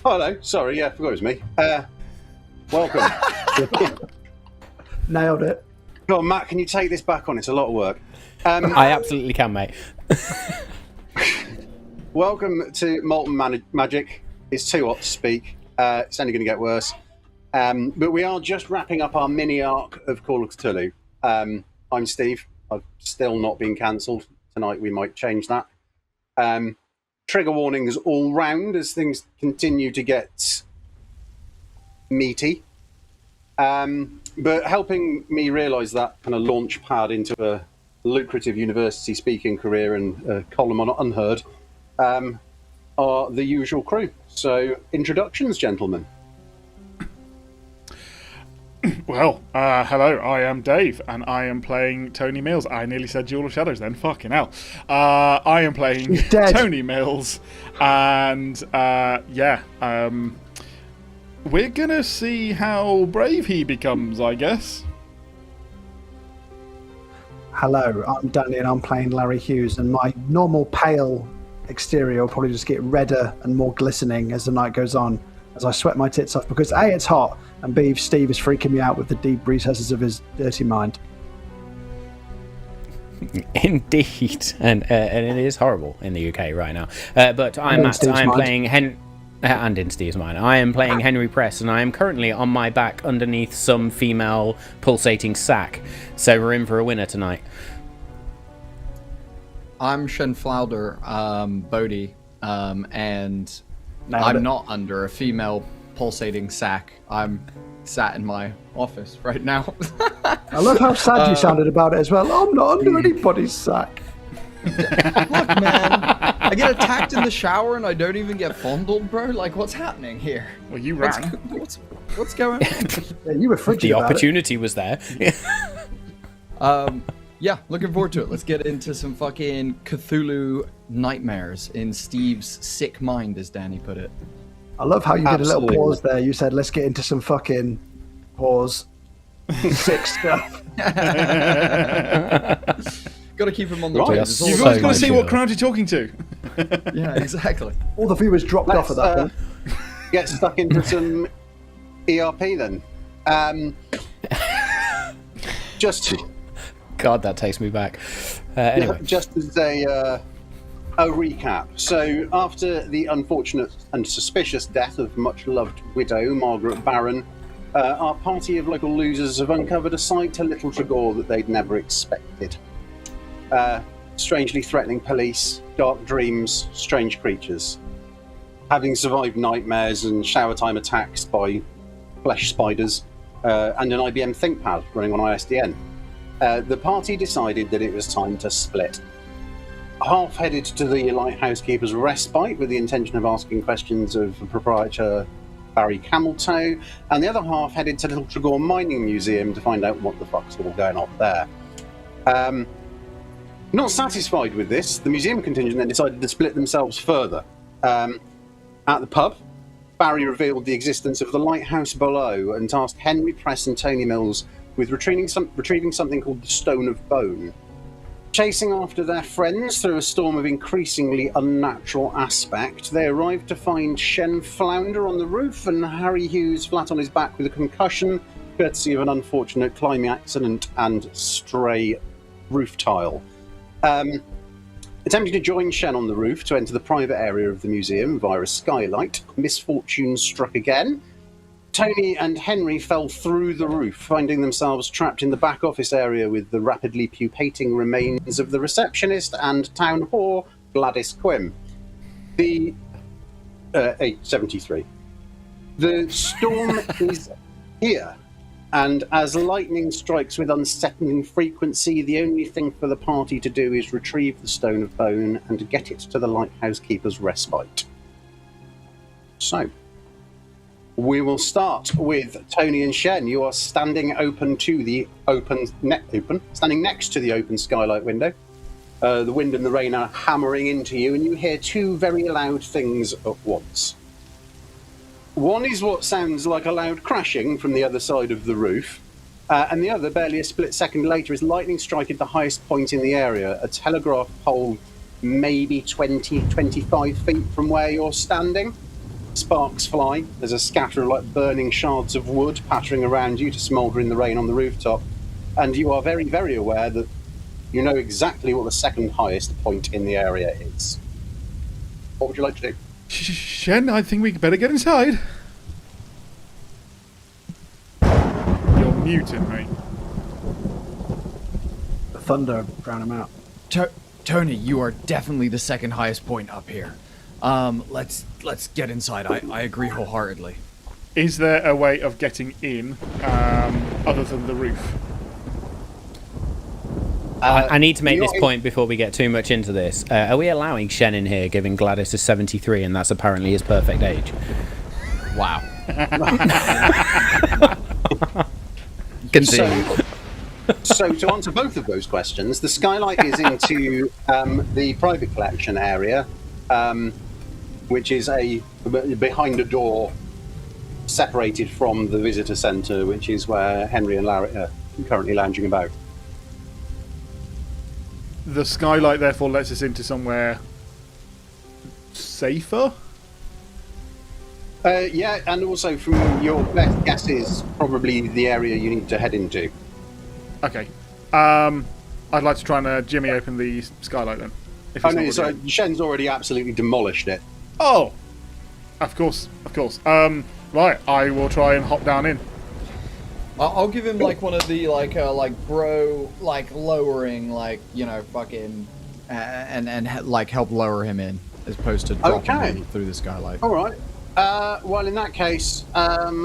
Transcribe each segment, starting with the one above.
Hello, sorry, yeah, I forgot it was me. Welcome. Nailed it. Go on, Matt, can you take this back on? It's a lot of work. I absolutely can, mate. Welcome to Malt and Magic. It's too hot to speak. It's only going to get worse. But we are just wrapping up our mini arc of Call of Cthulhu. I'm Steve. I've still not been cancelled. Tonight we might change that. Trigger warnings all round as things continue to get meaty. But helping me realise that kind of launch pad into a lucrative university speaking career and a column on Unheard are the usual crew. So, introductions, gentlemen. Well, hello, I am Dave, and I am playing Tony Mills. I nearly said Jewel of Shadows then, fucking hell. I am playing Tony Mills, and we're gonna see how brave he becomes, I guess. Hello, I'm Danny and I'm playing Larry Hughes, and my normal pale exterior will probably just get redder and more glistening as the night goes on, as I sweat my tits off because A, it's hot, and B, Steve is freaking me out with the deep recesses of his dirty mind. Indeed, and it is horrible in the UK right now. But I'm Matt. I'm playing and in Steve's mind. I am playing Henry Press, and I am currently on my back underneath some female pulsating sack. So we're in for a winner tonight. I'm Shen Flownder, Bodhi, and Nailed I'm it. not under a female pulsating sack. I'm sat in my office right now. I love how sad you sounded about it as well. I'm not under anybody's sack. Look, man, I get attacked in the shower and I don't even get fondled, bro. Like, what's happening here? Well, you ran. What's going on? Yeah, you were frigid The about opportunity was there. Yeah, looking forward to it. Let's get into some fucking Cthulhu nightmares in Steve's sick mind, as Danny put it. it. I love how you did a little Absolutely. pause there. You said, let's get into some fucking pause. Sick stuff. Got to keep him on the Right. toes. Yes. It's all You've So always got to much see sure. what crowd you're talking to. Yeah, exactly. All the viewers dropped off at that point. Get stuck into some ERP then. Just God, that takes me back. Anyway, just as a recap. So, after the unfortunate and suspicious death of much-loved widow Margaret Barron, our party of local losers have uncovered a side to Little Tregaw that they'd never expected. Strangely threatening police, dark dreams, strange creatures. Having survived nightmares and shower time attacks by flesh spiders, and an IBM ThinkPad running on ISDN, the party decided that it was time to split. Half headed to the Lighthouse Keeper's Respite with the intention of asking questions of the proprietor Barry Cameltoe, and the other half headed to Little Tregaw Mining Museum to find out what the fuck's all going on there. Not satisfied with this, the museum contingent then decided to split themselves further. At the pub, Barry revealed the existence of the lighthouse below and tasked Henry Press and Tony Mills with retrieving something called the Stone of Bone. Chasing after their friends through a storm of increasingly unnatural aspect, they arrived to find Shen Flounder on the roof and Harry Hughes flat on his back with a concussion, courtesy of an unfortunate climbing accident and stray roof tile. Attempting to join Shen on the roof to enter the private area of the museum via a skylight, misfortune struck again. Tony and Henry fell through the roof, finding themselves trapped in the back office area with the rapidly pupating remains of the receptionist and town whore, Gladys Quim. The... age 73. The storm is here, and as lightning strikes with unsettling frequency, the only thing for the party to do is retrieve the Stone of Bone and get it to the Lighthouse Keeper's Respite. So, we will start with Tony and Shen. You are standing standing next to the open skylight window. The wind and the rain are hammering into you, and you hear two very loud things at once. One is what sounds like a loud crashing from the other side of the roof, and the other, barely a split second later, is lightning striking the highest point in the area, a telegraph pole maybe 20, 25 feet from where you're standing. Sparks fly. There's a scatter of like burning shards of wood pattering around you to smoulder in the rain on the rooftop. And you are very, very aware that you know exactly what the second highest point in the area is. What would you like to do? Shen, I think we better get inside. You're muted, mate. The thunder drown him out. Tony, you are definitely the second highest point up here. Let's get inside. I agree wholeheartedly. Is there a way of getting in other than the roof? I need to make this point before we get too much into this. Are we allowing Shen in here, given Gladys is 73 and that's apparently his perfect age? Wow. Continue. So to answer both of those questions, the skylight is into the private collection area, which is behind a door separated from the visitor centre, which is where Henry and Larry are currently lounging about. The skylight therefore lets us into somewhere safer? Yeah, and also from your best guess is probably the area you need to head into. Okay. I'd like to try and jimmy open the skylight then. Oh no, so Shen's already absolutely demolished it. Oh! Of course. Right, I will try and hop down in. I'll give him like one of the like lowering fucking and like help lower him in as opposed to dropping him through the skylight. All right. Well, in that case, I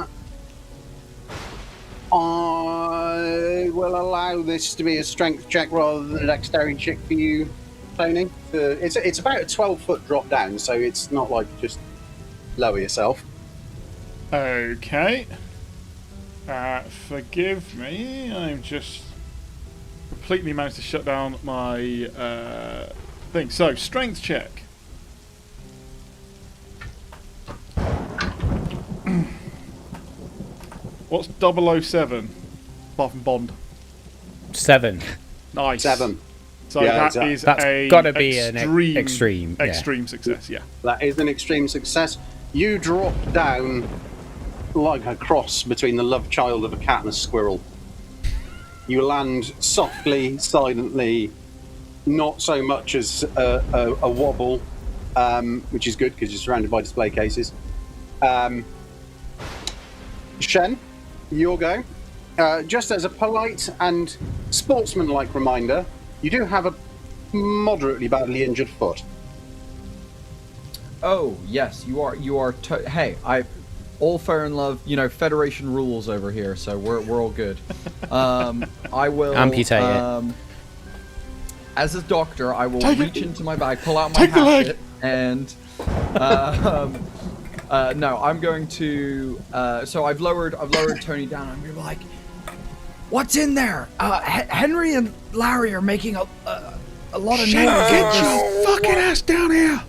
will allow this to be a strength check rather than a dexterity check for you, Tony. It's about a 12-foot drop down, so it's not like just lower yourself. Okay. Forgive me, I'm just completely managed to shut down my thing. So, strength check. What's 007? Apart from Bond. 7. Nice. 7. So Yeah, that's got to be extreme an extreme success, yeah. That is an extreme success. You drop down like a cross between the love child of a cat and a squirrel. You land softly, silently, not so much as a wobble, which is good because you're surrounded by display cases. Shen, your go. Just as a polite and sportsmanlike reminder, you do have a moderately badly injured foot. Oh yes, you are. Hey, all fair and love, Federation rules over here, so we're all good. I will amputate it. As a doctor, I will reach into my bag, pull out my hatchet, and no, I'm going to. So I've lowered Tony down. I'm gonna be like, "What's in there? Henry and Larry are making a lot of noise. Get your fucking ass down here!"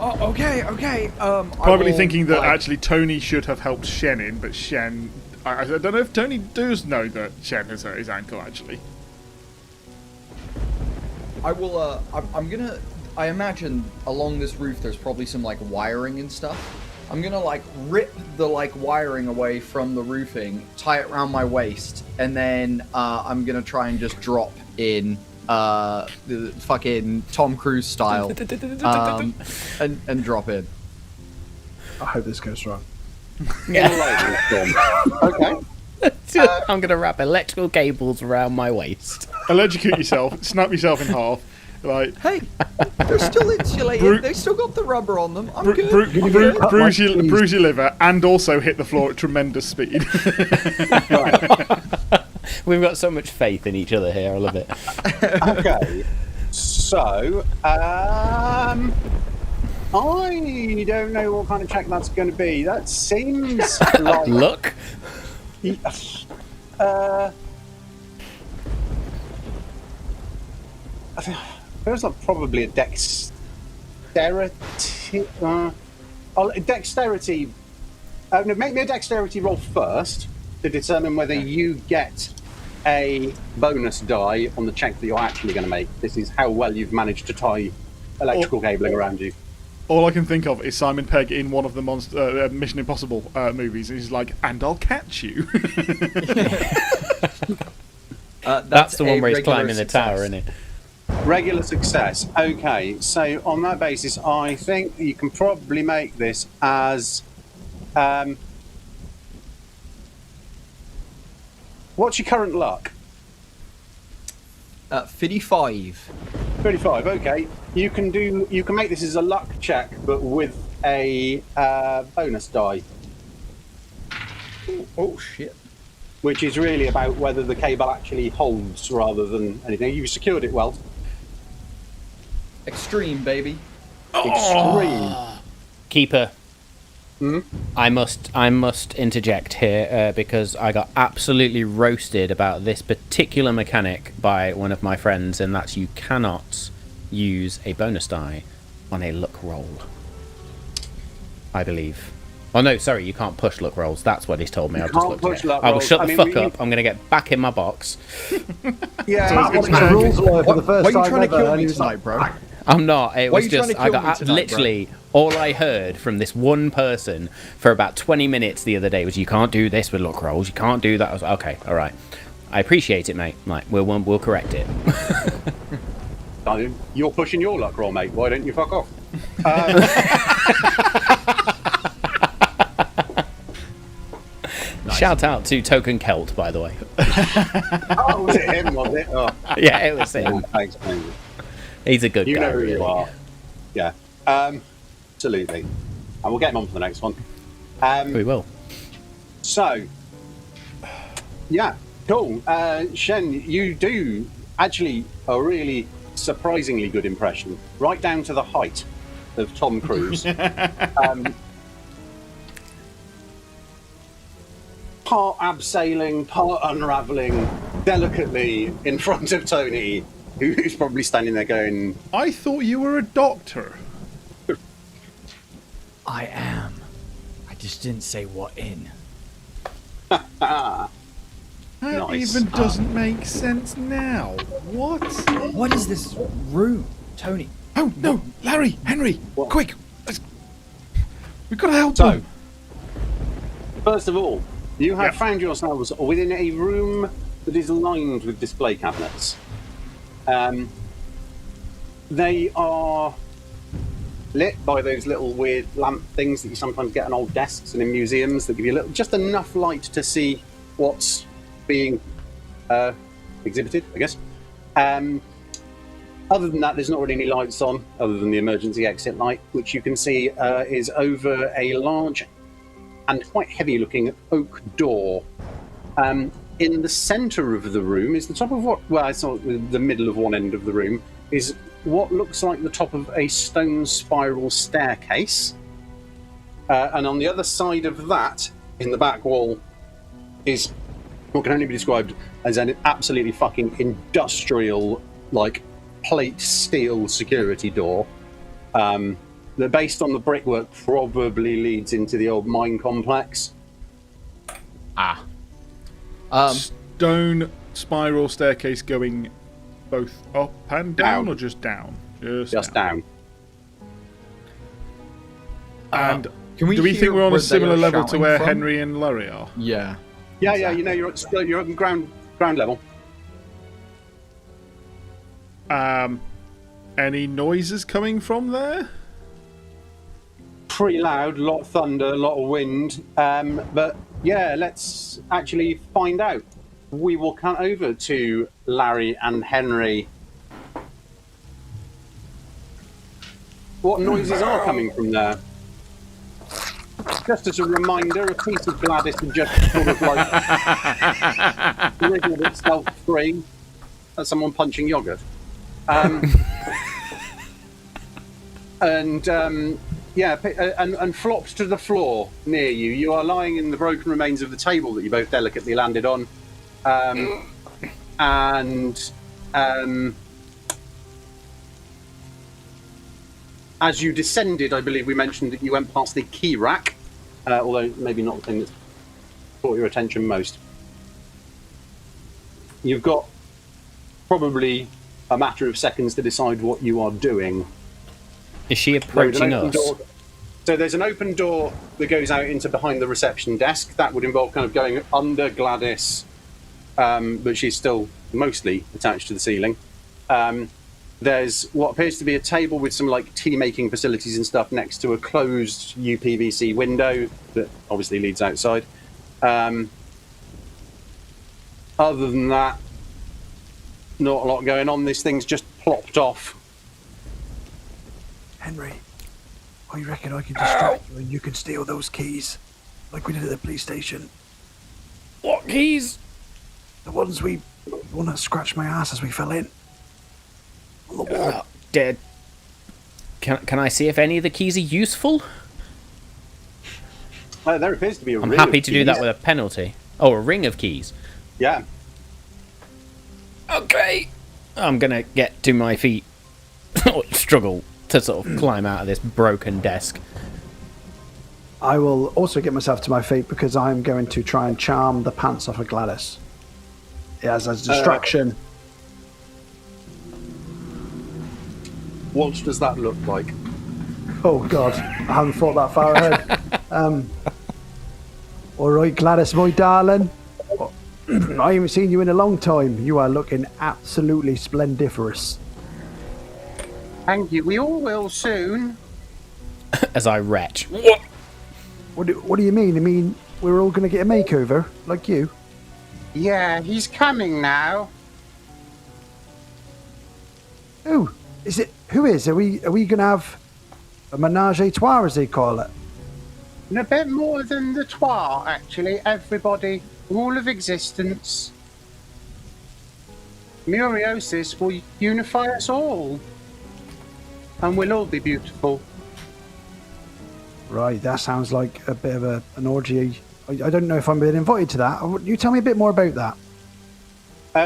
Oh, okay. Probably thinking that actually Tony should have helped Shen in, but Shen... I don't know if Tony does know that Shen has hurt his ankle, actually. I will, I'm gonna... I imagine along this roof there's probably some, wiring and stuff. I'm gonna, rip the, wiring away from the roofing, tie it around my waist, and then, I'm gonna try and just drop in... the fucking Tom Cruise style, and drop in. I hope this goes wrong. Okay. I'm going to wrap electrical cables around my waist. Electrocute yourself, snap yourself in half. Hey, they're still insulated. They still got the rubber on them. I'm good. Bruise your liver, and also hit the floor at tremendous speed. We've got so much faith in each other here. I love it. Okay. So, I don't know what kind of check that's going to be. That seems like... Look. Feels like probably a dexterity... dexterity... no, make me a dexterity roll first to determine whether you get a bonus die on the check that you're actually going to make. This is how well you've managed to tie electrical cabling around you. All I can think of is Simon Pegg in one of the Mission Impossible movies. He's like, "And I'll catch you." That's the one where he's climbing the tower, isn't it? Regular success. Okay, so on that basis, I think you can probably make this as... what's your current luck? 55. 35, okay. You can make this as a luck check, but with a bonus die. Oh, shit. Which is really about whether the cable actually holds rather than anything. You've secured it well. Extreme, baby. Extreme. Keeper. Hmm? I must interject here because I got absolutely roasted about this particular mechanic by one of my friends, and that's you cannot use a bonus die on a luck roll. I believe. Oh no, sorry, you can't push luck rolls. That's what he's told me. I've just looked at it. I will shut the fuck up. I'm going to get back in my box. Yeah, Why are you trying to kill me tonight, bro? I'm not. It was just I got literally all I heard from this one person for about 20 minutes the other day was, "You can't do this with luck rolls. You can't do that." I was like, okay, all right. I appreciate it, mate. Like, we'll correct it. You're pushing your luck roll, mate. Why don't you fuck off? Nice. Shout out to Token Celt, by the way. Oh, was it him, was it? Oh. Yeah, it was him. Thanks, mate. He's a good guy. You know who really. you are. Yeah. Absolutely. And we'll get him on for the next one. We will. So, yeah, cool. Shen, you do actually a really surprisingly good impression, right down to the height of Tom Cruise. Part abseiling, part unravelling, delicately in front of Tony, who's probably standing there going, I thought you were a doctor. I am. I just didn't say what in. That Nice. even doesn't make sense now. What? What is this room, Tony? Oh, no! Larry! Henry! What? Quick! We've got to help So, them! first of all, you have Yeah. found yourselves within a room that is lined with display cabinets. They are lit by those little weird lamp things that you sometimes get on old desks and in museums that give you just enough light to see what's being exhibited, I guess. Other than that, there's not really any lights on, other than the emergency exit light, which you can see is over a large and quite heavy-looking oak door. In the centre of the room is the top of it's not the middle of one end of the room, is what looks like the top of a stone spiral staircase. And on the other side of that, in the back wall, is what can only be described as an absolutely fucking industrial, like, plate steel security door. That, based on the brickwork, probably leads into the old mine complex. Stone spiral staircase going both up and down, or just down? Just down. And Can we do we hear think we're on where a they similar are level to shouting where from? Henry and Larry are? Yeah. Yeah, Exactly. you know, you're at ground level. Any noises coming from there? Pretty loud, a lot of thunder, a lot of wind. But yeah, let's actually find out. We will come over to Larry and Henry. What noises are coming from there? Just as a reminder, a piece of Gladys had just sort of like wriggled itself free. That's someone punching yogurt. And flopped to the floor near you. You are lying in the broken remains of the table that you both delicately landed on. As you descended, I believe we mentioned that you went past the key rack, although maybe not the thing that's caught your attention most. You've got probably a matter of seconds to decide what you are doing. Is she approaching us? So there's an open door that goes out into behind the reception desk. That would involve kind of going under Gladys, but she's still mostly attached to the ceiling. There's what appears to be a table with some like tea making facilities and stuff next to a closed UPVC window that obviously leads outside. Other than that, not a lot going on. This thing's just plopped off. Henry, I reckon I can distract you and you can steal those keys, like we did at the police station. What keys? The ones we want to scratch my ass as we fell in. On the wall. Dead. Can I see if any of the keys are useful? There appears to be a ring. I'm happy to do that with a penalty. Oh, a ring of keys. Yeah. Okay. I'm gonna get to my feet. Struggle to sort of climb out of this broken desk. I will also get myself to my feet because I'm going to try and charm the pants off of Gladys. As a distraction. What does that look like? Oh God, I haven't thought that far ahead. All right, Gladys, my darling. I haven't seen you in a long time. You are looking absolutely splendiferous. Thank you. We all will soon. As I retch. What do you mean? I mean, we're all going to get a makeover, like you? Yeah, he's coming now. Who is it? Who is? Are we going to have a menage a trois, as they call it? And a bit more than the trois, actually. Everybody, all of existence. Muriosis will unify us all. And we'll all be beautiful. Right, that sounds like a bit of an orgy. I don't know if I'm being invited to that. You tell me a bit more about that.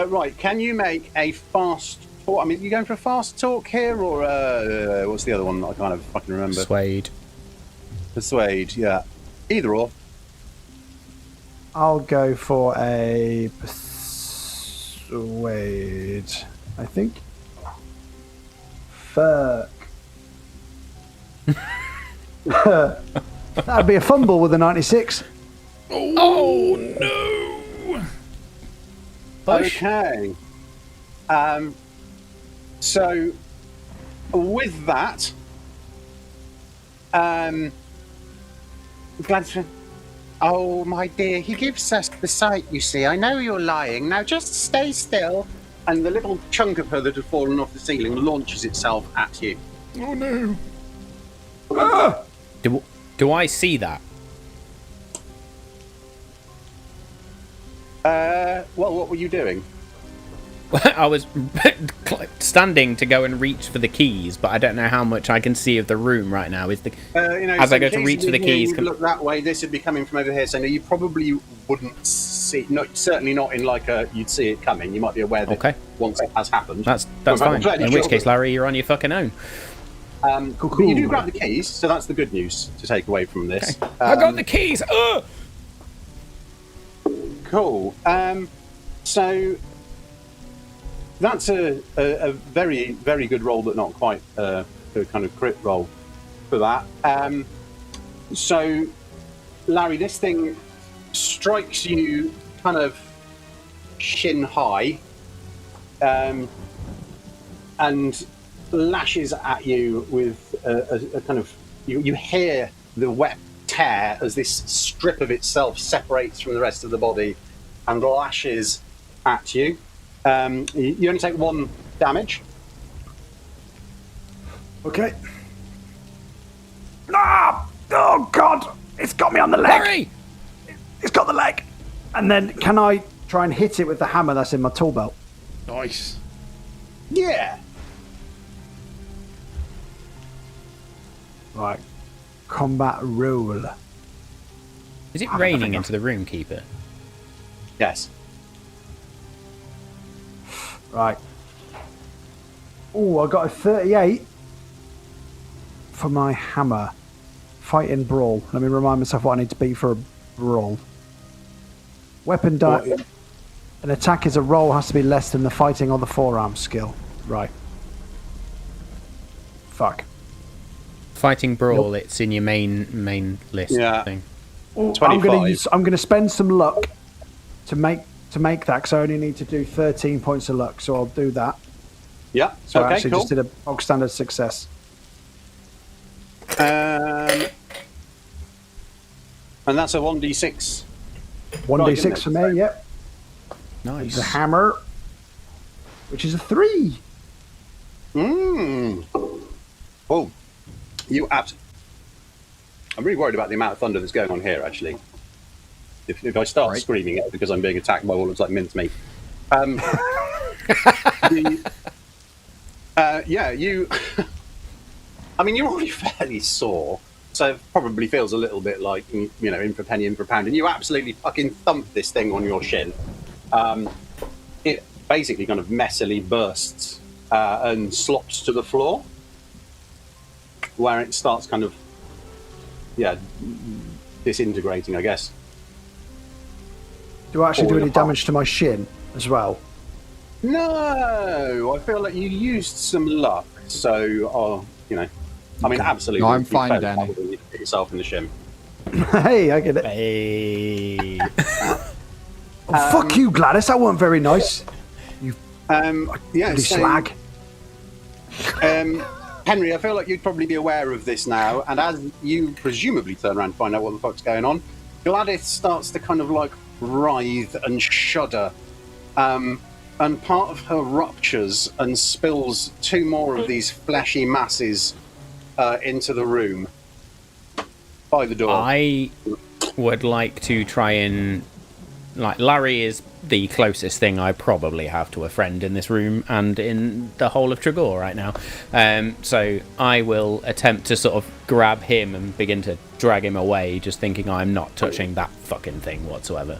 Right, can you make a fast talk? I mean, you going for a fast talk here, or what's the other one that I kind of fucking remember? Persuade, yeah. Either or. I'll go for a persuade, I think. Fuck. That'd be a fumble with a 96. Oh no! Okay. So, with that, Gladys, oh my dear, he gives us the sight, you see. I know you're lying. Now just stay still. And the little chunk of her that had fallen off the ceiling launches itself at you. Oh no! Do I see that? Well, what were you doing? I was standing to go and reach for the keys, but I don't know how much I can see of the room right now. As I go to reach for the keys, look that way. This would be coming from over here, so no, you probably wouldn't see. No, certainly not in like a. You'd see it coming. You might be aware that once it has happened. That's fine. In which case, Larry, you're on your fucking own. Cool. But you do grab the keys, so that's the good news to take away from this. Okay. I got the keys. Cool. So that's a very, very good roll, but not quite a kind of crit roll for that. So, Larry, this thing strikes you kind of shin high, and lashes at you with a kind of. You hear the wet tear as this strip of itself separates from the rest of the body and lashes at you. You only take 1 damage. Okay. Ah! Oh God! It's got me on the leg. Larry! It's got the leg. And then can I try and hit it with the hammer that's in my tool belt? Nice. Yeah. Right. Combat roll. Is it raining into the room, Keeper? Yes. Right. Oh, I got a 38 for my hammer. Fighting brawl. Let me remind myself what I need to beat for a brawl. Weapon die. An attack is a roll, has to be less than the fighting or the forearm skill. Right. Fuck. Fighting brawl. It's in your main list thing. I'm going to spend some luck to make that, because I only need to do 13 points of luck, so I'll do that. Yeah. So okay, I actually cool. just did a bog standard success. And that's a 1d6. 1d6 for me, yep. Nice. The hammer, which is a 3. Oh, I'm really worried about the amount of thunder that's going on here, actually. If I start screaming it because I'm being attacked by what looks like mincemeat. You... I mean, you're already fairly sore, so it probably feels a little bit like, in for penny, in for pound, and you absolutely fucking thump this thing on your shin. It basically kind of messily bursts and slops to the floor, where it starts kind of, disintegrating, I guess. Do I actually do any damage to my shin as well? No, I feel like you used some luck, so, I mean, absolutely. No, I'm fine, Danny. You hit yourself in the shin. Hey, I get it. Hey. Fuck you, Gladys. That wasn't very nice. You slag. Henry, I feel like you'd probably be aware of this now, and as you presumably turn around to find out what the fuck's going on, Gladys starts to kind of like writhe and shudder, and part of her ruptures and spills 2 more of these fleshy masses into the room by the door. I would like to try and... Larry is the closest thing I probably have to a friend in this room and in the whole of Tregaw right now. So I will attempt to sort of grab him and begin to drag him away, just thinking I'm not touching that fucking thing whatsoever.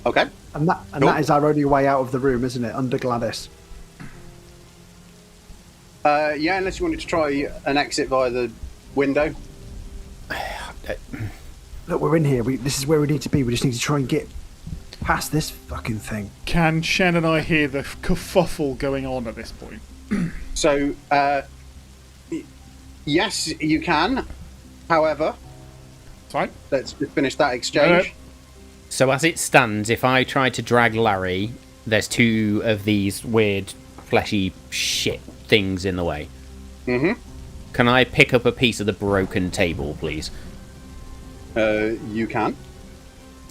Okay. And that is our only way out of the room, isn't it? Under Gladys. Unless you wanted to try an exit via the window. Look, we're in here. This is where we need to be. We just need to try and get past this fucking thing. Can Shen and I hear the kerfuffle going on at this point? So, yes, you can. However, fine. Let's finish that exchange. So as it stands, if I try to drag Larry, there's 2 of these weird, fleshy shit things in the way. Mm-hmm. Can I pick up a piece of the broken table, please? You can.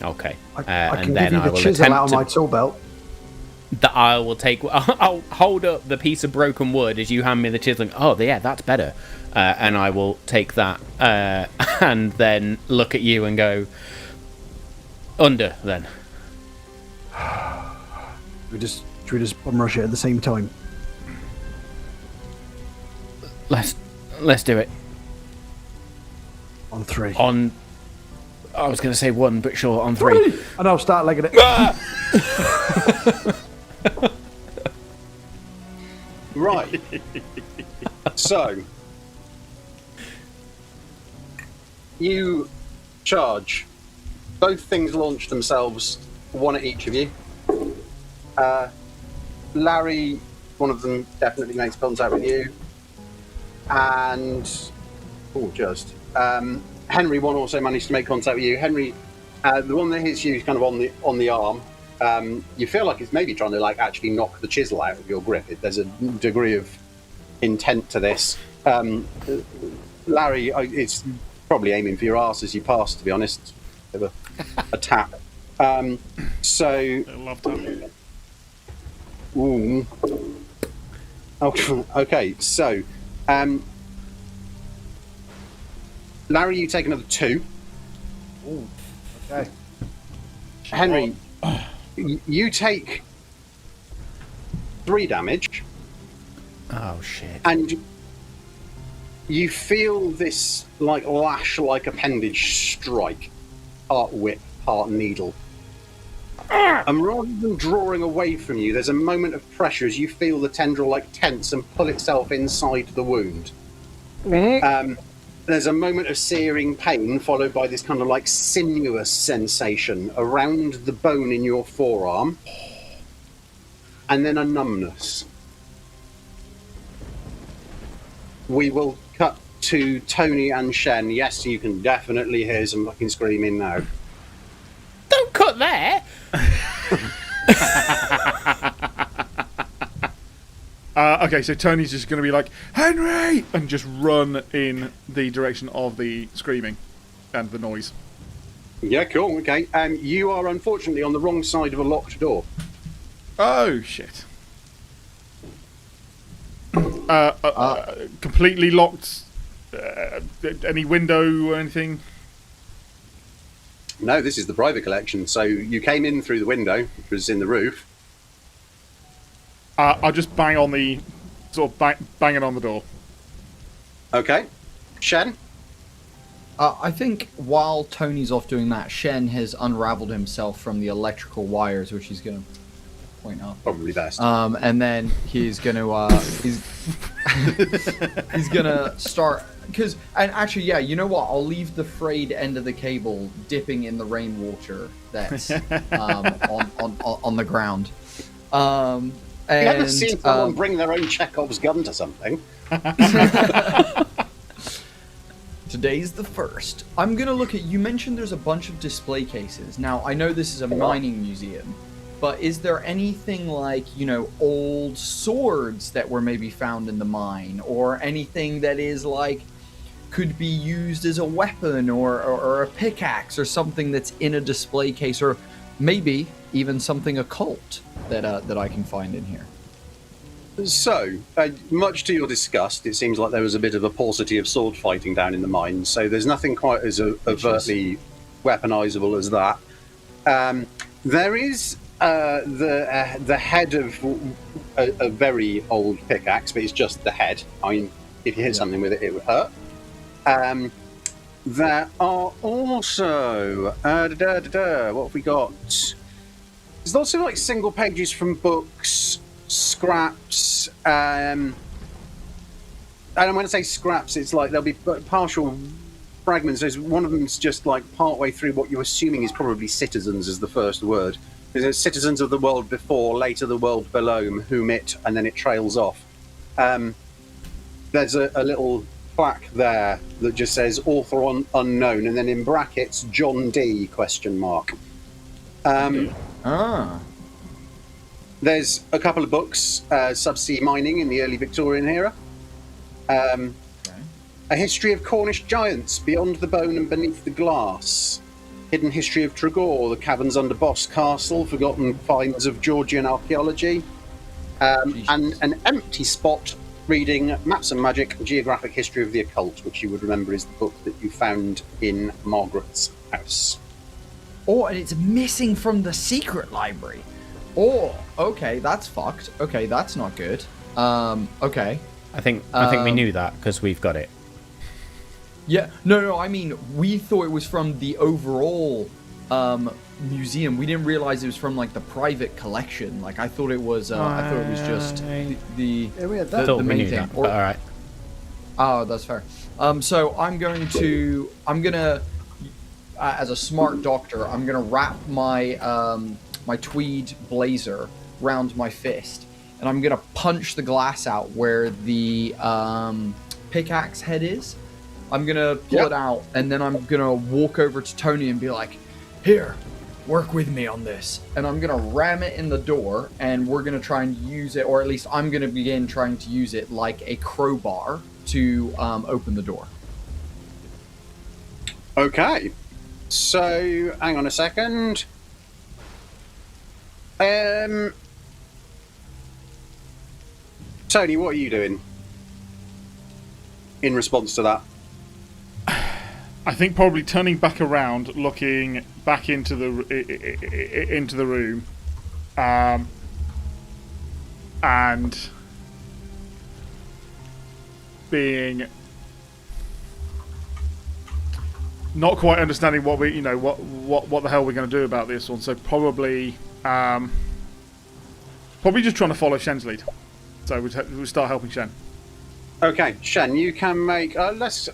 Okay. I can give you the chisel out of my tool belt. I'll hold up the piece of broken wood as you hand me the chisel. Oh, yeah, that's better. And I will take that and then look at you and go, under, then. Should we just bum rush it at the same time? Let's do it. On 3. I was going to say 1, but sure, on 3. And I'll start legging it. Right. So, you charge. Both things launch themselves, 1 at each of you. Larry, one of them definitely makes contact with you. And... Henry, one also managed to make contact with you. Henry, the one that hits you is kind of on the arm. You feel like it's maybe trying to actually knock the chisel out of your grip. There's a degree of intent to this. Larry, it's probably aiming for your arse as you pass, to be honest. Bit of a tap. So... I love that. Ooh. Okay, so... Larry, you take another 2. Ooh, okay. Henry, you take 3 damage. Oh, shit. And you feel this, lash-like appendage strike. Part whip, part needle. And rather than drawing away from you, there's a moment of pressure as you feel the tendril, tense and pull itself inside the wound. There's a moment of searing pain, followed by this kind of sinuous sensation around the bone in your forearm, and then a numbness. we will cut to Tony and Shen. Yes, you can definitely hear some fucking screaming now. Don't cut there. Okay, so Tony's just going to be like, Henry! And just run in the direction of the screaming and the noise. Yeah, cool, okay. You are unfortunately on the wrong side of a locked door. Oh, shit. Completely locked? Any window or anything? No, this is the private collection. So you came in through the window, which was in the roof. I'll just bang on the... sort of banging on the door. Okay. Shen? I think while Tony's off doing that, Shen has unraveled himself from the electrical wires, which he's going to point up. Probably best. And then he's going to he's going to start and actually, yeah, you know what? I'll leave the frayed end of the cable dipping in the rainwater that's on the ground. You haven't seen someone bring their own Chekhov's gun to something. Today's the first. I'm going to look at... You mentioned there's a bunch of display cases. Now, I know this is a mining museum, but is there anything like, old swords that were maybe found in the mine? Or anything that is like... could be used as a weapon or a pickaxe or something that's in a display case, or maybe even something occult that I can find in here. So, much to your disgust, it seems like there was a bit of a paucity of sword fighting down in the mines, so there's nothing quite as overtly weaponizable as that. There is the head of a very old pickaxe, but it's just the head. I mean, if you hit something with it, it would hurt. There are also... what have we got? There's lots of like single pages from books, scraps, and when I say scraps, it's like there'll be partial fragments. There's one of them's just like partway through what you're assuming is probably citizens as the first word. There's citizens of the world before, later the world below, whom it, and then it trails off. There's a little plaque there that just says author unknown, and then in brackets John D ? There's a couple of books, Subsea Mining in the Early Victorian Era, A History of Cornish Giants, Beyond the Bone and Beneath the Glass, Hidden History of Tregaw, The Caverns Under Boss Castle, Forgotten Finds of Georgian Archaeology, and an empty spot reading Maps and Magic, Geographic History of the Occult, which you would remember is the book that you found in Margaret's house. Oh, and it's missing from the secret library. Oh, okay, that's fucked. Okay, that's not good. Okay. I think we knew that because we've got it. Yeah, no, I mean, we thought it was from the overall museum. We didn't realize it was from like the private collection. Like I thought it was just the main thing. All right. Oh, that's fair. So I'm gonna as a smart doctor, I'm gonna wrap my my tweed blazer round my fist, and I'm gonna punch the glass out where the pickaxe head is. I'm gonna pull it out, and then I'm gonna walk over to Tony and be like, "Here, work with me on this." And I'm gonna ram it in the door, and we're gonna try and use it, or at least I'm gonna begin trying to use it like a crowbar to open the door. Okay, so hang on a second. Tony, what are you doing in response to that? I think probably turning back around, looking back into the room, and being not quite understanding what we, what the hell we're going to do about this one. So probably just trying to follow Shen's lead. So we'll start helping Shen. Okay, Shen, you can make. Let's.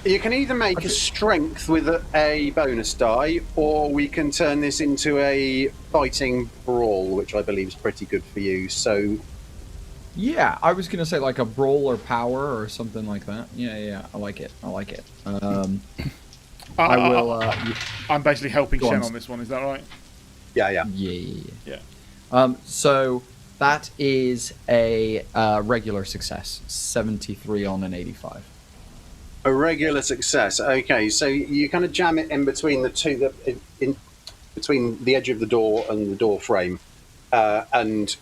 You can either make a strength with a bonus die, or we can turn this into a fighting brawl, which I believe is pretty good for you. So, yeah, I was gonna say like a brawl or power or something like that. Yeah, I like it. I will. I'm basically helping Shen on this one. Is that right? Yeah. So that is a regular success, 73 on an 85. A regular success. Okay, so you kind of jam it in between the two, between the edge of the door and the door frame, and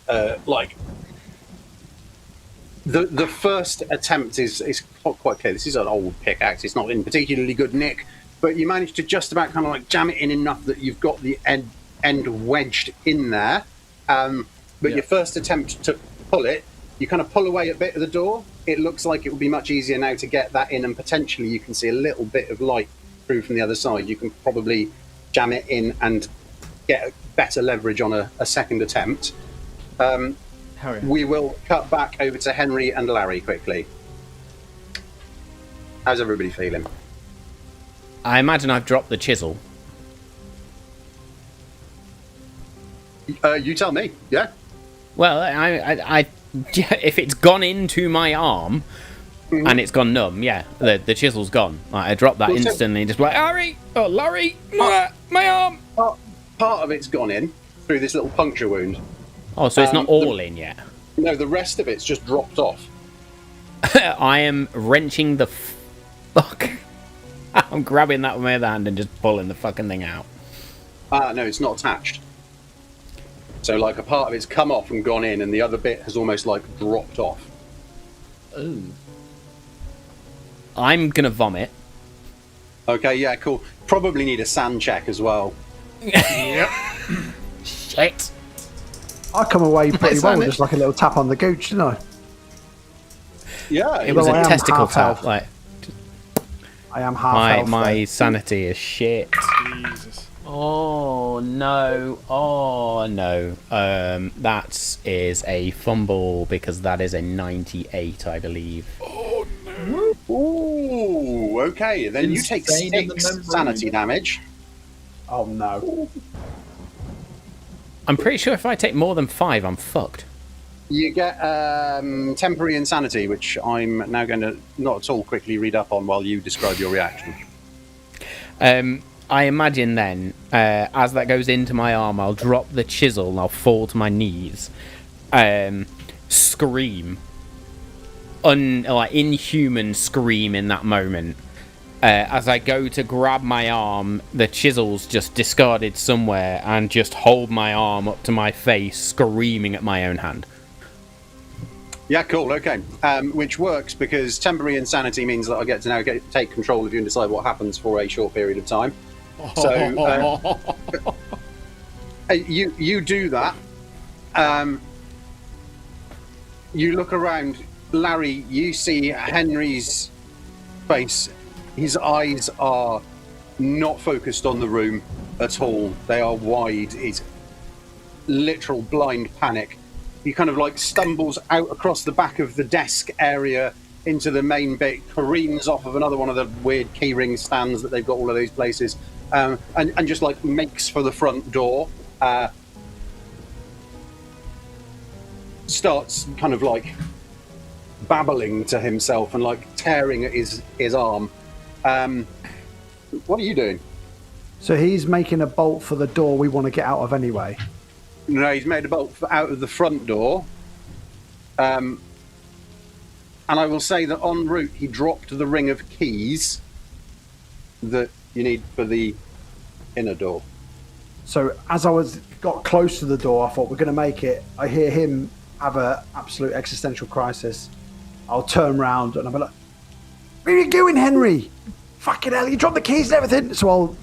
like the first attempt is quite clear. This is an old pickaxe. It's not in particularly good nick, but you manage to just about kind of like jam it in enough that you've got the end wedged in there. But your first attempt to pull it, you kind of pull away a bit of the door. It looks like it will be much easier now to get that in, and potentially you can see a little bit of light through from the other side. You can probably jam it in and get better leverage on a second attempt. Hell yeah. We will cut back over to Henry and Larry quickly. How's everybody feeling? I imagine I've dropped the chisel. You tell me. Yeah. Well, I if it's gone into my arm and it's gone numb, yeah, the chisel's gone. Like, I dropped that instantly, just like, Larry, my arm. Part of it's gone in through this little puncture wound. Oh, so it's not all in yet? No, the rest of it's just dropped off. I am wrenching the fuck. I'm grabbing that with my other hand and just pulling the fucking thing out. No, it's not attached. So, like, a part of it's come off and gone in, and the other bit has almost, like, dropped off. Ooh. I'm gonna vomit. Okay, yeah, cool. Probably need a sand check as well. Yep. Shit. I come away pretty well with just like a little tap on the gooch, didn't I? Yeah, It was a testicle tap. health. Like, I am half health. my though. sanity is shit. Jesus. Oh no! That is a fumble because that is a 98, I believe. Oh no! Ooh, okay. Then you take Insane in the 6 membrane. sanity damage. Oh no. I'm pretty sure if I take more than 5, I'm fucked. You get temporary insanity, which I'm now going to not at all quickly read up on while you describe your reaction. I imagine then, as that goes into my arm, I'll drop the chisel and I'll fall to my knees, scream, inhuman scream in that moment. As I go to grab my arm, the chisel's just discarded somewhere, and just hold my arm up to my face, screaming at my own hand. Yeah, cool, okay. Which works because temporary insanity means that I get to now take control of you and decide what happens for a short period of time. So you do that. You look around, Larry. You see Henry's face. His eyes are not focused on the room at all. They are wide. It's literal blind panic. He kind of like stumbles out across the back of the desk area into the main bit, careens off of another one of the weird keyring stands that they've got all of those places, and just like makes for the front door. Starts kind of like babbling to himself and like tearing at his arm. What are you doing? So he's making a bolt for the door we want to get out of anyway. No, he's made a bolt out of the front door. And I will say that en route he dropped the ring of keys that you need for the inner door. So as got close to the door, I thought we're going to make it. I hear him have an absolute existential crisis. I'll turn round and I'll be like, "Where are you going, Henry? Fucking hell, you dropped the keys and everything." So I'll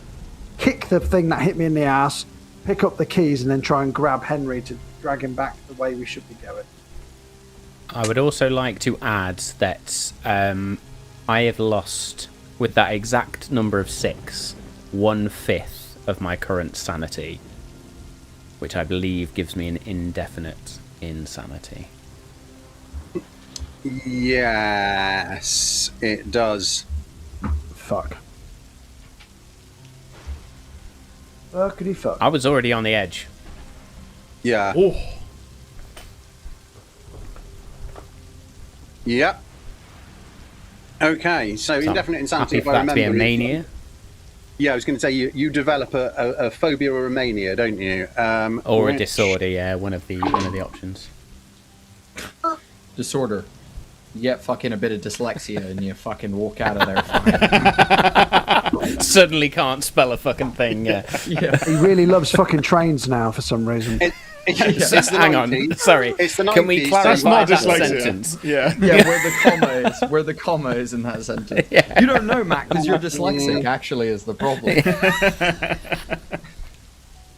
kick the thing that hit me in the ass, pick up the keys, and then try and grab Henry to drag him back the way we should be going. I would also like to add that I have lost, with that exact number of 6, 1/5 of my current sanity, which I believe gives me an indefinite insanity. Yes, it does. fuck. Fuckity fuck. I was already on the edge. Yeah. Oh. Yep. Okay, so indefinite insanity. Happy for that to be a mania. Yeah, I was going to say you develop a phobia or a mania, don't you? Or a disorder, yeah, one of the options. Disorder. You get fucking a bit of dyslexia and you fucking walk out of there fine. Suddenly can't spell a fucking thing. Yeah. He really loves fucking trains now for some reason. It's the Hang on, 90s. sorry. It's the 90s. Can we clarify That's not that dyslexia. sentence? Yeah. Yeah, where the comma is in that sentence. Yeah. You don't know, Mac, because you're dyslexic. Actually, is the problem.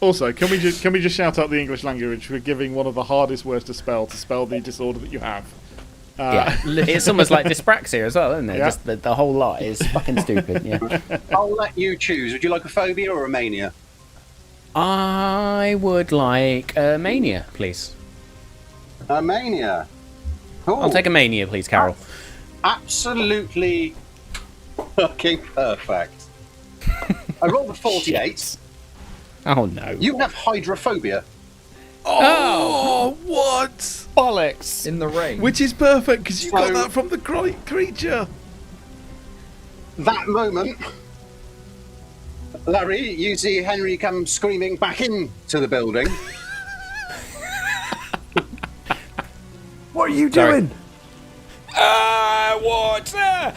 Also, can we just shout out the English language for giving one of the hardest words to spell the disorder that you have? Yeah. It's almost like dyspraxia as well, isn't it? Yeah. Just the whole lot is fucking stupid. Yeah. I'll let you choose. Would you like a phobia or a mania? I would like a mania, please. A mania. Cool. I'll take a mania, please, Carol. Absolutely fucking perfect. I rolled a 48. Oh no. You have hydrophobia. Oh, what? Bollocks. In the rain. Which is perfect because you got So- that from the creature. That moment, Larry, you see Henry come screaming back into the building. What are you Sorry. doing? Water!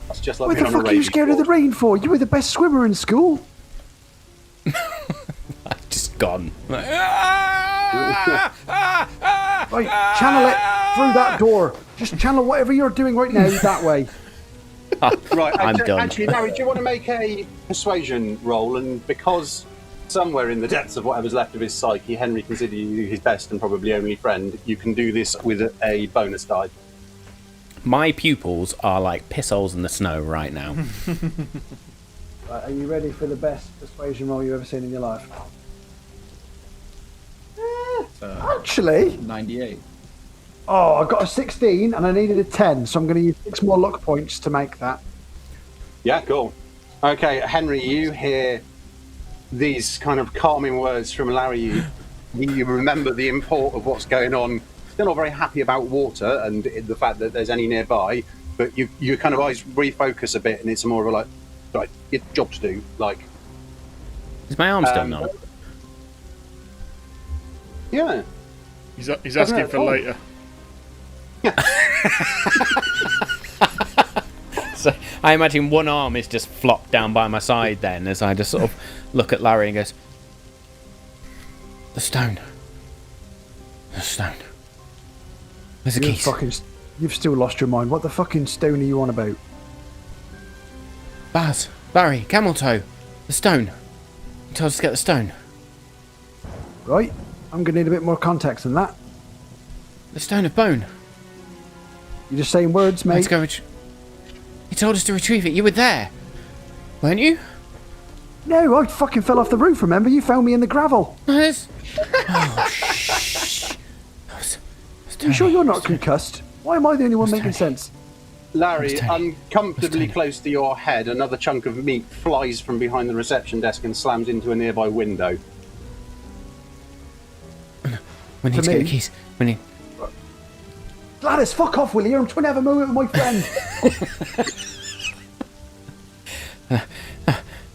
That's just like What the being on a fuck are you raging scared of the ball. rain for? You were the best swimmer in school. Just gone. Right, channel it through that door. Just channel whatever you're doing right now that way. Right, I'm done. Actually, Larry, do you want to make a persuasion roll? And because somewhere in the depths of whatever's left of his psyche, Henry considers you his best and probably only friend, you can do this with a bonus die. My pupils are like piss holes in the snow right now. Right, are you ready for the best persuasion roll you've ever seen in your life? Actually, 98. oh, I got a 16 and I needed a 10, so I'm going to use 6 more luck points to make that. Yeah, cool. Okay, Henry, you hear these kind of calming words from Larry. You remember the import of what's going on. Still not very happy about water and the fact that there's any nearby, but your kind of eyes refocus a bit, and it's more of a like, right, your job to do. Like, Is my arm still numb? yeah. He's asking for later. So I imagine one arm is just flopped down by my side then as I just sort of look at Larry and goes, the stone. The stone. Where's the keys? You've still lost your mind. What the fucking stone are you on about? Baz, Barry, Camel Toe, the stone. You told us to get the stone. Right, I'm going to need a bit more context than that. The stone of bone. You're just saying words, mate. Let's go. You told us to retrieve it. You were there, weren't you? No, I fucking fell off the roof, remember? You found me in the gravel. Yes. Oh, shh. You sure you're not concussed? Why am I the only one making sense? Larry, Tony. uncomfortably Tony. close to your head, another chunk of meat flies from behind the reception desk and slams into a nearby window. We need To to get me? the keys. We need. Gladys, fuck off, will you? I'm trying to have a moment with my friend.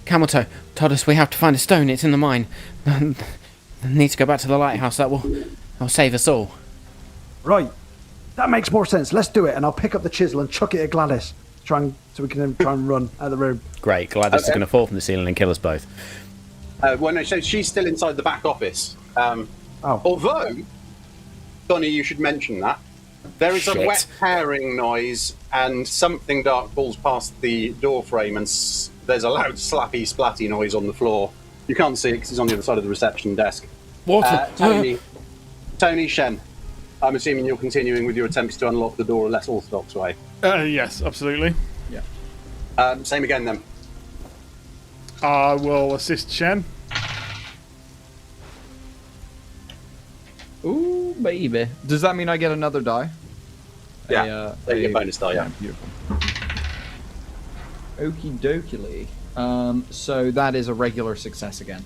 Camel Toe told us we have to find a stone. It's in the mine. Need to go back to the lighthouse. That will save us all. Right, that makes more sense. Let's do it, and I'll pick up the chisel and chuck it at Gladys. So we can try and run out of the room. Great. Gladys is Okay. going to fall from the ceiling and kill us both. Well, no, so she's still inside the back office. Although, Donny, you should mention that. There is Shit. a wet tearing noise, and something dark falls past the door frame, and there's a loud slappy, splatty noise on the floor. You can't see it because it's on the other side of the reception desk. Water. Tony, Shen, I'm assuming you're continuing with your attempts to unlock the door a less orthodox way. Yes, absolutely. Same again, then. I will assist Shen. Ooh, baby. Does that mean I get another die? Take your bonus die, yeah. Beautiful. Okie dokie. So that is a regular success again.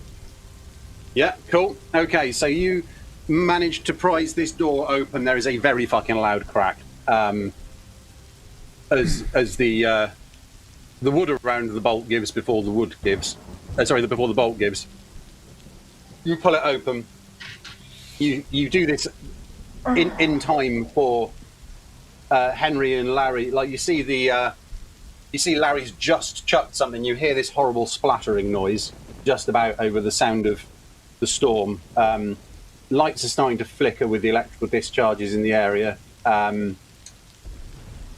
Yeah, cool. Okay, so you managed to prise this door open. There is a very fucking loud crack. As the wood around the bolt gives before the wood gives. Before the bolt gives. You pull it open. You do this in time for Henry and Larry. Like you see Larry's just chucked something. You hear this horrible splattering noise just about over the sound of the storm. Lights are starting to flicker with the electrical discharges in the area.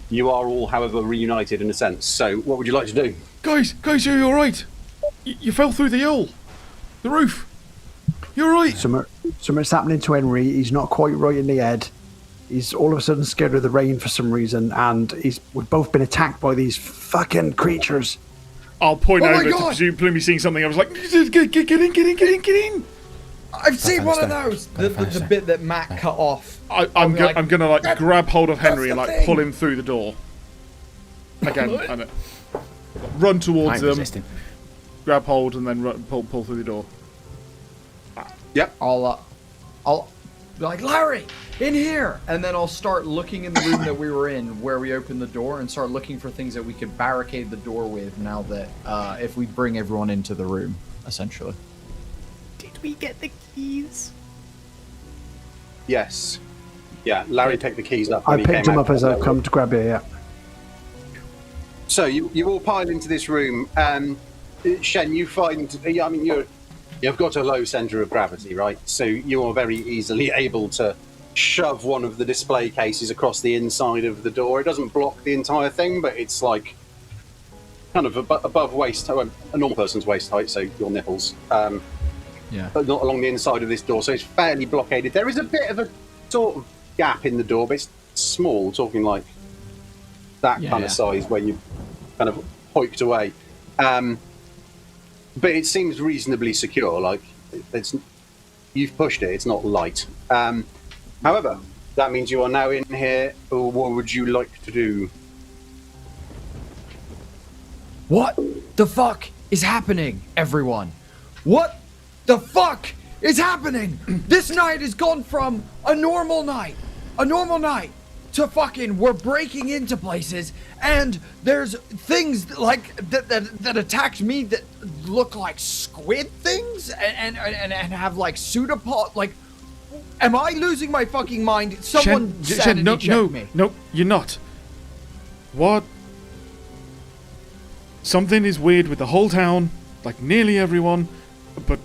You are all, however, reunited in a sense. So, what would you like to do? Guys, are you all right? You fell through the roof. You're right. Something's happening to Henry. He's not quite right in the head. He's all of a sudden scared of the rain for some reason, and we've both been attacked by these fucking creatures. I'll point over to presumably seeing something. I was like, get in. I've seen one of those. The bit that Matt cut off. I'm gonna grab hold of Henry and pull him through the door. Again, run towards them. Resisting. Grab hold and then pull through the door. Yep. I'll be like, Larry, in here, and then I'll start looking in the room that we were in, where we opened the door, and start looking for things that we could barricade the door with. Now that if we bring everyone into the room, essentially. Did we get the keys? Yes. Yeah, Larry picked the keys up. I picked them up as I come to grab it, yeah. So you all pile into this room. Shen, you find... I mean, you've got a low centre of gravity, right? So you are very easily able to shove one of the display cases across the inside of the door. It doesn't block the entire thing, but it's like kind of above waist, a normal person's waist height, so your nipples. Yeah. But not along the inside of this door, so it's fairly blockaded. There is a bit of a sort of gap in the door, but it's small, talking like that kind of size where you kind of hoiked away. But it seems reasonably secure. Like you've pushed it; it's not light. However, that means you are now in here. What would you like to do? What the fuck is happening, everyone? What the fuck is happening? This night has gone from a normal night to fucking we're breaking into places and there's things like that attacked me that look like squid things and have like pseudopod. Like, am I losing my fucking mind? Someone sanity check me. No, you're not. What? Something is weird with the whole town, like nearly everyone, but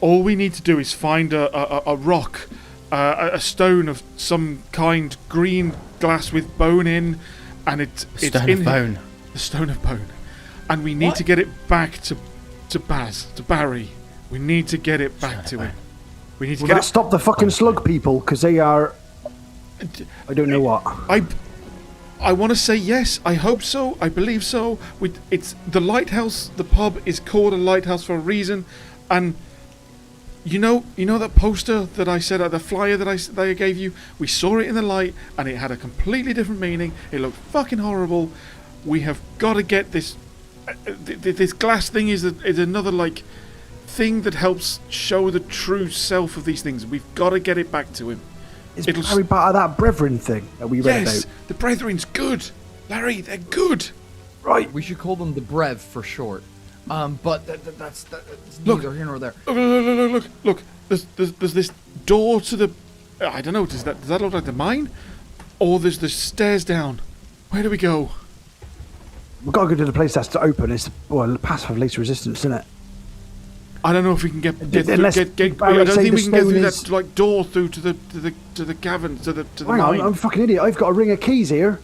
all we need to do is find a rock, a stone of some kind, green glass with bone in, and it's stone in of bone. The stone of bone, and we need to get it back to Barry. We need to get it back to him. We need to get it. Stop the fucking slug people, because they are. I don't know what. I want to say yes. I hope so. I believe so. It's the lighthouse. The pub is called a lighthouse for a reason, and you know that poster that I said, the flyer that I gave you. We saw it in the light, and it had a completely different meaning. It looked fucking horrible. We have got to get this. This glass thing is another like thing that helps show the true self of these things. We've got to get it back to him. Is Barry part of that Brethren thing that we read about? Yes, the Brethren's good. Larry, they're good. Right. We should call them the Brev for short. But that's neither here nor there. Look. There's this door to the... I don't know, does that look like the mine? Or there's the stairs down. Where do we go? We've got to go to the place that's open. It's the path of least resistance, isn't it? I don't know if we can get I don't think we can get through that like door through to the cavern to the Hang mine. on, I'm a fucking idiot. I've got a ring of keys here.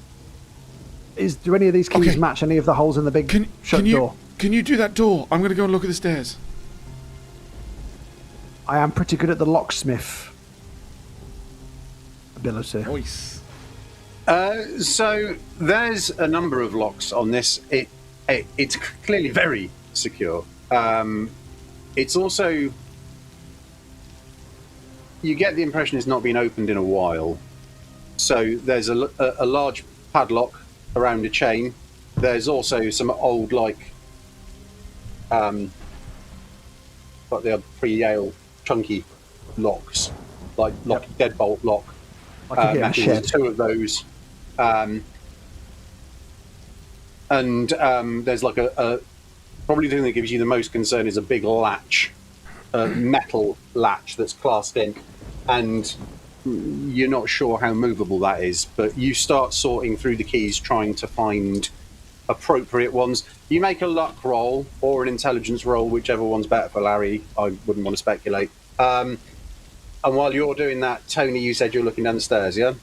Do any of these keys match any of the holes in the big shut door? Can you do that door? I'm going to go and look at the stairs. I am pretty good at the locksmith ability. Nice. So there's a number of locks on this. It's clearly very secure. It's also, you get the impression it's not been opened in a while. So there's a large padlock around a chain. There's also some old, like they are pre-Yale chunky locks, like deadbolt lock. I could get a shed. Two of those. And there's like a probably the thing that gives you the most concern is a big latch, a metal latch that's classed in, and you're not sure how movable that is. But you start sorting through the keys, trying to find appropriate ones. You make a luck roll or an intelligence roll, whichever one's better for Larry. I wouldn't want to speculate. And while you're doing that, Tony, you said you're looking down the stairs, yeah? Is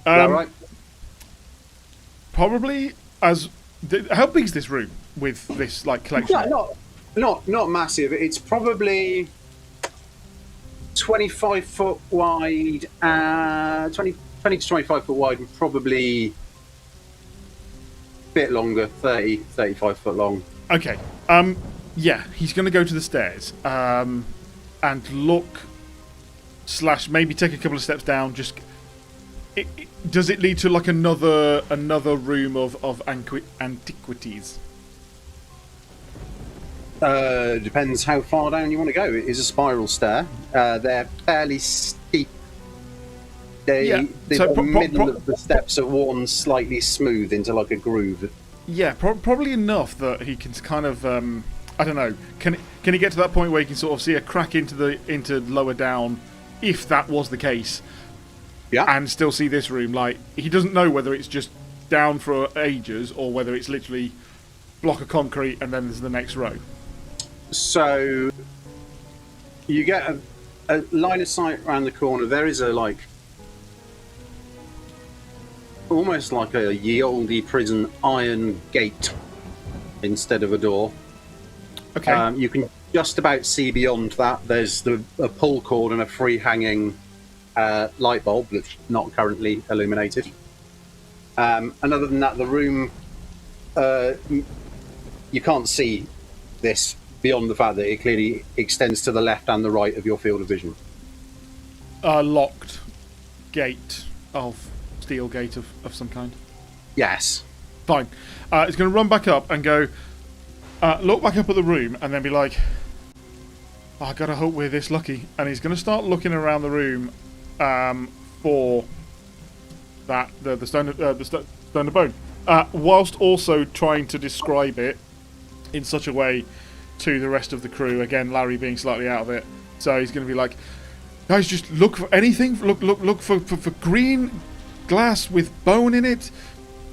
that right? Probably how big is this room with this like collection? Yeah, not massive. It's probably 25 foot wide, 20 to 25 foot wide, and probably a bit longer, 35 foot long. Okay. Yeah, he's going to go to the stairs and look / maybe take a couple of steps down. Just does it lead to like another room of antiquities? Depends how far down you want to go. It is a spiral stair. They're fairly steep. The middle of the steps are worn slightly smooth into like a groove. Yeah, probably enough that he can kind of I don't know. Can he get to that point where he can sort of see a crack into lower down, if that was the case? Yeah. And still see this room. Like, he doesn't know whether it's just down for ages or whether it's literally block of concrete and then there's the next row. So you get a line of sight around the corner. There is almost like a ye olde prison iron gate instead of a door. Okay. You can just about see beyond that. There's a pull cord and a free hanging light bulb that's not currently illuminated. And other than that, the room, you can't see this beyond the fact that it clearly extends to the left and the right of your field of vision. Locked gate steel gate of some kind. Yes. Fine. He's going to run back up and go, look back up at the room and then be like, I gotta hope we're this lucky. And he's going to start looking around the room for that the stone of bone, whilst also trying to describe it in such a way to the rest of the crew. Again, Larry being slightly out of it, so he's going to be like, guys, just look for anything. Look for green glass with bone in it.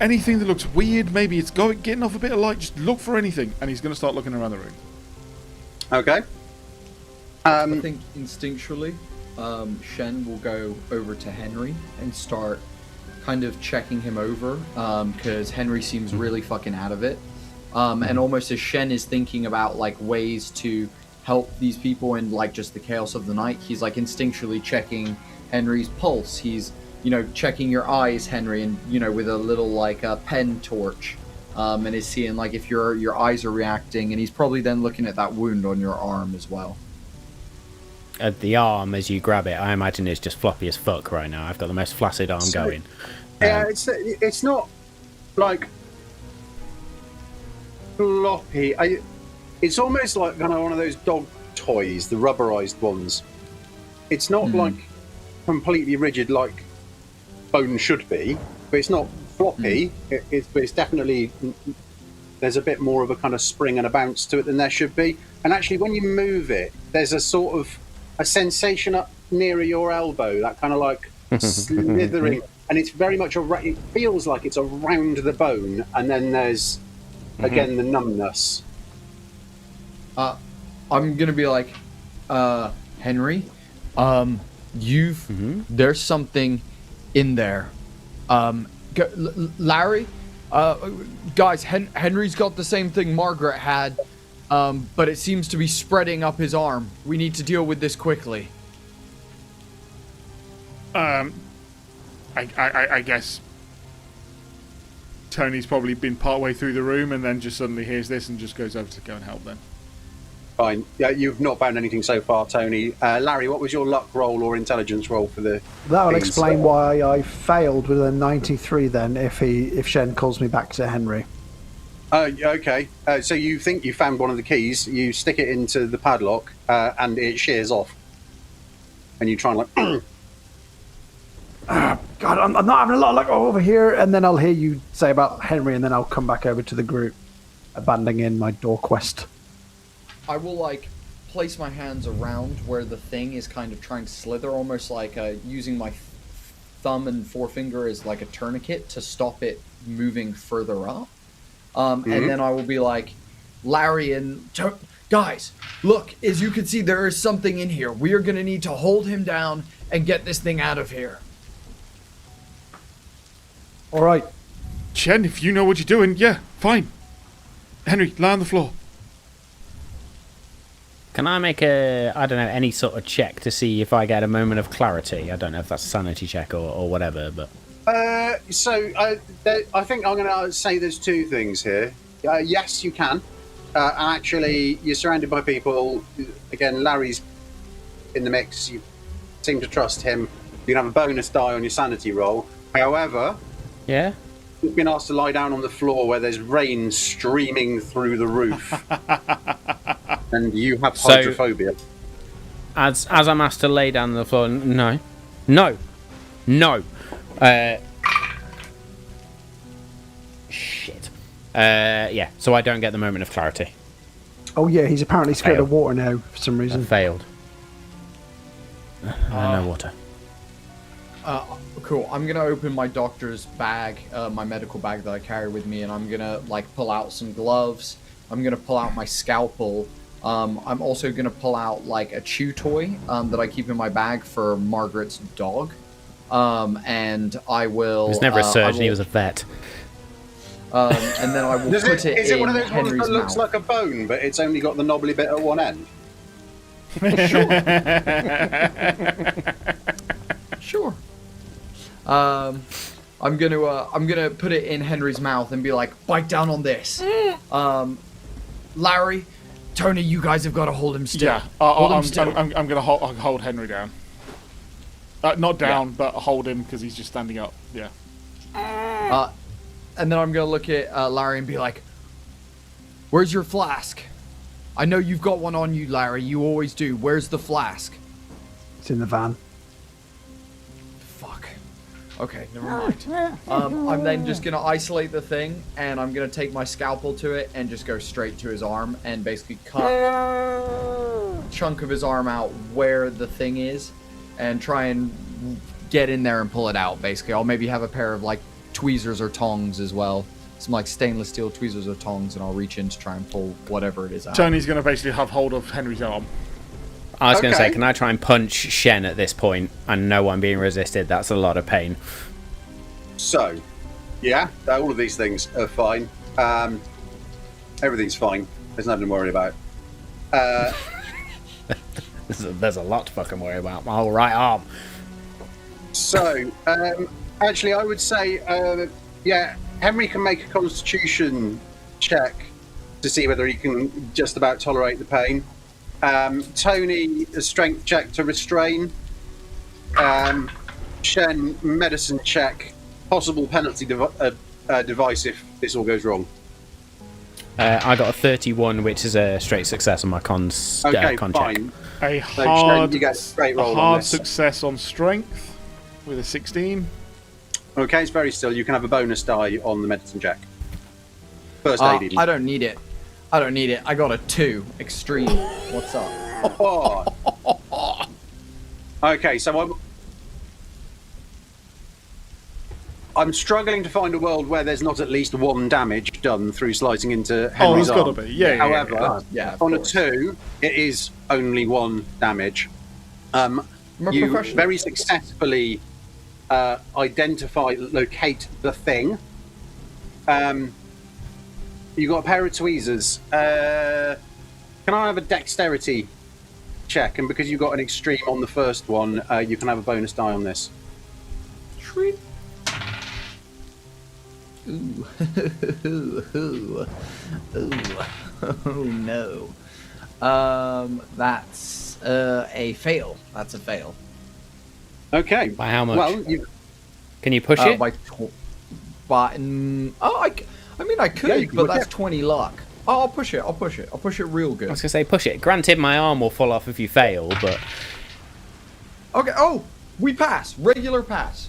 Anything that looks weird, maybe it's getting off a bit of light. Just look for anything, and he's going to start looking around the room. Okay. I think instinctually, Shen will go over to Henry and start kind of checking him over, because Henry seems really fucking out of it. And almost as Shen is thinking about like ways to help these people in like just the chaos of the night, he's like instinctually checking Henry's pulse. He's, checking your eyes, Henry, and with a little like a pen torch, and is seeing like if your eyes are reacting, and he's probably then looking at that wound on your arm as well. At the arm, as you grab it, I imagine it's just floppy as fuck right now. I've got the most flaccid arm going. Yeah, it's not like floppy. It's almost like kind of one of those dog toys, the rubberized ones. It's not like completely rigid like bone should be, but it's not floppy. It's definitely, there's a bit more of a kind of spring and a bounce to it than there should be. And actually, when you move it, there's a sort of a sensation up nearer your elbow, that kind of like slithering, and it's very much it feels like it's around the bone, and then there's again the numbness. I'm gonna be like, Henry, there's something in there. Larry, guys, Henry's got the same thing Margaret had. But it seems to be spreading up his arm. We need to deal with this quickly. I guess Tony's probably been part way through the room and then just suddenly hears this and just goes over to go and help them. Fine. Yeah, you've not found anything so far, Tony. Larry, what was your luck roll or intelligence roll for the? That will things? explain why I failed with a 93. Then, if Shen calls me back to Henry. Okay. So you think you found one of the keys? You stick it into the padlock, and it shears off. And you try and like. God, I'm not having a lot of luck over here. And then I'll hear you say about Henry, and then I'll come back over to the group, abandoning my door quest. I will like place my hands around where the thing is kind of trying to slither, almost like using my thumb and forefinger as like a tourniquet to stop it moving further up. And then I will be like, Larry and guys, look, as you can see, there is something in here. We are going to need to hold him down and get this thing out of here. All right. Shen, if you know what you're doing, yeah, fine. Henry, lie on the floor. Can I make any sort of check to see if I get a moment of clarity? I don't know if that's a sanity check or whatever, but... I think I'm going to say there's two things here. Yes, you can. Actually, you're surrounded by people. Again, Larry's in the mix. You seem to trust him. You can have a bonus die on your sanity roll. However... Yeah? You've been asked to lie down on the floor where there's rain streaming through the roof. And you have hydrophobia. As I'm asked to lay down on the floor, no. Shit. Yeah, so I don't get the moment of clarity. Oh yeah, he's apparently scared Failed. of water now for some reason. I failed. No water. Cool. I'm gonna open my doctor's bag, my medical bag that I carry with me, and I'm gonna like pull out some gloves. I'm gonna pull out my scalpel. I'm also gonna pull out like a chew toy that I keep in my bag for Margaret's dog. And I will. He was never a surgeon. He was a vet. And then I will put it is it in one of those Henry's ones that looks mouth. like a bone, but it's only got the knobbly bit at one end? Sure. I'm gonna put it in Henry's mouth and be like, bite down on this. Larry, Tony, you guys have got to hold him still. Yeah, I'm gonna hold Henry down. Not down, but hold him because he's just standing up. Yeah. And then I'm gonna look at Larry and be like, "Where's your flask? I know you've got one on you, Larry. You always do. Where's the flask?" It's in the van. Fuck. Okay, never mind. I'm then just gonna isolate the thing, and I'm gonna take my scalpel to it and just go straight to his arm and basically cut a chunk of his arm out where the thing is, and try and get in there and pull it out. Basically, I'll maybe have a pair of like tweezers or tongs as well, some like stainless steel tweezers or tongs, and I'll reach in to try and pull whatever it is out. Tony's going to basically have hold of Henry's arm. I was going to say, can I try and punch Shen at this point? I know I'm being resisted. That's a lot of pain. So, yeah, all of these things are fine. Everything's fine. There's nothing to worry about. There's a lot to fucking worry about. My whole right arm. So, actually, I would say, Henry can make a constitution check to see whether he can just about tolerate the pain. Tony, a strength check to restrain. Shen, medicine check. Possible penalty device if this all goes wrong. I got a 31, which is a straight success on my con check. Fine. A So, hard, Shen, you get a straight roll a on hard this. success on strength with a 16. Okay, it's very still. You can have a bonus die on the medicine check. First aid, even. I don't need it. I got a 2. Extreme. What's up? Oh. Okay, so I'm struggling to find a world where there's not at least 1 damage done through slicing into Henry's there's arm. got to be. Yeah. However, of on a course. 2, it is only 1 damage. I'm a You professional. very successfully locate the thing. You got a pair of tweezers. Can I have a dexterity check? And because you got an extreme on the first one, you can have a bonus die on this. Treat. Ooh. Ooh. Oh no. That's a fail. That's a fail. Okay. By how much? Well, Can you push it? I mean, I could, Yeah, but that's 20 luck. Oh, I'll push it. I'll push it real good. I was going to say push it. Granted, my arm will fall off if you fail, but... Okay. Oh, we pass. Regular pass.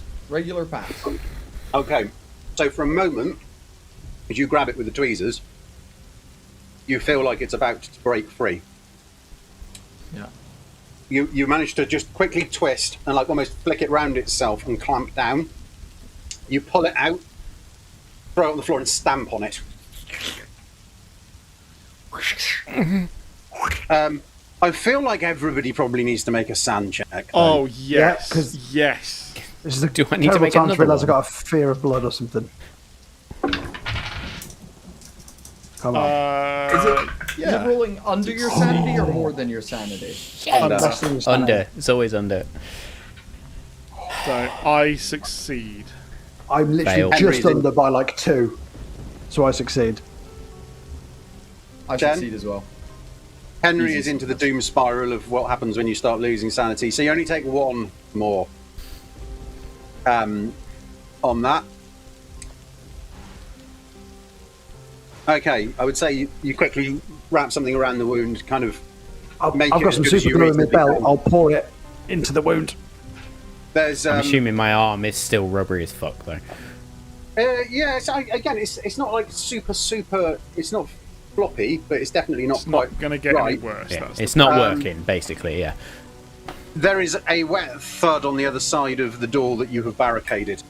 okay. So for a moment, as you grab it with the tweezers, you feel like it's about to break free. Yeah. You manage to just quickly twist and like almost flick it round itself and clamp down. You pull it out, throw it on the floor and stamp on it. I feel like everybody probably needs to make a sand check. Oh, yes. Yeah, 'cause- yes. This is a Do I need to terrible make time another to realise one? I've got a fear of blood or something. Come on. Is it rolling under your sanity or more than your sanity? Less than your sanity. Under. It's always under. So I succeed. I'm literally Fail. just Henry's in- under by like 2, so I succeed. I Jen? succeed as well. Henry Easy is into the doom spiral of what happens when you start losing sanity, so you only take one more on that. Okay, I would say you quickly wrap something around the wound, kind of I've make got it some as good as you super glue in my reasonably belt. can. I'll pour it into the wound. There's I'm assuming my arm is still rubbery as fuck, though. yeah, it's not like super, it's not floppy, but it's definitely not It's quite not going to get right. any worse. Yeah, That's it's the- not working, basically, yeah. There is a wet thud on the other side of the door that you have barricaded.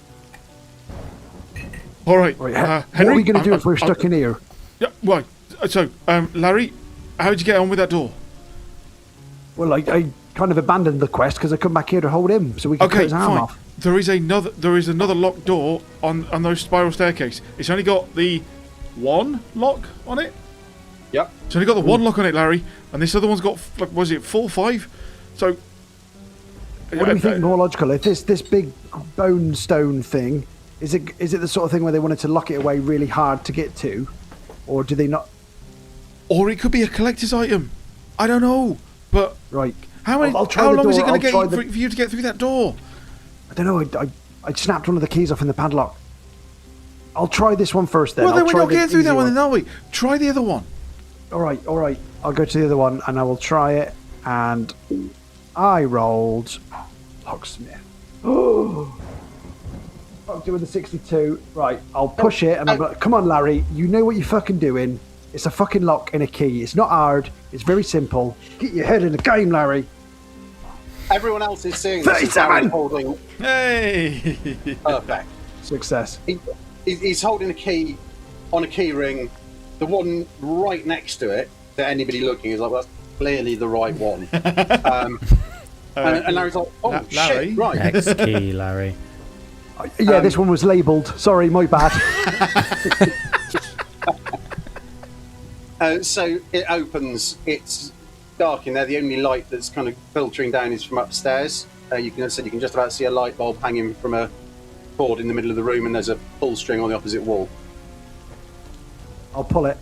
All right. Right, Henry, what are we going to do if we're stuck in here? Yeah, right. So, Larry, how'd you get on with that door? Well, I kind of abandoned the quest because I come back here to hold him so we can cut Okay, his arm fine. off. There is another locked door on those spiral staircase. It's only got the one lock on it. Yep. It's only got the one lock on it, Larry, and this other one's got like, was it 4, 5? So. What do we think more logical? If this big bone stone thing, is it the sort of thing where they wanted to lock it away really hard to get to? Or do they not? Or it could be a collector's item. I don't know. But Right. how I'll try how the long is it door, going to I'll get try for you to get through that door? I don't know. I snapped one of the keys off in the padlock. I'll try this one first then. Well, then I'll we're try not the getting through easy that one, then, are we? Try the other one. All right. I'll go to the other one and I will try it. And I rolled locksmith. Oh, fucked it with a 62. Right, I'll push it and I'm like, come on, Larry. You know what you're fucking doing. It's a fucking lock and a key. It's not hard. It's very simple. Get your head in the game, Larry. Everyone else is seeing this. Is 37! holding Hey! perfect. Success. He's holding a key on a key ring. The one right next to it, to anybody looking, is like, well, that's clearly the right one. And Larry's like, oh, Larry? shit, right. X key, Larry. Yeah, this one was labelled. Sorry, my bad. So it opens. It's dark in there. The only light that's kind of filtering down is from upstairs. You can just about see a light bulb hanging from a cord in the middle of the room, and there's a pull string on the opposite wall. I'll pull it.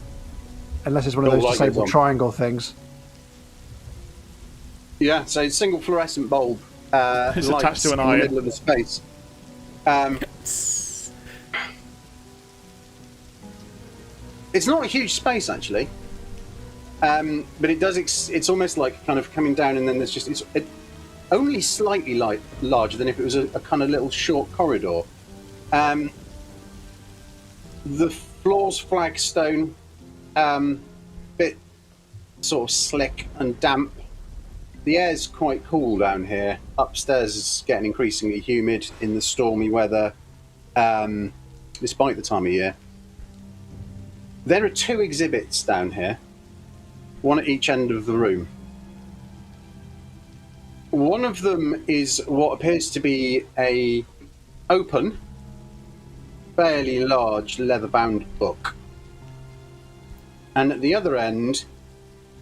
Unless it's one of All those light goes disabled on. triangle things. Yeah, so it's a single fluorescent bulb It's lights attached to an in the iron. middle of the space. It's not a huge space actually, but it does. It's almost like kind of coming down, and then there's just it's only slightly larger than if it was a kind of little short corridor. The floor's flagstone, bit sort of slick and damp. The air's quite cool down here. Upstairs is getting increasingly humid in the stormy weather, despite the time of year. There are 2 exhibits down here, one at each end of the room. One of them is what appears to be a open, fairly large leather-bound book. And at the other end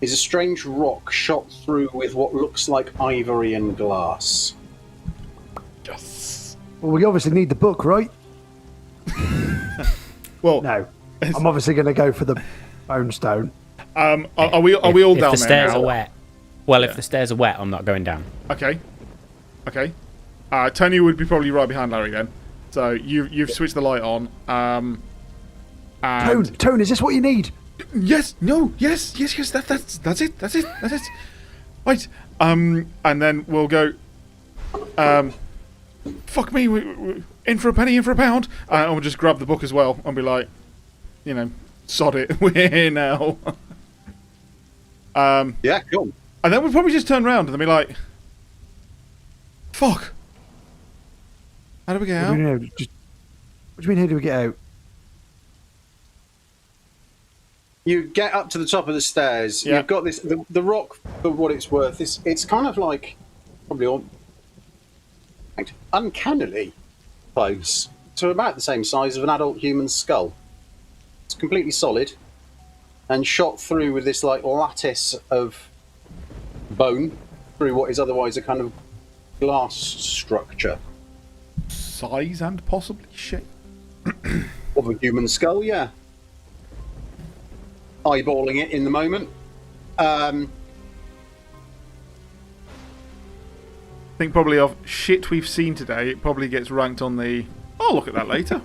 is a strange rock shot through with what looks like ivory and glass. Well, we obviously need the book, right? Well, No. I'm obviously going to go for the bone stone. Are we all if down the there stairs now? are wet? Well, if the stairs are wet, I'm not going down. Okay. Tony would be probably right behind Larry then. So you've switched the light on. And Tone, is this what you need? yes. That's it. Right. And then we'll go. Fuck me. We in for a penny, in for a pound. And we'll just grab the book as well and be like, sod it. We're here now. Yeah, cool. And then we'll probably just turn around and then be like, fuck. How do we get out? What do you mean, how do we get out? You get up to the top of the stairs. Yeah. You've got this. The rock, for what it's worth, it's kind of like probably uncannily close to about the same size of an adult human skull. It's completely solid and shot through with this like lattice of bone through what is otherwise a kind of glass structure Size and possibly shape. of a human skull. Yeah. Eyeballing it in the moment. I think probably of shit we've seen today, it probably gets ranked on the, I'll look at that later.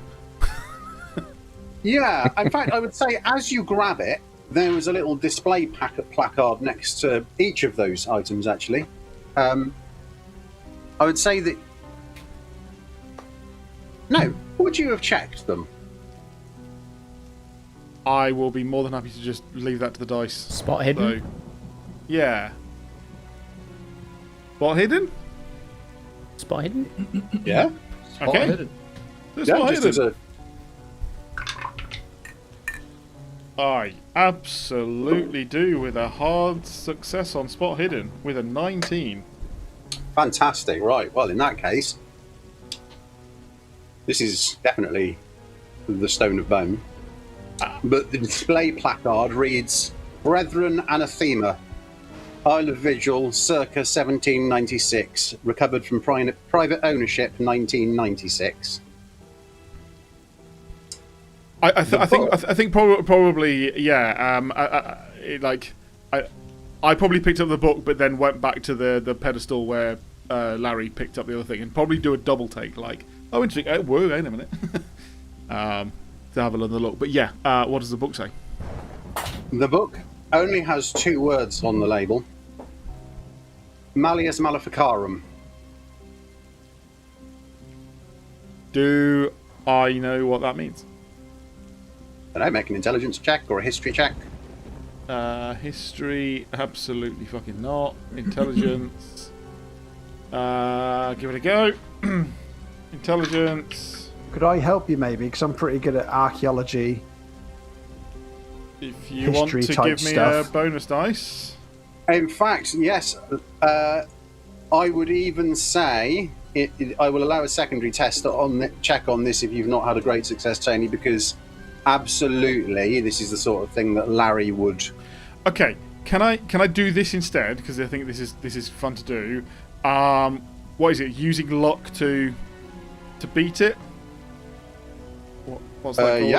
Yeah, in fact, I would say as you grab it, there was a little display placard next to each of those items, actually. I would say that... No, would you have checked them? I will be more than happy to just leave that to the dice. Spot hidden? So, yeah. Spot hidden? Spot hidden? Yeah. Okay. Hidden. Spot Just hidden. as a... I absolutely do with a hard success on spot hidden with a 19. Fantastic, right. Well, in that case, this is definitely the Stone of Bone. But the display placard reads, Brethren Anathema, Isle of Vigil, circa 1796, recovered from private ownership, 1996. I think probably yeah. I probably picked up the book, but then went back to the pedestal where Larry picked up the other thing, and probably do a double take. Like, oh, interesting. Whoa, wait a minute. To have another look. But yeah, what does the book say? The book only has 2 words on the label. Malleus Maleficarum. Do I know what that means? I don't know, make an intelligence check or a history check. History, absolutely fucking not. Intelligence. Give it a go. Intelligence. Could I help you maybe? Because I'm pretty good at archaeology. If you want to History-type give me stuff. a bonus dice. In fact, yes, I would even say I will allow a secondary test check on this if you've not had a great success, Tony, because absolutely this is the sort of thing that Larry would. Okay, can I do this instead? Because I think this is fun to do. What is it? Using luck to beat it? What's that called?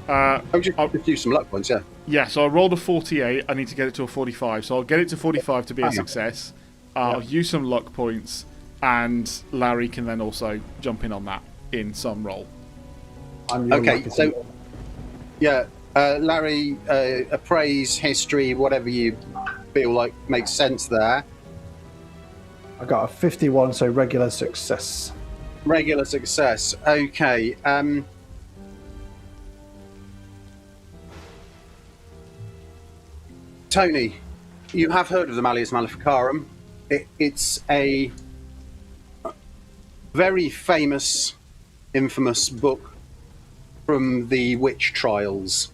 Yeah. I'll just use some luck points, yeah. Yeah, so I rolled a 48. I need to get it to a 45. So I'll get it to 45 to be a success. I'll use some luck points, and Larry can then also jump in on that in some roll. Okay, so yeah, Larry, appraise history, whatever you feel like makes sense there. I got a 51, so regular success. Regular success. Okay. Tony, you have heard of the Malleus Maleficarum. It's a very famous, infamous book from the witch trials.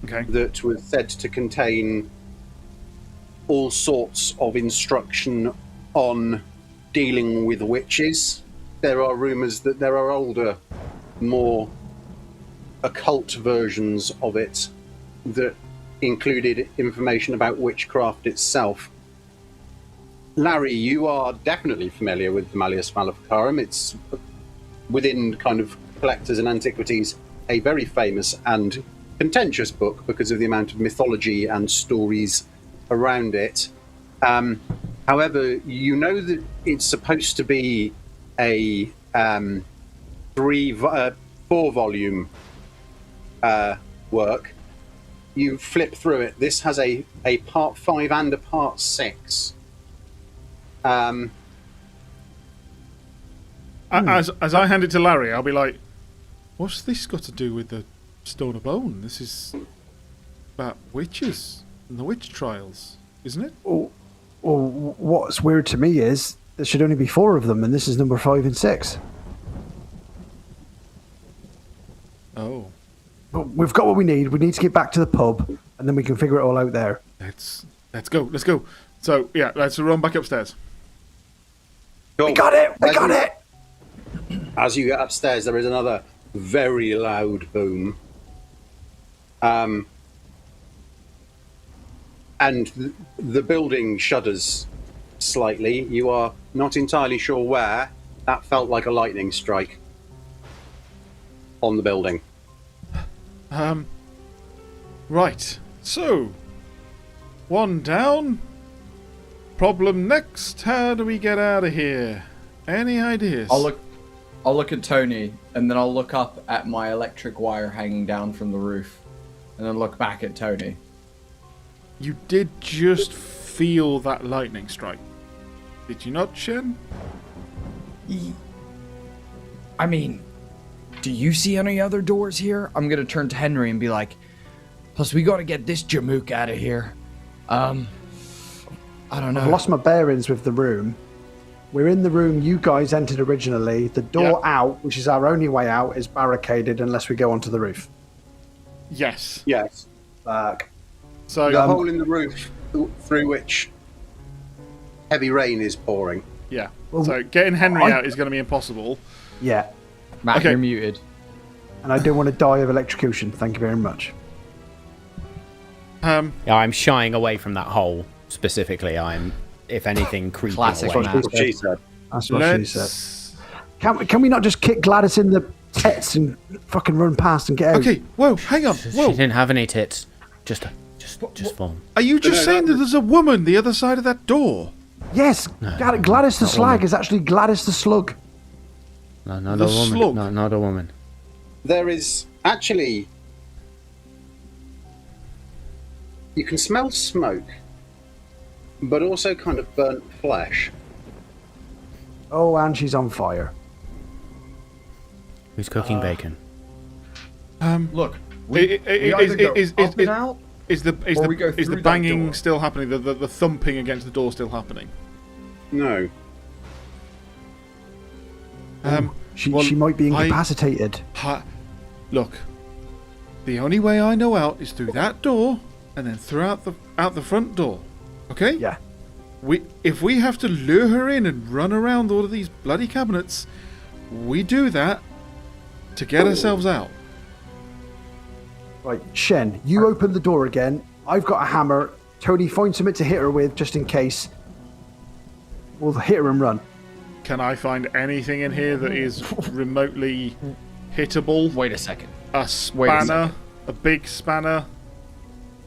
Okay. That was said to contain all sorts of instruction on dealing with witches. There are rumours that there are older, more occult versions of it that included information about witchcraft itself. Larry, you are definitely familiar with the Malleus Maleficarum. It's within kind of collectors and antiquities a very famous and contentious book because of the amount of mythology and stories around it. However, you know that it's supposed to be a 4-volume work. You flip through it. This has a part 5 and a part 6. As I hand it to Larry, I'll be like, "What's this got to do with the Stone of Bone? This is about witches and the witch trials, isn't it?" Well, what's weird to me is there should only be 4 of them, and this is number 5 and 6. Oh. But we've got what we need. We need to get back to the pub, and then we can figure it all out there. Let's go. So yeah, let's run back upstairs. Cool. We got it! We got it! As you get upstairs, there is another very loud boom. And the building shudders slightly. You are not entirely sure where. That felt like a lightning strike on the building. Right. So, one down. Problem next. How do we get out of here? Any ideas? I'll look at Tony, and then I'll look up at my electric wire hanging down from the roof, and then look back at Tony. You did just feel that lightning strike, did you not, Shen? I mean, do you see any other doors here? I'm gonna turn to Henry and be like, Plus, we gotta get this jamook out of here. I don't know. I've lost my bearings with the room. We're in the room you guys entered originally. The door out, which is our only way out, is barricaded unless we go onto the roof. Yes. Yes. So The hole in the roof through which heavy rain is pouring. yeah. Well, So getting Henry out is going to be impossible. Yeah. Matt, Okay. you're muted. And I don't want to die of electrocution. Thank you very much. Yeah, I'm shying away from that hole specifically. I'm, if anything, creeping Classic away. Matt. That's what she said. That's what she said. Let's. Can we not just kick Gladys in the tits and fucking run past and get out? Okay. Whoa. Hang on. She Whoa. didn't have any tits. Just fall. Are you just saying that there's a woman the other side of that door? Yes, Gladys the Slag is actually Gladys the Slug. No, not The a woman. slug. No, not a woman. There is actually... You can smell smoke, but also kind of burnt flesh. Oh, and she's on fire. Who's cooking bacon? Look, we either go up and out, Is Or we go the through that banging door. still happening? The thumping against the door still happening? No. She Well, might be I- incapacitated. Look, the only way I know out is through that door, and then out the front door. Okay? Yeah. If we have to lure her in and run around all of these bloody cabinets, we do that to get ourselves out. Right, Shen, you open the door again. I've got a hammer. Tony, find something to hit her with just in case. We'll hit her and run. Can I find anything in here that is remotely hittable? wait a second. A Wait a spanner? second. A big spanner?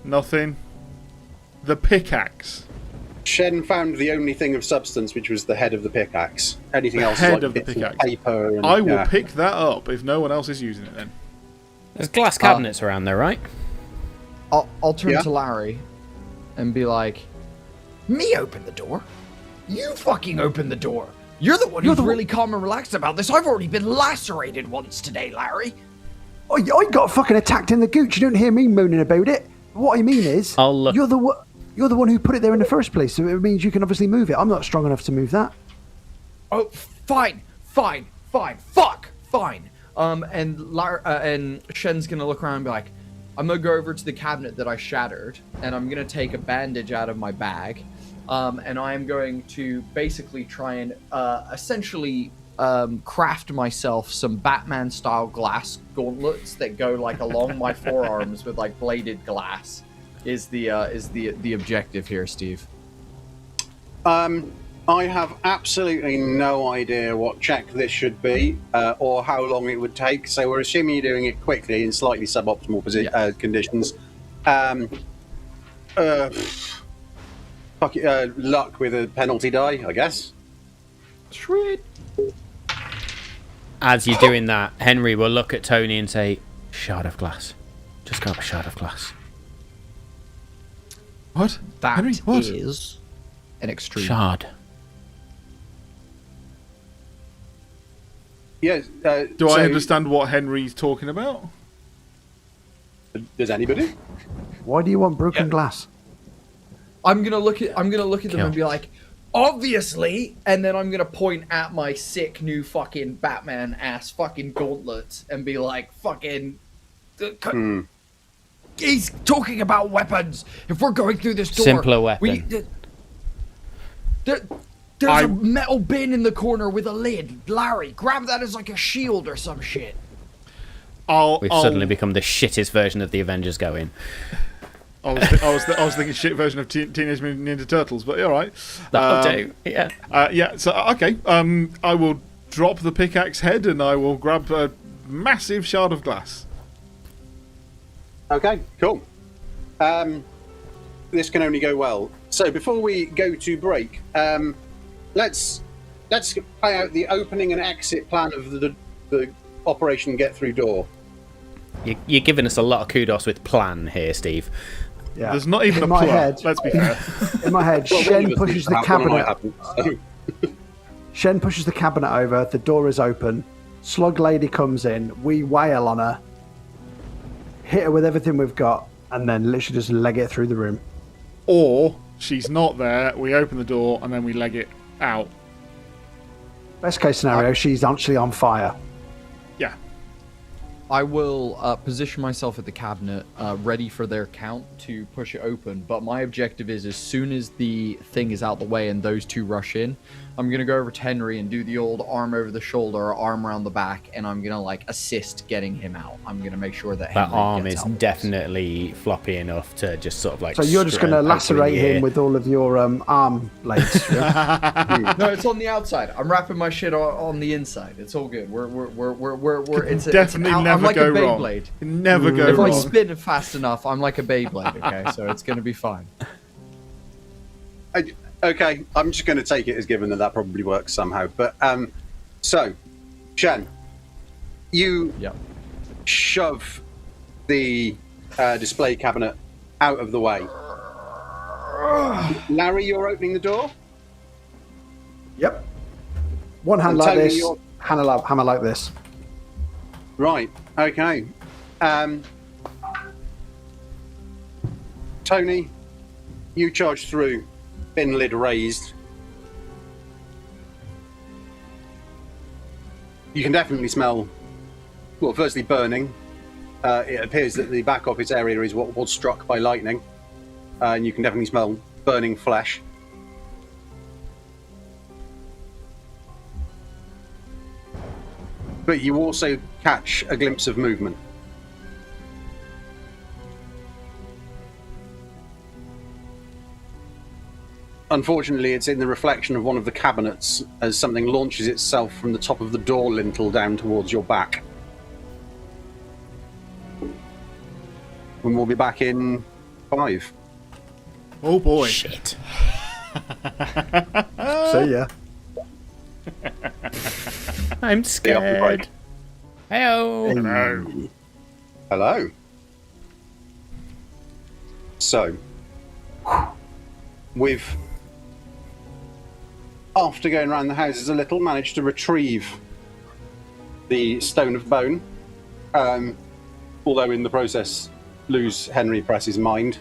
Nothing? The pickaxe? Shen found the only thing of substance, which was the head of the pickaxe. Anything The else head is like of the bits pickaxe. paper. And, I will yeah. pick that up if no one else is using it then. There's glass cabinets around there, right? I'll turn Yeah. to Larry and be like, Me open the door? You fucking open the door. You're the one who's really calm and relaxed about this. I've already been lacerated once today, Larry. I got fucking attacked in the gooch. You don't hear me moaning about it. What I mean is, I'll look- you're the one who put it there in the first place, so it means you can obviously move it. I'm not strong enough to move that. Oh, fine. Fuck. Fine. and Shen's gonna look around and be like, I'm gonna go over to the cabinet that I shattered, and I'm gonna take a bandage out of my bag, and I am going to basically try and essentially craft myself some Batman-style glass gauntlets that go like along my forearms with like bladed glass. Is the objective here, Steve? I have absolutely no idea what check this should be or how long it would take, so we're assuming you're doing it quickly in slightly suboptimal conditions. Luck with a penalty die, I guess. Sweet. As you're doing that, Henry will look at Tony and say, "Shard of glass. Just grab a shard of glass." What? That Henry, what? is an extreme. Shard. Yes. Do I understand what Henry's talking about? Does anybody? Why do you want broken glass? I'm gonna look at them and be like, obviously, and then I'm gonna point at my sick new fucking Batman ass fucking gauntlets and be like, fucking. He's talking about weapons. If we're going through this door, Simpler weapon. There's a metal bin in the corner with a lid. Larry, grab that as like a shield or some shit. We've suddenly become the shittest version of the Avengers going. I was thinking shit version of Teenage Mutant Ninja Turtles, but all right. That'll do. Yeah. Yeah. So okay. I will drop the pickaxe head and I will grab a massive shard of glass. Okay, cool. This can only go well. So before we go to break, let's play out the opening and exit plan of the Operation Get Through door. You're giving us a lot of kudos with plan here, Steve. Yeah. There's not even in a my plot. head, Let's be fair. In my head, Well, Shen pushes the cabinet. So. Shen pushes the cabinet over. The door is open. Slug Lady comes in. We wail on her, hit her with everything we've got, and then literally just leg it through the room. Or she's not there. We open the door and then we leg it out. Best case scenario, she's actually on fire. Yeah. I will position myself at the cabinet, ready for their count to push it open. But my objective is, as soon as the thing is out the way and those two rush in, I'm gonna go over to Henry and do the old arm over the shoulder, or arm around the back, and I'm gonna like assist getting him out. I'm gonna make sure that That Henry arm gets is out. definitely floppy enough to just sort of like. So you're just going to open lacerate the ear. him with all of your arm blades. Yeah? No, it's on the outside. I'm wrapping my shit on the inside. It's all good. It's Definitely I'm never like go a wrong. Beyblade. Never go If wrong. I spin fast enough, I'm like a Beyblade. Okay, so it's gonna be fine. Okay, I'm just going to take it as given that probably works somehow. But so, Shen, you Yep. shove the display cabinet out of the way. Larry, you're opening the door. Yep. One hand And like Tony, this, you're- hammer like this. Right. Okay. Tony, you charge through, bin lid raised. You can definitely smell, well, firstly burning. It appears that the back office area is what was struck by lightning. And you can definitely smell burning flesh. But you also catch a glimpse of movement. Unfortunately, it's in the reflection of one of the cabinets as something launches itself from the top of the door lintel down towards your back. And we'll be back in 5. Oh boy. Shit. See ya. I'm Stay off the scared. break. Hey-o. No. Hello. So, we've, after going around the houses a little, managed to retrieve the Stone of Bone. Although in the process, lose Henry Press's mind.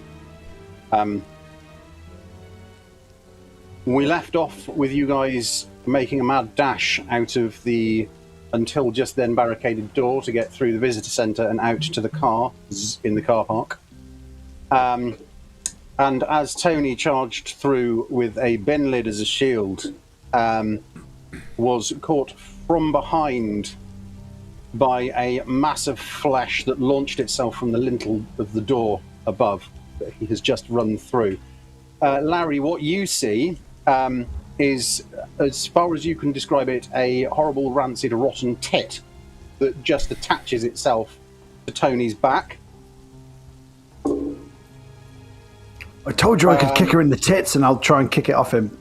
We left off with you guys making a mad dash out of the until just then barricaded door to get through the visitor centre and out to the car in the car park. And as Tony charged through with a bin lid as a shield, was caught from behind by a mass of flesh that launched itself from the lintel of the door above that he has just run through. Larry, what you see is, as far as you can describe it, a horrible, rancid, rotten tit that just attaches itself to Tony's back. I told you I could kick her in the tits, and I'll try and kick it off him.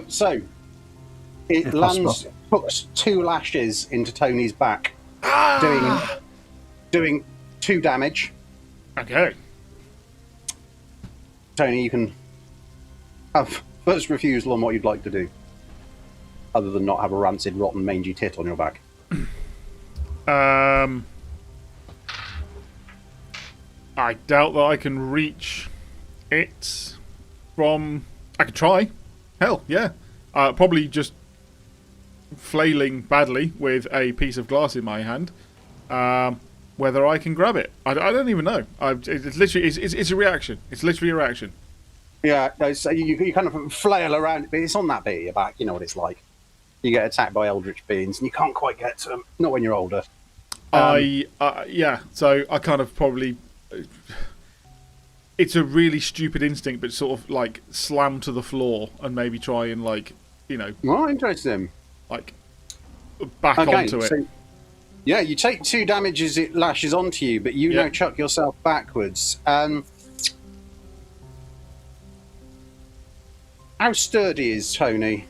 So it lands, hooks 2 lashes into Tony's back, doing 2 damage. Okay. Tony, you can have first refusal on what you'd like to do, other than not have a rancid, rotten, mangy tit on your back. I doubt that I can reach it from... I could try. Hell, yeah. Probably just flailing badly with a piece of glass in my hand. Whether I can grab it, I don't even know. It's literally it's a reaction. It's literally a reaction. Yeah, so you kind of flail around, but it's on that bit of your back. You know what it's like. You get attacked by eldritch beings, and you can't quite get to them. Not when you're older. Yeah. So I kind of probably. It's a really stupid instinct, but sort of like slam to the floor and maybe try and Well, interesting. Like back onto it. So, yeah, you take 2 damage as it lashes onto you, but you now chuck yourself backwards. How sturdy is Tony?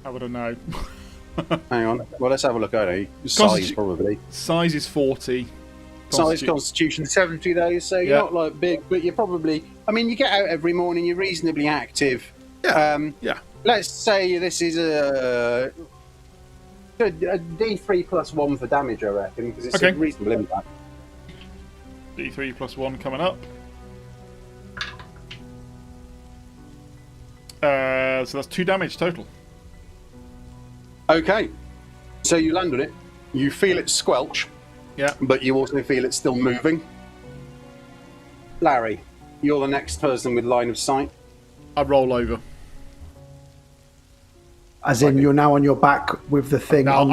I wouldn't know. Hang on. Well, let's have a look at it. Size, probably. Size is 40. Size, Constitution 70, though, so you're not like big, but you're probably... I mean, you get out every morning, you're reasonably active. Yeah. Let's say this is a D3 plus 1 for damage, I reckon, because it's a reasonable impact. D3 plus 1 coming up. So that's 2 damage total. Okay. So you land on it, you feel it squelch. Yeah. But you also feel it's still moving. Larry, you're the next person with line of sight. I roll over. As in, you're now on your back with the thing I'm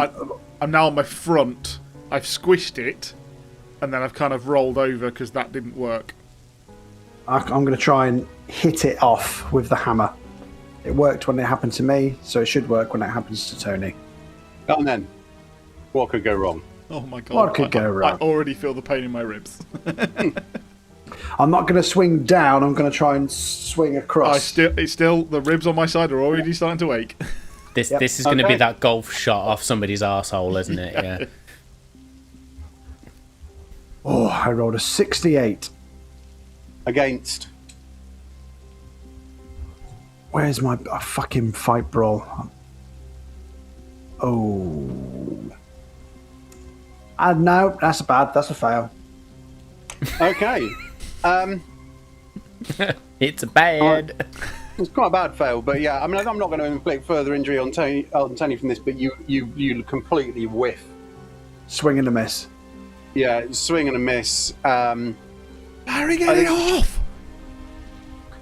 now on my front. I've squished it, and then I've kind of rolled over because that didn't work. I'm going to try and hit it off with the hammer. It worked when it happened to me, so it should work when it happens to Tony. And then, what could go wrong? Oh my god. What could go wrong? I already feel the pain in my ribs. I'm not going to swing down, I'm going to try and swing across. It's still, the ribs on my side are already starting to ache. This is going to be that golf shot off somebody's arsehole, isn't it? Yeah. Oh, I rolled a 68. Against? Where's my fucking fight brawl? Oh. No, that's bad. That's a fail. Okay. It's bad. It's quite a bad fail, but yeah, I mean, I'm not going to inflict further injury on Tony from this, but you completely whiff. Swing and a miss. Yeah, swing and a miss. Larry, get it off!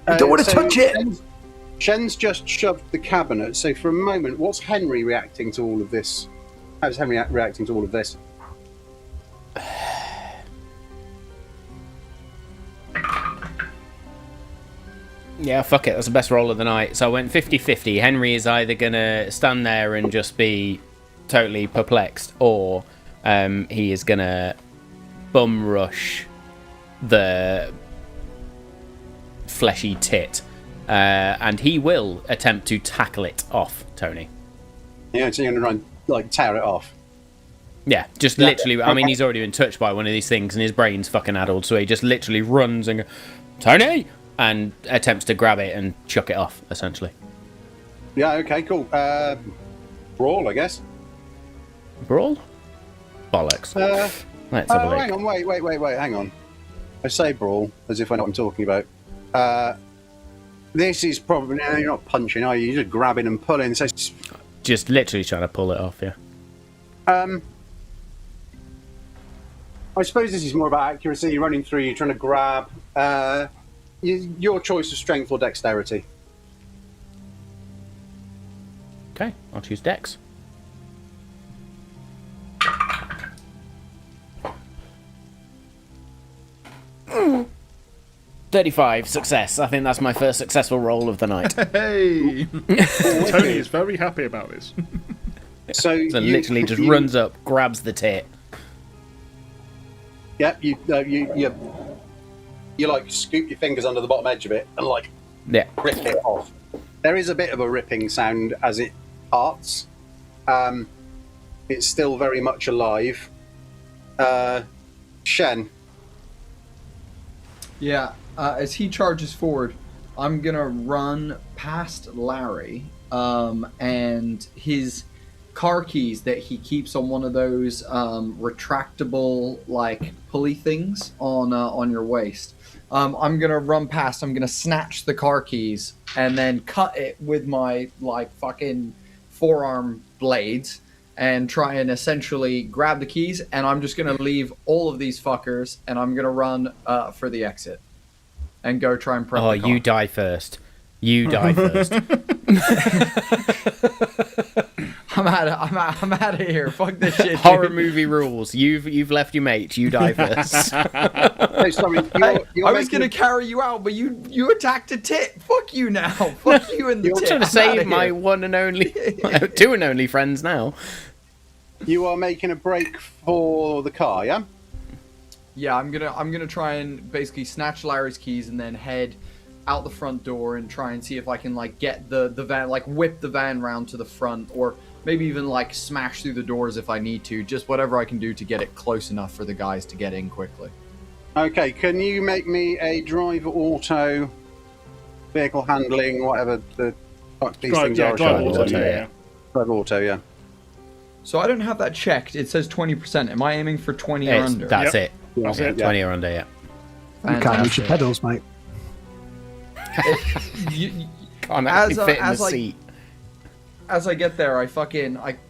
I don't want to touch it! Shen's just shoved the cabinet, so for a moment, what's Henry reacting to all of this? How's Henry reacting to all of this? Yeah, fuck it. That's the best roll of the night. So I went 50-50. Henry is either going to stand there and just be totally perplexed, or he is going to bum rush the fleshy tit. And he will attempt to tackle it off, Tony. Yeah, so you're going to run, like, tear it off. Yeah, just literally. I mean, he's already been touched by one of these things, and his brain's fucking addled, so he just literally runs and goes, Tony! And attempts to grab it and chuck it off, essentially. Yeah, okay, cool. Brawl, I guess. Brawl? Bollocks. Let's have a look. Hang on, wait, hang on. I say brawl, as if I know what I'm talking about. This is probably... No, you're not punching, are you? You're just grabbing and pulling. So, just literally trying to pull it off, yeah. I suppose this is more about accuracy. You're running through, you're trying to grab. Your choice of strength or dexterity. Okay, I'll choose Dex. 35, success. I think that's my first successful roll of the night. Hey! Tony is very happy about this. So literally just runs up, grabs the tit. Yeah, you like scoop your fingers under the bottom edge of it and like Yeah. rip it off. There is a bit of a ripping sound as it parts. It's still very much alive. Shen. Yeah, as he charges forward, I'm gonna run past Larry, and his car keys that he keeps on one of those retractable like pulley things on your waist. I'm gonna run past. I'm gonna snatch the car keys and then cut it with my like fucking forearm blades and try and essentially grab the keys. And I'm just gonna leave all of these fuckers and I'm gonna run for the exit and go try and prep. Oh, the car. you die first. You die first. I'm out of here. Fuck this shit. Horror dude. movie rules. You've left your mate. You die first. No, sorry, I was gonna carry you out, but you attacked a tit. Fuck you now. Fuck you and the I'm tit. trying to I'm save outta my here. one and only, my two and only friends now. You are making a break for the car, yeah? Yeah, I'm gonna try and basically snatch Larry's keys and then head out the front door and try and see if I can like get the van, like whip the van round to the front, or maybe even like smash through the doors if I need to. Just whatever I can do to get it close enough for the guys to get in quickly. Okay, can you make me a drive auto, vehicle handling, whatever the fuck these things are? Drive auto, auto, yeah. Drive auto, yeah. So I don't have that checked. It says 20%. Am I aiming for 20 or under? That's Yep. it. That's it. 20 or under, yeah. You can't reach your Fantastic. pedals, mate. Can't actually fit in as the I- seat. As I get there, I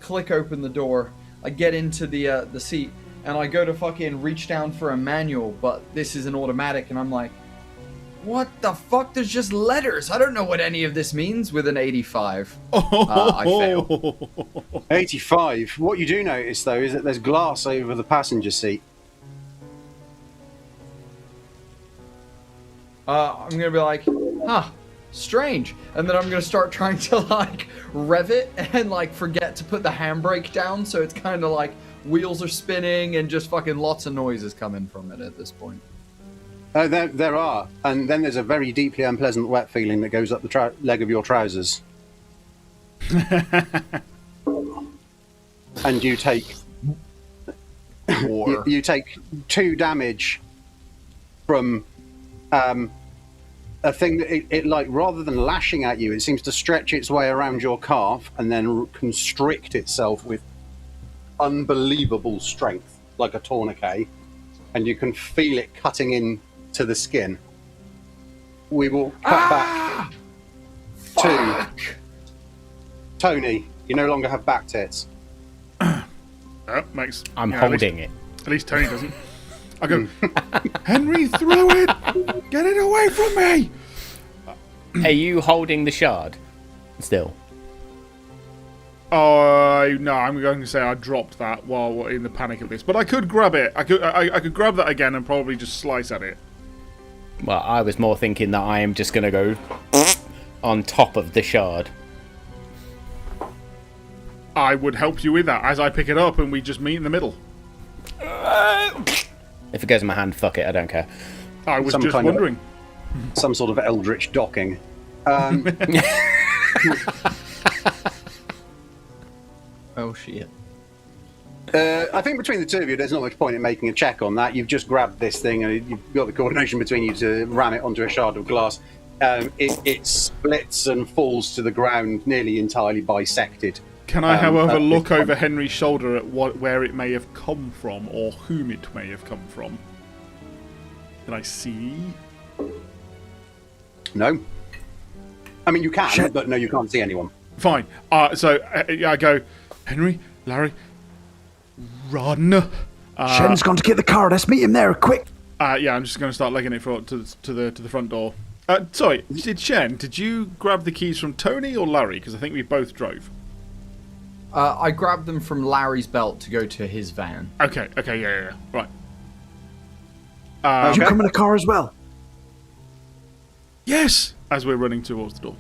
click open the door, I get into the seat, and I go to fucking reach down for a manual, but this is an automatic, and I'm like, what the fuck? There's just letters. I don't know what any of this means with an 85. I fail. 85. What you do notice, though, is that there's glass over the passenger seat. I'm gonna be like, huh, strange. And then I'm gonna start trying to like rev it and like forget to put the handbrake down, so it's kind of like wheels are spinning and just fucking lots of noises coming from it at this point. There are. And then there's a very deeply unpleasant wet feeling that goes up the leg of your trousers. And you take... you take 2 damage from a thing that it like, rather than lashing at you, it seems to stretch its way around your calf and then constrict itself with unbelievable strength, like a tourniquet, and you can feel it cutting in to the skin. We will cut back to Tony. You no longer have back tits. Oh, makes. I'm yeah, holding it. At least Tony doesn't. I go, Henry, throw it! Get it away from me! Are you holding the shard still? Oh no, I'm going to say I dropped that while in the panic of this, but I could grab it. I could grab that again and probably just slice at it. Well, I was more thinking that I am just going to go on top of the shard. I would help you with that as I pick it up and we just meet in the middle. If it goes in my hand, fuck it, I don't care. I was Some just kind of- wondering. Some sort of eldritch docking. Oh shit. I think between the two of you, there's not much point in making a check on that. You've just grabbed this thing, and you've got the coordination between you to ram it onto a shard of glass. It splits and falls to the ground, nearly entirely bisected. Can I, however, at look this over Henry's shoulder at where it may have come from or whom it may have come from? Can I see? No. I mean, you can, but no, you can't see anyone. Fine. So I go, Henry, Larry, run. Shen's gone to get the car. Let's meet him there, quick. Yeah, I'm just going to start legging it to the front door. Sorry, did you grab the keys from Tony or Larry? Because I think we both drove. I grabbed them from Larry's belt to go to his van. Okay, yeah. Right. Did you come in the car as well? Yes, as we're running towards the door.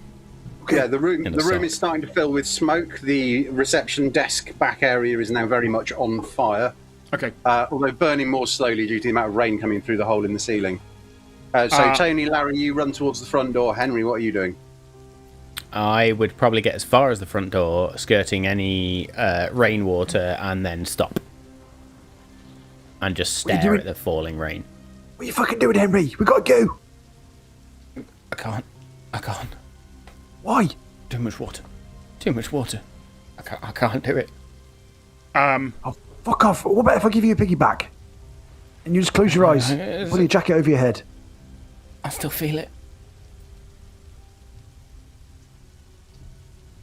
Okay. Yeah, the room is starting to fill with smoke. The reception desk back area is now very much on fire. Okay. Although burning more slowly due to the amount of rain coming through the hole in the ceiling. Tony, Larry, you run towards the front door. Henry, what are you doing? I would probably get as far as the front door, skirting any rainwater, and then stop. And just stare at the falling rain. What are you fucking doing, Henry? We gotta go. I can't. Why? Too much water. I can't do it. Oh, fuck off. What about if I give you a piggyback? And you just close your eyes, pull your jacket over your head. I still feel it.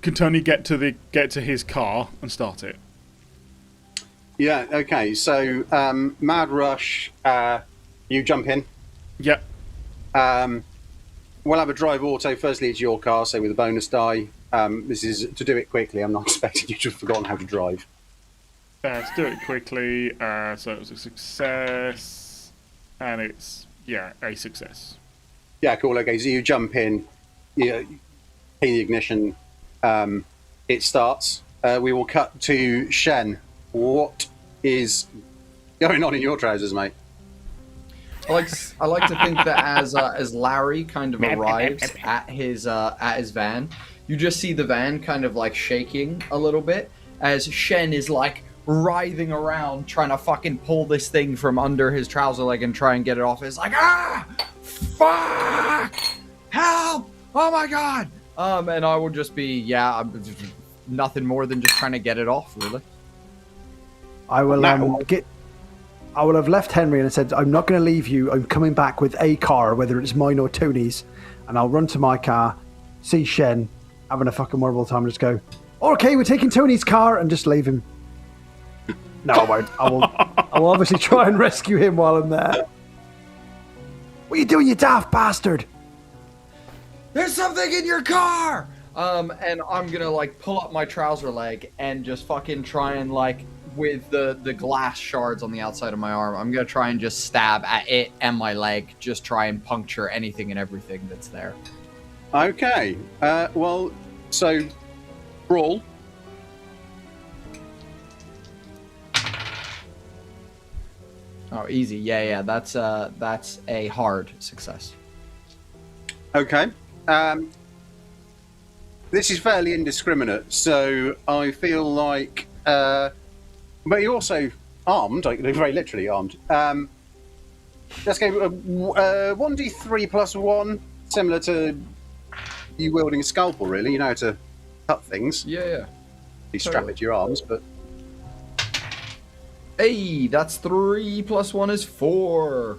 Can Tony get to his car and start it? Yeah, okay. So, Mad Rush, you jump in. Yep. We'll have a drive auto. Firstly, it's your car, so with a bonus die. This is to do it quickly. I'm not expecting you to have forgotten how to drive. Let's do it quickly. So it was a success, and it's a success. Yeah, cool. Okay, so you jump in, you key the ignition. It starts. We will cut to Shen. What is going on in your trousers, mate? I like to think that as Larry kind of arrives at his van, you just see the van kind of like shaking a little bit as Shen is like writhing around trying to fucking pull this thing from under his trouser leg and try and get it off. It's like, fuck, help, oh my god. And I will just be I'm just nothing more than just trying to get it off, really. I will I will have left Henry and said, I'm not going to leave you. I'm coming back with a car, whether it's mine or Tony's. And I'll run to my car, see Shen having a fucking horrible time, and just go, okay, we're taking Tony's car, and just leave him. No, I won't. I will obviously try and rescue him while I'm there. What are you doing, you daft bastard? There's something in your car! And I'm gonna like pull up my trouser leg and just fucking try and like, with the glass shards on the outside of my arm, I'm gonna try and just stab at it and my leg, just try and puncture anything and everything that's there. Okay. Well, so brawl. Oh, easy. Yeah. That's a hard success. Okay. This is fairly indiscriminate, so I feel like. But you're also armed, like very literally armed. Let's go 1d3 plus 1, similar to you wielding a scalpel, really. You know how to cut things. Yeah. You strap it to your arms, but. Hey, that's 3 plus 1 is 4.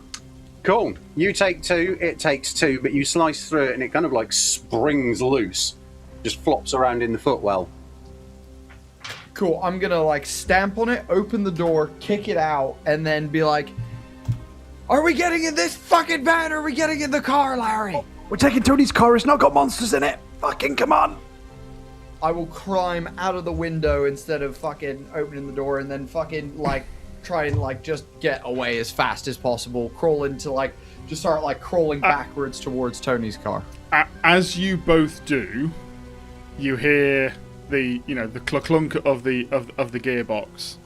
Cool. You take 2, it takes 2, but you slice through it and it kind of like springs loose. Just flops around in the footwell. Cool. I'm gonna like stamp on it, open the door, kick it out, and then be like, are we getting in this fucking van or are we getting in the car, Larry? We're taking Tony's car. It's not got monsters in it. Fucking come on. I will climb out of the window instead of fucking opening the door and then fucking like try and like just get away as fast as possible. Crawl into like, just start like crawling backwards towards Tony's car. As you both do, you hear the clunk of the gearbox,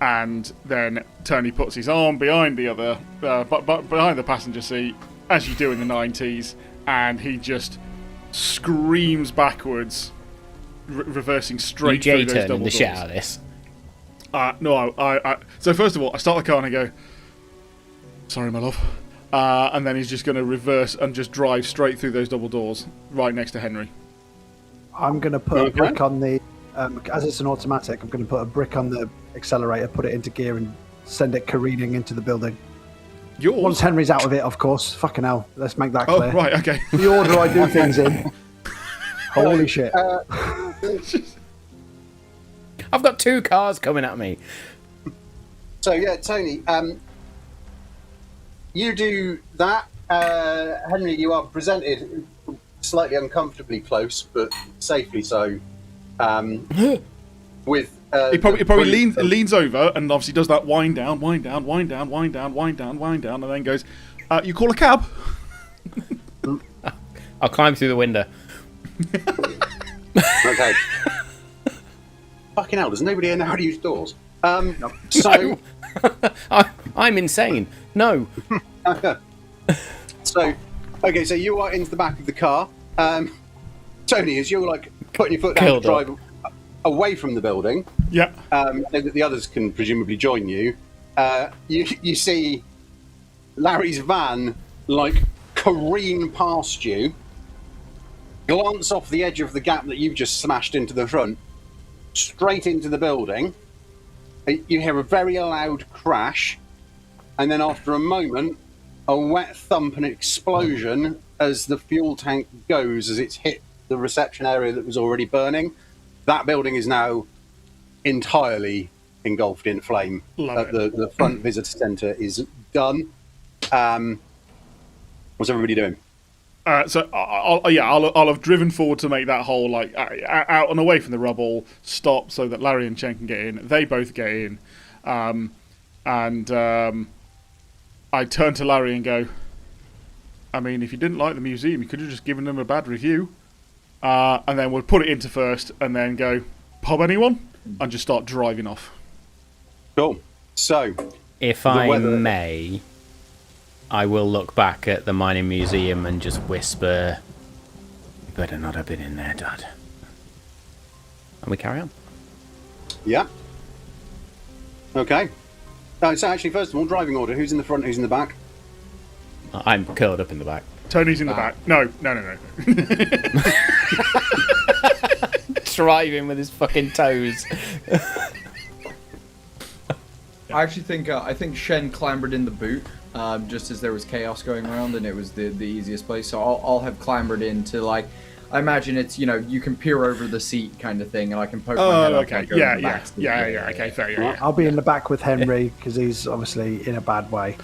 and then Tony puts his arm behind the other, behind the passenger seat, as you do in the 90s, and he just screams backwards, reversing straight through those double doors. the shit out of this. No, so first of all, I start the car and I go, sorry, my love. And then he's just going to reverse and just drive straight through those double doors, right next to Henry. I'm going to put a brick on the, as it's an automatic, I'm going to put a brick on the accelerator, put it into gear, and send it careening into the building. Yours? Once Henry's out of it, of course. Fucking hell. Let's make that clear. Oh, right, okay. The order I do things in. Holy shit. I've got 2 cars coming at me. So, yeah, Tony, you do that. Henry, you are presented slightly uncomfortably close, but safely so. With he probably leans over and obviously does that wind down, and then goes, "You call a cab?" I'll climb through the window. Okay. Fucking hell, does nobody know how to use doors? So... I'm insane. No. So you are into the back of the car. Tony, as you're like putting your foot down to drive away from the building, Yeah. so that the others can presumably join you, you see Larry's van like careen past you, glance off the edge of the gap that you've just smashed into the front, straight into the building. You hear a very loud crash, and then after a moment, a wet thump and explosion as the fuel tank goes as it's hit the reception area that was already burning. That building is now entirely engulfed in flame. The front visitor centre is done. What's everybody doing? So I'll have driven forward to make that hole like out and away from the rubble, stop so that Larry and Chen can get in. They both get in, and I turn to Larry and go, I mean, if you didn't like the museum, you could have just given them a bad review, and then we'll put it into first, and then go, pub anyone, and just start driving off. Cool. So, if I may, I will look back at the mining museum and just whisper, "You better not have been in there, Dad." And we carry on. Yeah. Okay. So actually, first of all, driving order. Who's in the front? Who's in the back? I'm curled up in the back. Tony's in the back. No. Driving with his fucking toes. I actually think I think Shen clambered in the boot just as there was chaos going around, and it was the easiest place. So I'll have clambered into, like, I imagine it's, you can peer over the seat kind of thing, and I can poke my head up. Okay. Like, over the back seat. Okay, fair. Yeah. I'll be in the back with Henry because he's obviously in a bad way.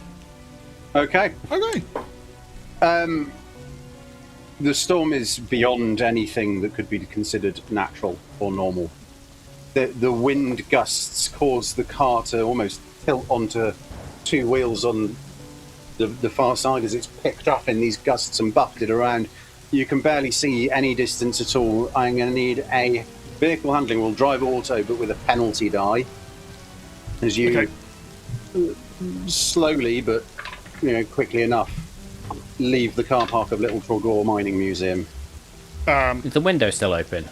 Okay. Okay. The storm is beyond anything that could be considered natural or normal. The wind gusts cause the car to almost tilt onto two wheels on the far side as it's picked up in these gusts and buffeted around. You can barely see any distance at all. I'm going to need a vehicle handling. We'll drive auto, but with a penalty die. As you slowly, but quickly enough, leave the car park of Little Tregaw Mining Museum. Is the window still open?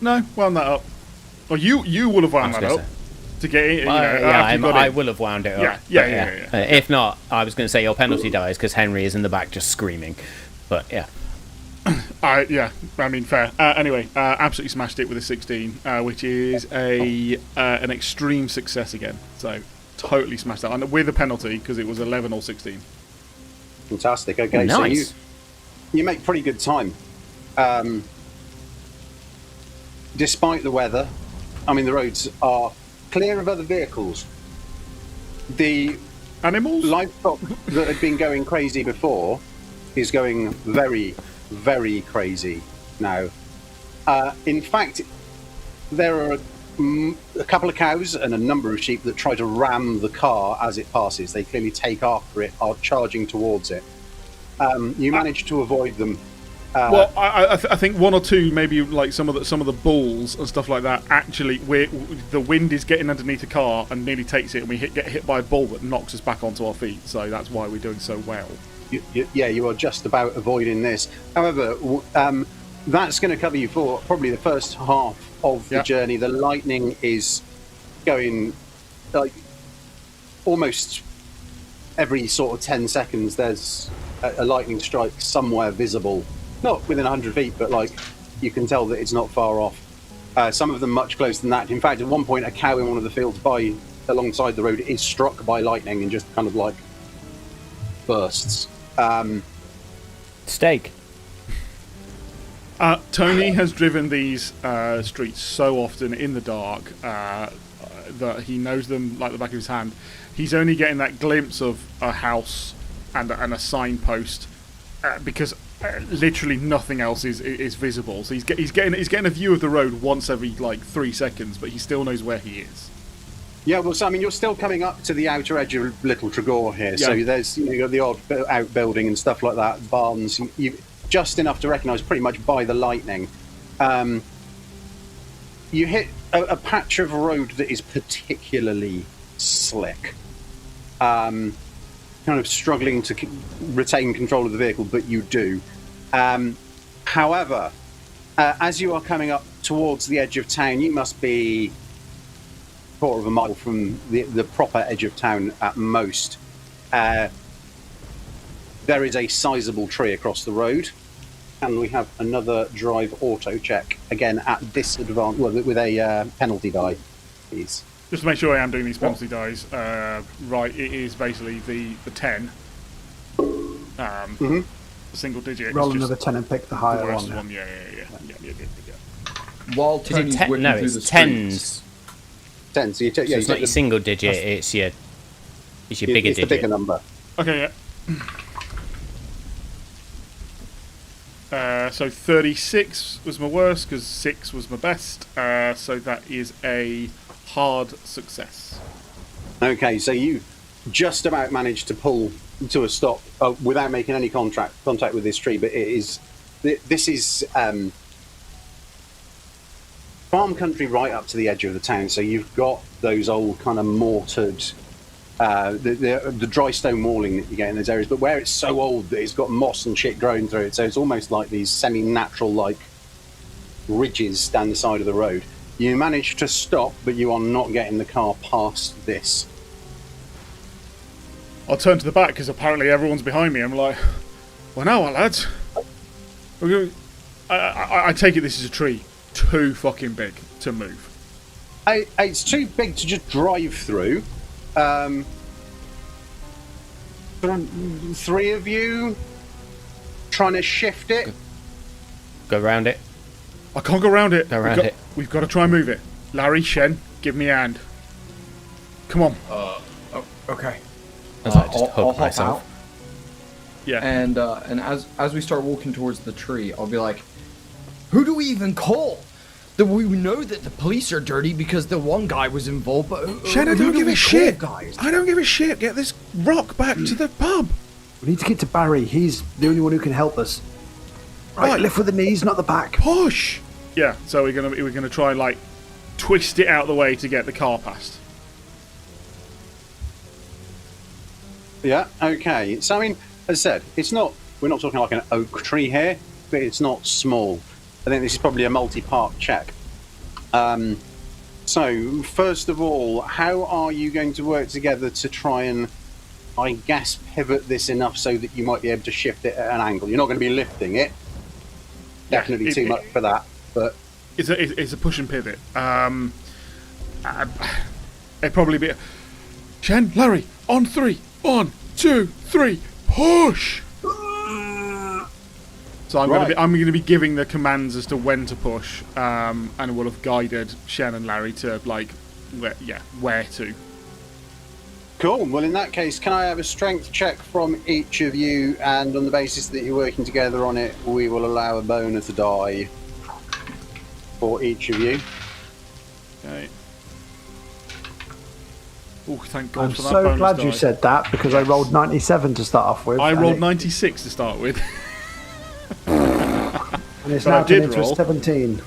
No, wound that up. Well, you would have wound that up to get in. I will have wound it up. Yeah. If not, I was going to say your penalty dies because Henry is in the back just screaming. But yeah. I mean, fair. Anyway, absolutely smashed it with a 16, which is an extreme success again. So totally smashed that, and with a penalty because it was 11 or 16. Fantastic. Okay, nice. So you make pretty good time. Despite the weather, I mean, the roads are clear of other vehicles. The animals, livestock that had been going crazy before is going very, very crazy now. In fact, there are a couple of cows and a number of sheep that try to ram the car as it passes. They clearly take after it, are charging towards it. You manage to avoid them. Well, I think one or two, maybe like some of the bulls and stuff like that. Actually, the wind is getting underneath the car and nearly takes it, and we get hit by a bull that knocks us back onto our feet. So that's why we're doing so well. You are just about avoiding this. However, that's going to cover you for probably the first half of the journey. The lightning is going like almost every sort of 10 seconds. There's a lightning strike somewhere visible. Not within 100 feet, but like you can tell that it's not far off. Some of them much closer than that. In fact, at one point, a cow in one of the fields alongside the road is struck by lightning and just kind of like bursts. Steak. Tony has driven these streets so often in the dark that he knows them like the back of his hand. He's only getting that glimpse of a house and a signpost because literally nothing else is visible. So he's getting a view of the road once every like 3 seconds, but he still knows where he is. Yeah, well, so I mean, you're still coming up to the outer edge of Little Tregaw here, Yeah. so there's you got the odd outbuilding and stuff like that, barns. You just enough to recognise pretty much by the lightning. You hit a patch of road that is particularly slick. Kind of struggling to retain control of the vehicle, but you do. However, as you are coming up towards the edge of town, you must be a quarter of a mile from the proper edge of town at most. There is a sizable tree across the road, and we have another drive auto check, again at disadvantage, with a penalty die, please. Just to make sure I am doing these penalty dice right, it is basically the 10. The single digit. Roll it's just another 10 and pick the the higher worst one. one. Yeah. While Is it Tony's whipping no, through the it's streets, tens. 10, so you take, So it's not your single digit, it's your bigger it's digit. the bigger number. Okay, yeah. So 36 was my worst because 6 was my best. So that is a hard success. Okay, so you just about managed to pull to a stop without making any contact with this tree, but this is farm country right up to the edge of the town, so you've got those old kind of mortared the dry stone walling that you get in those areas, but where it's so old that it's got moss and shit growing through it, so it's almost like these semi-natural like ridges down the side of the road. You manage to stop, but you are not getting the car past this. I'll turn to the back because apparently everyone's behind me. I'm like, well, now what, lads? I take it this is a tree too fucking big to move. It's too big to just drive through. Three of you trying to shift it. Go around it. I can't go around it. Go around it. We've got to try and move it. Larry, Shen, give me a hand. Come on. okay. I was like, just I'll hug hop myself. out, Yeah. and as we start walking towards the tree, I'll be like, "Who do we even call? We know that the police are dirty because the one guy was involved, but Shen, I who don't do give we a call, shit. guys? I don't give a shit. Get this rock back to the pub. We need to get to Barry. He's the only one who can help us. Right, lift with the knees, not the back. Push. Yeah. So we're gonna try and like twist it out of the way to get the car past. Yeah, okay. So, I mean, as I said, we're not talking like an oak tree here, but it's not small. I think this is probably a multi-part check. So, first of all, how are you going to work together to try and, I guess, pivot this enough so that you might be able to shift it at an angle? You're not going to be lifting it. Definitely too much for that, but... It's a push and pivot. It'd probably be Shen, Larry, on 3. 1, 2, 3, push. So I'm going to be giving the commands as to when to push, and will have guided Shen and Larry to like where to. Cool. Well, in that case, can I have a strength check from each of you? And on the basis that you're working together on it, we will allow a bonus die for each of you. Okay. Oh, thank God I'm for that so bonus glad die. you said that because I rolled 97 to start off with. I and rolled it- 96 to start with. And it's but I now did turned into roll. a 17.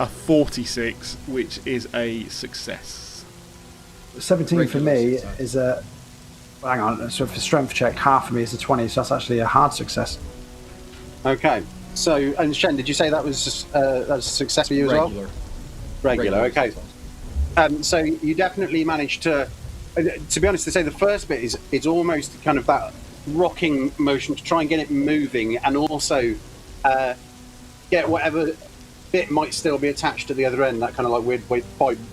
A 46, which is a success. 17 for Regular me success. is a... Hang on, so for strength check, half for me is a 20, so that's actually a hard success. Okay. So, and Shen, did you say that was a success for you as well? Regular. Okay. success. So you definitely managed to be honest, to say the first bit is it's almost kind of that rocking motion to try and get it moving, and also get whatever bit might still be attached to the other end. That kind of like weird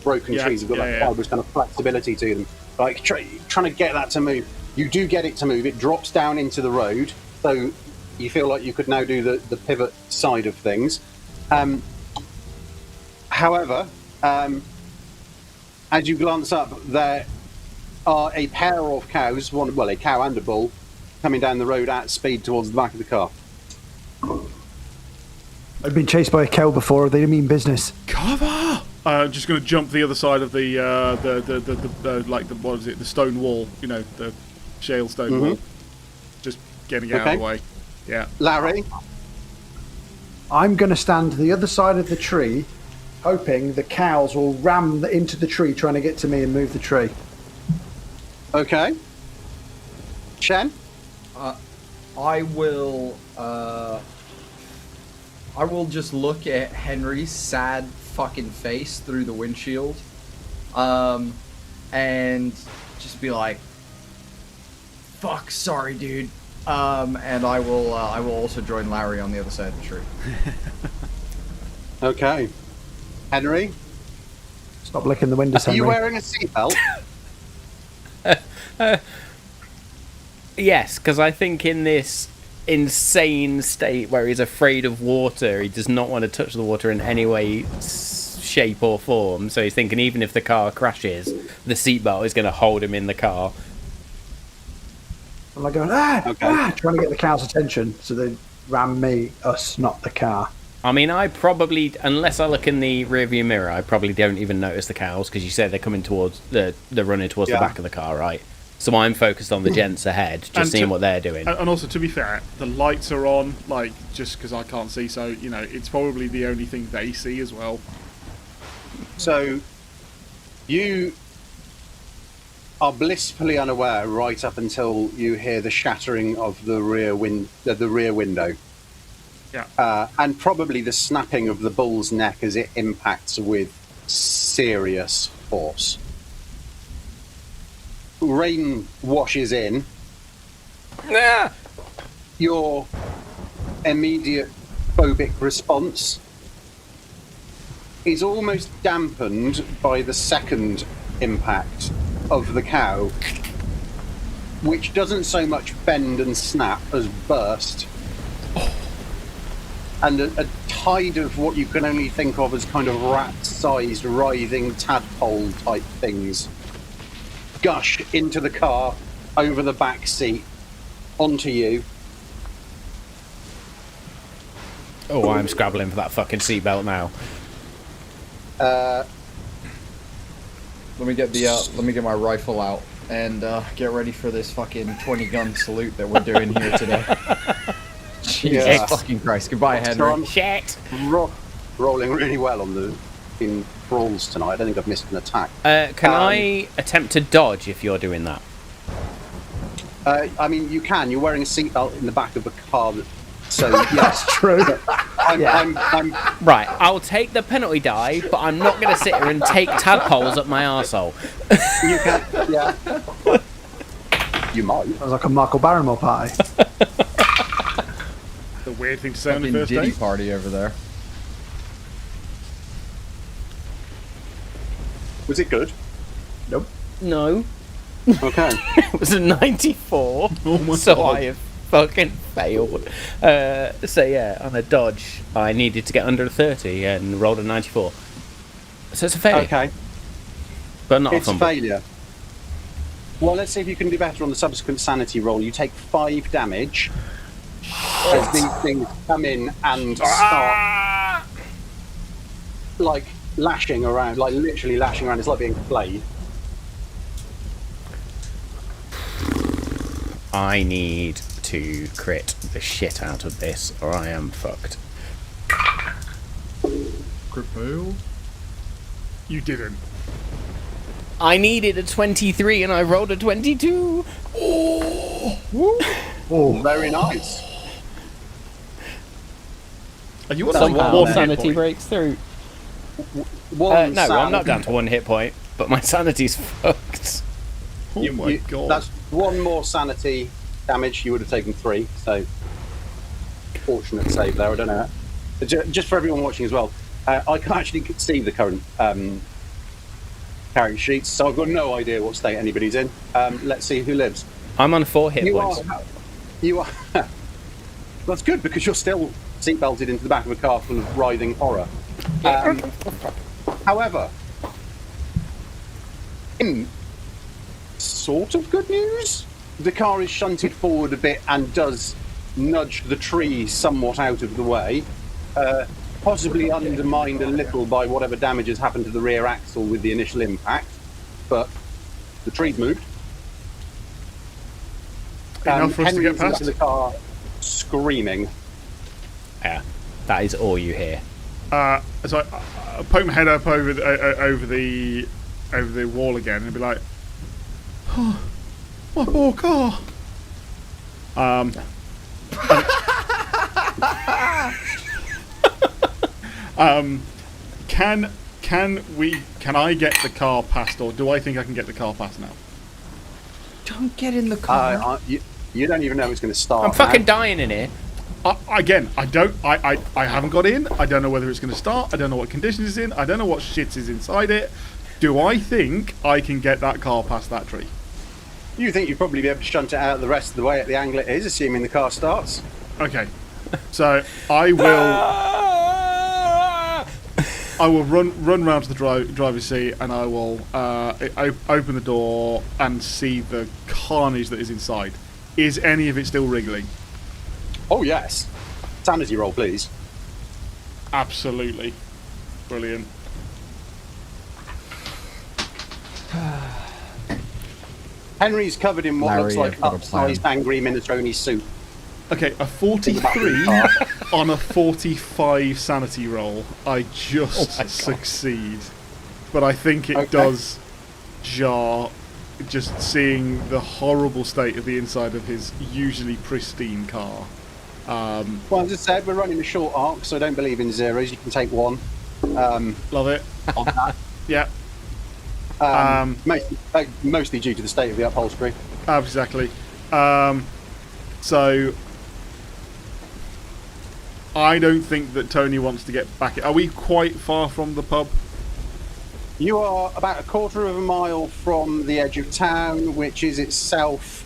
broken trees have got that fibrous kind of flexibility to them. Like trying to get that to move. You do get it to move. It drops down into the road, so you feel like you could now do the pivot side of things. However, as you glance up, there are a pair of cows, a cow and a bull, coming down the road at speed towards the back of the car. I've been chased by a cow before, they didn't mean business. Cover! Just going to jump the other side of the what is it? The stone wall. You know, the shale stone wall. Just getting out of the way. Yeah. Larry? I'm going to stand to the other side of the tree, hoping the cows will ram into the tree, trying to get to me and move the tree. Okay. Shen? I will just look at Henry's sad fucking face through the windshield, and just be like, "Fuck, sorry, dude." And I will also join Larry on the other side of the tree. Okay. Henry? Stop licking the windows, Are Henry. you wearing a seatbelt? Yes, because I think in this insane state where he's afraid of water, he does not want to touch the water in any way, shape or form. So he's thinking even if the car crashes, the seatbelt is going to hold him in the car. I'm like going, trying to get the cow's attention so they ram me, us, not the car. I mean, I probably, unless I look in the rearview mirror, I probably don't even notice the cows, because you said they're coming towards, they're running towards the back of the car, right? So I'm focused on the gents ahead, just seeing what they're doing. And also, to be fair, the lights are on, like, just because I can't see, so, you know, it's probably the only thing they see as well. So, you are blissfully unaware right up until you hear the shattering of the rear window. Yeah. And probably the snapping of the bull's neck as it impacts with serious force. Rain washes in. Your immediate phobic response is almost dampened by the second impact of the cow, which doesn't so much bend and snap as burst. And a tide of what you can only think of as kind of rat-sized, writhing tadpole-type things gush into the car, over the back seat, onto you. Oh, I'm scrabbling for that fucking seatbelt now. Let me get my rifle out and get ready for this fucking 20-gun salute that we're doing here today. Jesus fucking Christ! Goodbye, Henry. Shit. Rolling really well on the in brawls tonight. I don't think I've missed an attack. Can I attempt to dodge if you're doing that? I mean, you can. You're wearing a seatbelt in the back of the car, so yes, That's true. I'm Right, I'll take the penalty die, but I'm not going to sit here and take tadpoles up my arsehole. You can, yeah. You might. Sounds like a Michael Barrymore party. The weird thing to say on the Fucking first Diddy day. party over there. Was it good? Nope. No. Okay. It was a 94, so God. I have fucking failed. So yeah, on a dodge, I needed to get under a 30 and rolled a 94. So it's a failure, Okay. but not It's a a fumble. failure. Well, let's see if you can do better on the subsequent sanity roll. You take 5 damage as these things come in and start like lashing around, like literally lashing around. It's like being flayed. I need to crit the shit out of this, or I am fucked. Crit fail. You didn't. I needed a 23 and I rolled a 22. Oh, Very nice. Are you on Somehow one hit sanity point? breaks through. One No, I'm sound- not down to 1 hit point, but my sanity's fucked. Oh my god. That's one more sanity damage. You would have taken 3. So fortunate save there. I don't know. Just for everyone watching as well, I can actually see the current character sheets, so I've got no idea what state anybody's in. Let's see who lives. I'm on 4 hit You points. are. That's good because you're still seatbelted into the back of a car full of writhing horror. However, in sort of good news, the car is shunted forward a bit and does nudge the tree somewhat out of the way. possibly undermined a little by whatever damage has happened to the rear axle with the initial impact, but the tree's moved. Enough for us to Henry's get past? into the car, screaming. Yeah, that is all you hear. So I poke my head up over the wall again and be like, "Oh, my poor car." Can I get the car past, or do I think I can get the car past now? Don't get in the car. You don't even know it's going to start. I'm fucking dying in here. Again, I haven't got in. I don't know whether it's going to start. I don't know what conditions it's in. I don't know what shit is inside it. Do I think I can get that car past that tree? You think you'd probably be able to shunt it out the rest of the way at the angle it is, assuming the car starts? Okay, so I will run round to the driver's seat, and I will open the door and see the carnage that is inside. Is any of it still wriggling? Oh yes. Sanity roll, please. Absolutely. Brilliant. Henry's covered in what Larry, looks like I've got a plan. upsized angry Minestrone soup. Okay, a 43 on a 45 sanity roll. I just succeed. But I think it does jar, just seeing the horrible state of the inside of his usually pristine car. Well, as I said, we're running a short arc, so I don't believe in zeros. You can take one. Love it. On that. Yeah. Mostly due to the state of the upholstery. Exactly. So I don't think that Tony wants to get back. Are we quite far from the pub? You are about a quarter of a mile from the edge of town, which is itself,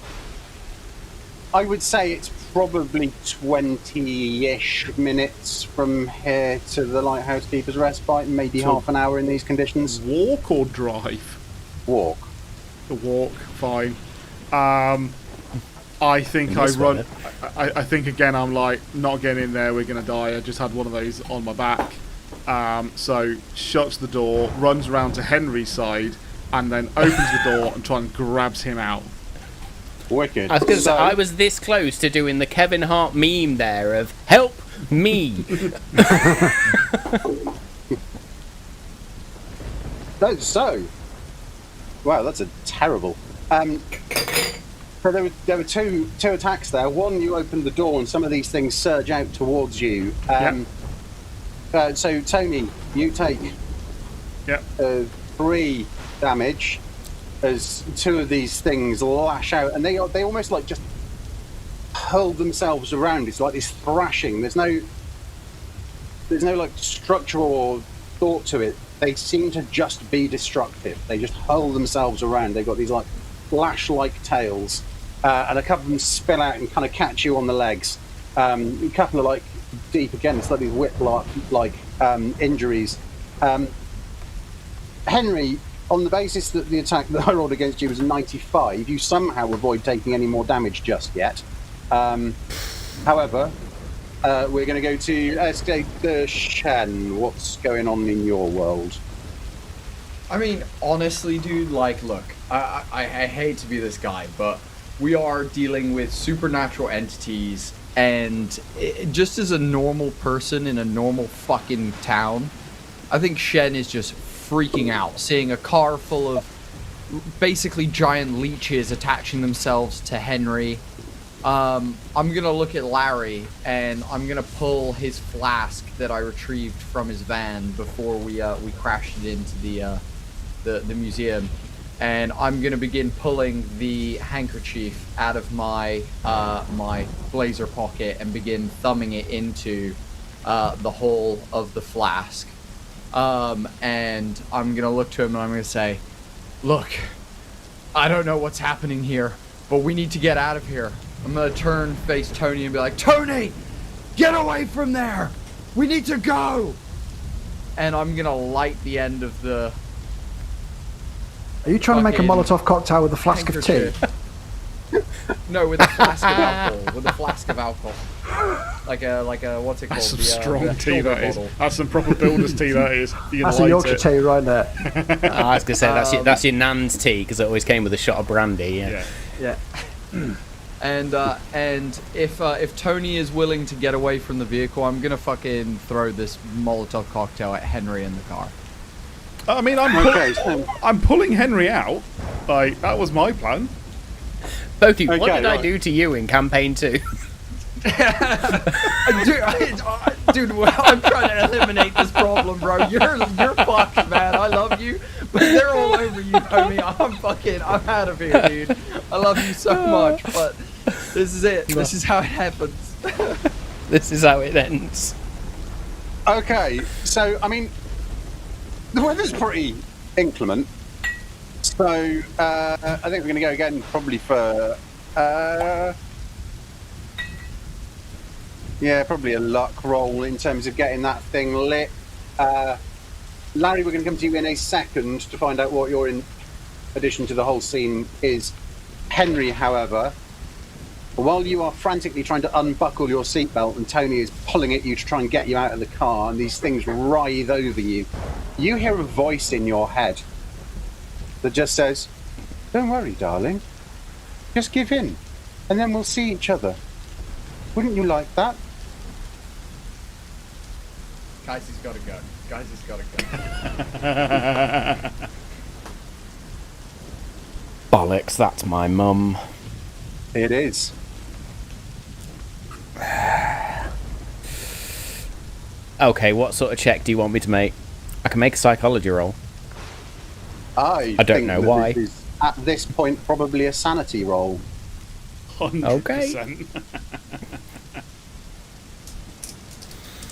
I would say it's probably 20-ish minutes from here to the Lighthouse Keeper's Respite, maybe half an hour in these conditions. Walk or drive? Walk. The walk, fine. I think I run. I think again I'm like, not getting in there, we're gonna die. I just had one of those on my back. So shuts the door, runs around to Henry's side, and then opens the door and tries and grabs him out. Wicked. I was gonna say, I was this close to doing the Kevin Hart meme there of "Help me." So, wow, that's a terrible. So there were two attacks there. One, you opened the door and some of these things surge out towards you. So Tony, you take 3 damage as 2 of these things lash out, and they almost like just hurl themselves around. It's like this thrashing. There's no like structure or thought to it. They seem to just be destructive. They just hurl themselves around. They've got these like lash-like tails, and a couple of them spill out and kind of catch you on the legs. A couple are like deep again. It's like these whip-like injuries. Henry, on the basis that the attack that I rolled against you was 95, you somehow avoid taking any more damage just yet. However, we're going to go to Shen. What's going on in your world? I mean, honestly, dude, like, look, I hate to be this guy, but we are dealing with supernatural entities, and just as a normal person in a normal fucking town, I think Shen is just freaking out, seeing a car full of basically giant leeches attaching themselves to Henry. I'm gonna look at Larry, and I'm gonna pull his flask that I retrieved from his van before we crashed it into the museum, and I'm gonna begin pulling the handkerchief out of my my blazer pocket and begin thumbing it into the hole of the flask. And I'm gonna look to him and I'm gonna say, "Look, I don't know what's happening here, but we need to get out of here." I'm gonna face Tony and be like, "Tony, get away from there! We need to go!" And I'm gonna light the end of the... Are you trying to make a Molotov cocktail with a flask of tea? No, with a flask of alcohol. With a flask of alcohol. Like a what's it called? That's some the strong tea, shoulder that is. bottle. That's some proper builder's tea, that is. That's a Yorkshire tea right there. I was gonna say that's your nan's tea because it always came with a shot of brandy. Yeah. And if Tony is willing to get away from the vehicle, I'm gonna fucking throw this Molotov cocktail at Henry in the car. I mean, I'm pulling Henry out. Like, that was my plan. Bodhi, what did I do to you in campaign 2? Dude, I'm trying to eliminate this problem, bro. You're fucked, man. I love you, but they're all over you, homie. I'm out of here, dude. I love you so much, but this is it. This is how it happens. This is how it ends. Okay, so, I mean, the weather's pretty inclement. So, I think we're going to go again probably for, probably a luck roll in terms of getting that thing lit. Larry, we're going to come to you in a second to find out what your addition to the whole scene is. Henry, however, while you are frantically trying to unbuckle your seatbelt and Tony is pulling at you to try and get you out of the car and these things writhe over you, you hear a voice in your head that just says, "Don't worry, darling. Just give in, and then we'll see each other. Wouldn't you like that?" Guys, he's gotta go. Bollocks, that's my mum. It is. Okay, what sort of check do you want me to make? I can make a psychology roll. I don't think know that why. This is, at this point, probably a sanity roll. 100%. Okay.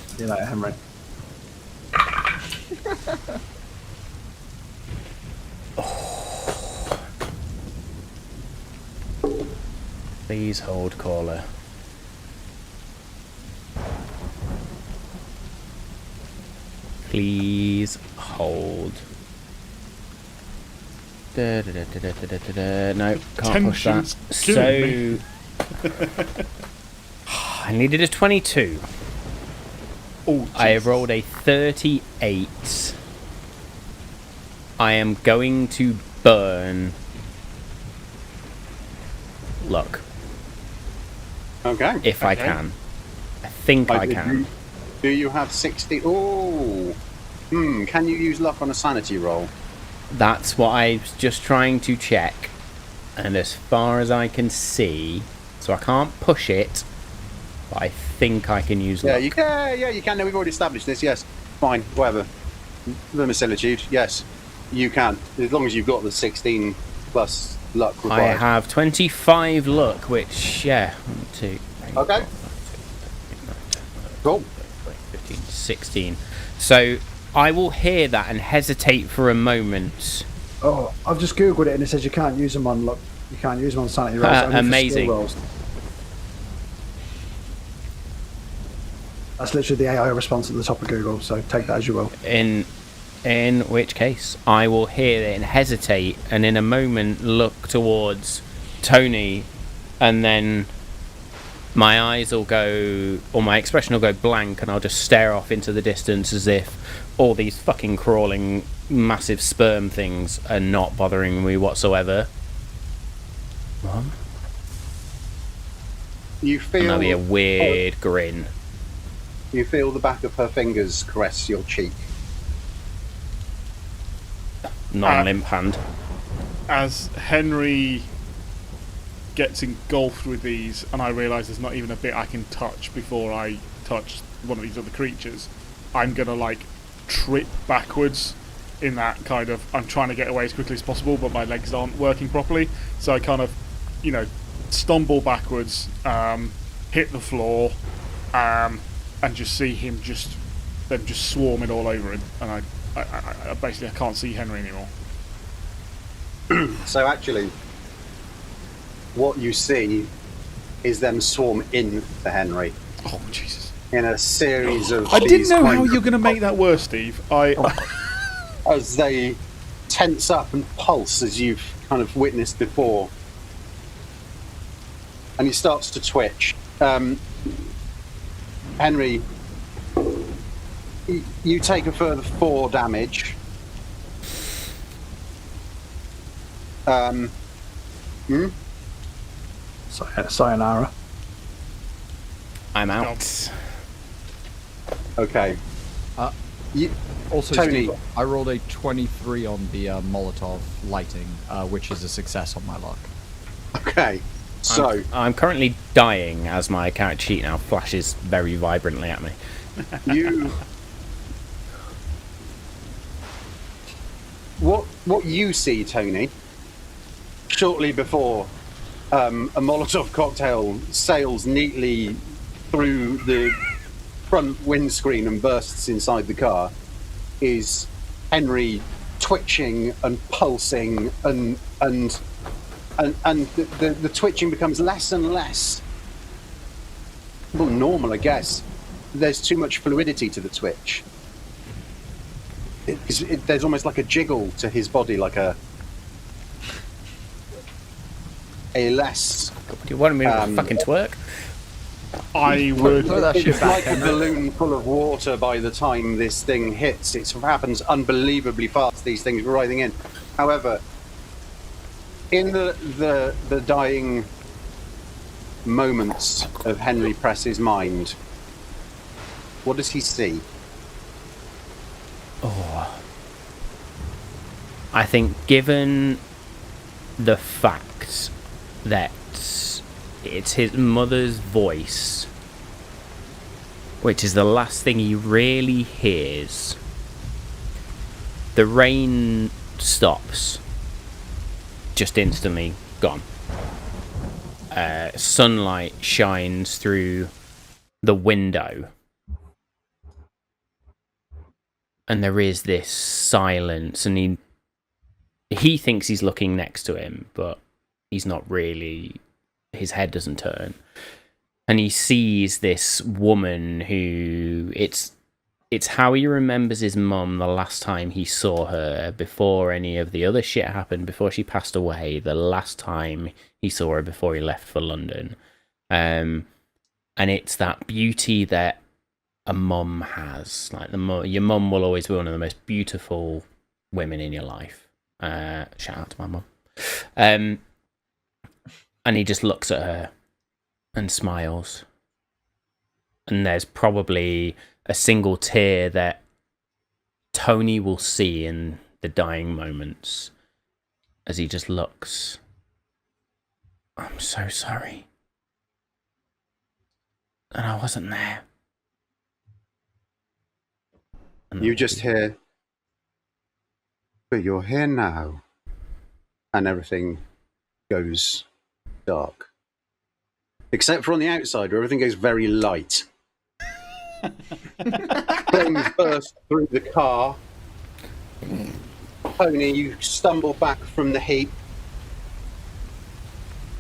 See you later, Henry. Please hold caller. Please hold. No, can't push that. Tension's So killing I needed a 22. Oh, I have rolled a 38. I am going to burn luck Okay. if I can. I think I can. Do you have 60? Oh. Can you use luck on a sanity roll? That's what I was just trying to check. And as far as I can see, so I can't push it, but I think I can use luck. Yeah, you can. No, we've already established this. Yes. Fine. Whatever. Vermicillitude. Yes, you can. As long as you've got the 16 plus luck required. I have 25 luck, which, 1, 2, 3, Okay. 4, 5, 6, 7, 8, 9, 10, 11, 12, Cool. 13, 14, 15, 16. So I will hear that and hesitate for a moment. Oh, I've just googled it and it says you can't use them on luck. You can't use them on sanity rolls. Only for amazing. skill rolls. That's literally the AI response at the top of Google. So take that as you will. In which case, I will hear it and hesitate, and in a moment look towards Tony, and then my eyes will go, or my expression will go blank, and I'll just stare off into the distance as if all these fucking crawling massive sperm things are not bothering me whatsoever. Mum? You feel. And that'll be a weird grin. You feel the back of her fingers caress your cheek. Non-limp hand. As Henry gets engulfed with these, and I realise there's not even a bit I can touch before I touch one of these other creatures, I'm gonna like trip backwards in that kind of, I'm trying to get away as quickly as possible, but my legs aren't working properly, so I kind of, stumble backwards, hit the floor, and just see them just swarming all over him, and I basically I can't see Henry anymore. So actually, what you see is them swarm in to Henry Oh Jesus! in a series of. I didn't these know how kind you're of- going to make that worse, Steve. as they tense up and pulse as you've kind of witnessed before. and he starts to twitch. Henry, you take a further 4 damage. Sayonara. I'm out. Okay. Also, Tony. Steve, I rolled a 23 on the Molotov lighting, which is a success on my luck. Okay. So I'm currently dying as my character sheet now flashes very vibrantly at me. What you see, Tony, shortly before a Molotov cocktail sails neatly through the front windscreen and bursts inside the car, is Henry twitching and pulsing, and the twitching becomes less and less, well, normal, I guess. There's too much fluidity to the twitch. There's almost like a jiggle to his body, like a less. Do you want me to fucking twerk? I would. Throw that shit It's back, like a balloon full of water by the time this thing hits. It happens unbelievably fast, these things writhing in. However, in the dying moments of Henry Press's mind, what does he see? Oh. I think given the fact that it's his mother's voice, which is the last thing he really hears, the rain stops. Just instantly gone. Sunlight shines through the window. And there is this silence, and he thinks he's looking next to him, but he's not really. His head doesn't turn. And he sees this woman who it's how he remembers his mum the last time he saw her, before any of the other shit happened, before she passed away, the last time he saw her before he left for London. And it's that beauty that a mum has. Like your mum will always be one of the most beautiful women in your life. Shout out to my mum. And he just looks at her and smiles. And there's probably a single tear that Tony will see in the dying moments as he just looks. I'm so sorry. And I wasn't there. And You just hear, but you're here now. And everything goes dark. Except for on the outside, where everything goes very light. Flames burst through the car. Tony, you stumble back from the heap.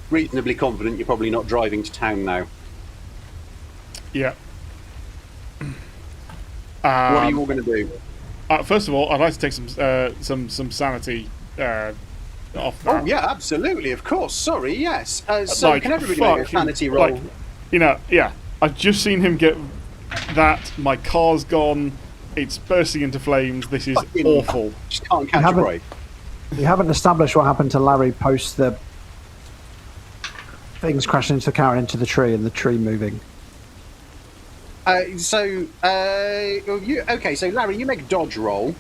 Reasonably confident you're probably not driving to town now. Yeah. What are you all going to do? First of all, I'd like to take some sanity off that. Oh yeah, absolutely, of course. Sorry, yes. So can everybody make a sanity roll? Yeah. I've just seen him get that. My car's gone. It's bursting into flames. This is awful. Just can't catch a break. You haven't established what happened to Larry post the things crashing into the car and into the tree and the tree moving. So Larry, you make a dodge roll,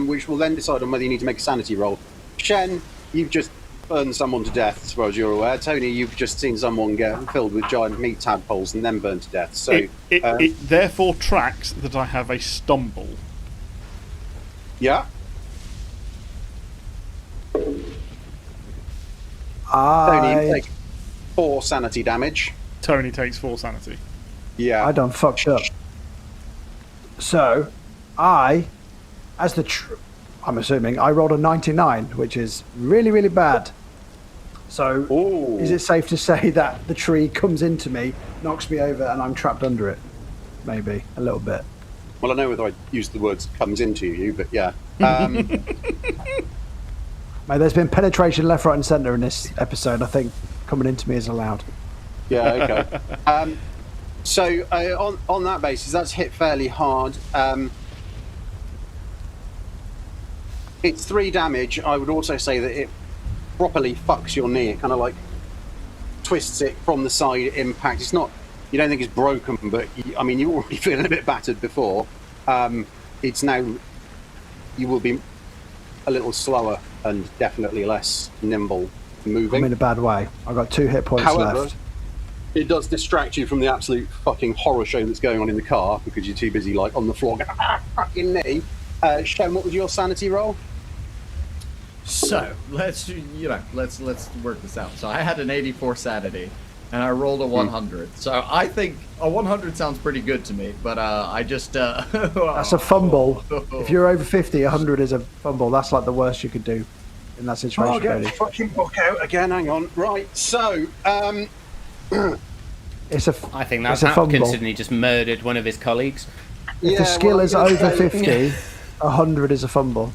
which will then decide on whether you need to make a sanity roll. Shen, you've just burned someone to death, as far as you're aware. Tony, you've just seen someone get filled with giant meat tadpoles and then burned to death. So it therefore tracks that I have a stumble. Yeah. Tony, you take 4 sanity damage. Tony takes 4 sanity. Yeah. I done fucked up. So, I'm assuming I rolled a 99, which is really, really bad. So, Is it safe to say that the tree comes into me, knocks me over, and I'm trapped under it? Maybe a little bit. Well, I know whether I used the words "comes into you," but yeah. Mate, there's been penetration left, right, and centre in this episode. I think coming into me is allowed. Yeah, okay. So on that basis, that's hit fairly hard. It's 3 damage. I would also say that it properly fucks your knee. It kind of like twists it from the side impact. It's not, you don't think it's broken, but I mean, you're already feeling a bit battered before. It's now, you will be a little slower and definitely less nimble moving. I'm in a bad way. I've got 2 hit points left. It does distract you from the absolute fucking horror show that's going on in the car because you're too busy like on the floor going, fucking knee. Shen, what was your sanity roll? So let's work this out. So I had an 84 sanity, and I rolled a 100. So I think a 100 sounds pretty good to me. But I just that's a fumble. If you're over 50, 100 is a fumble. That's like the worst you could do in that situation. I'll get the fucking book out again. Hang on. Right. So I think that's a fumble. considering he just murdered one of his colleagues. If the skill is over 50, 100 is a fumble.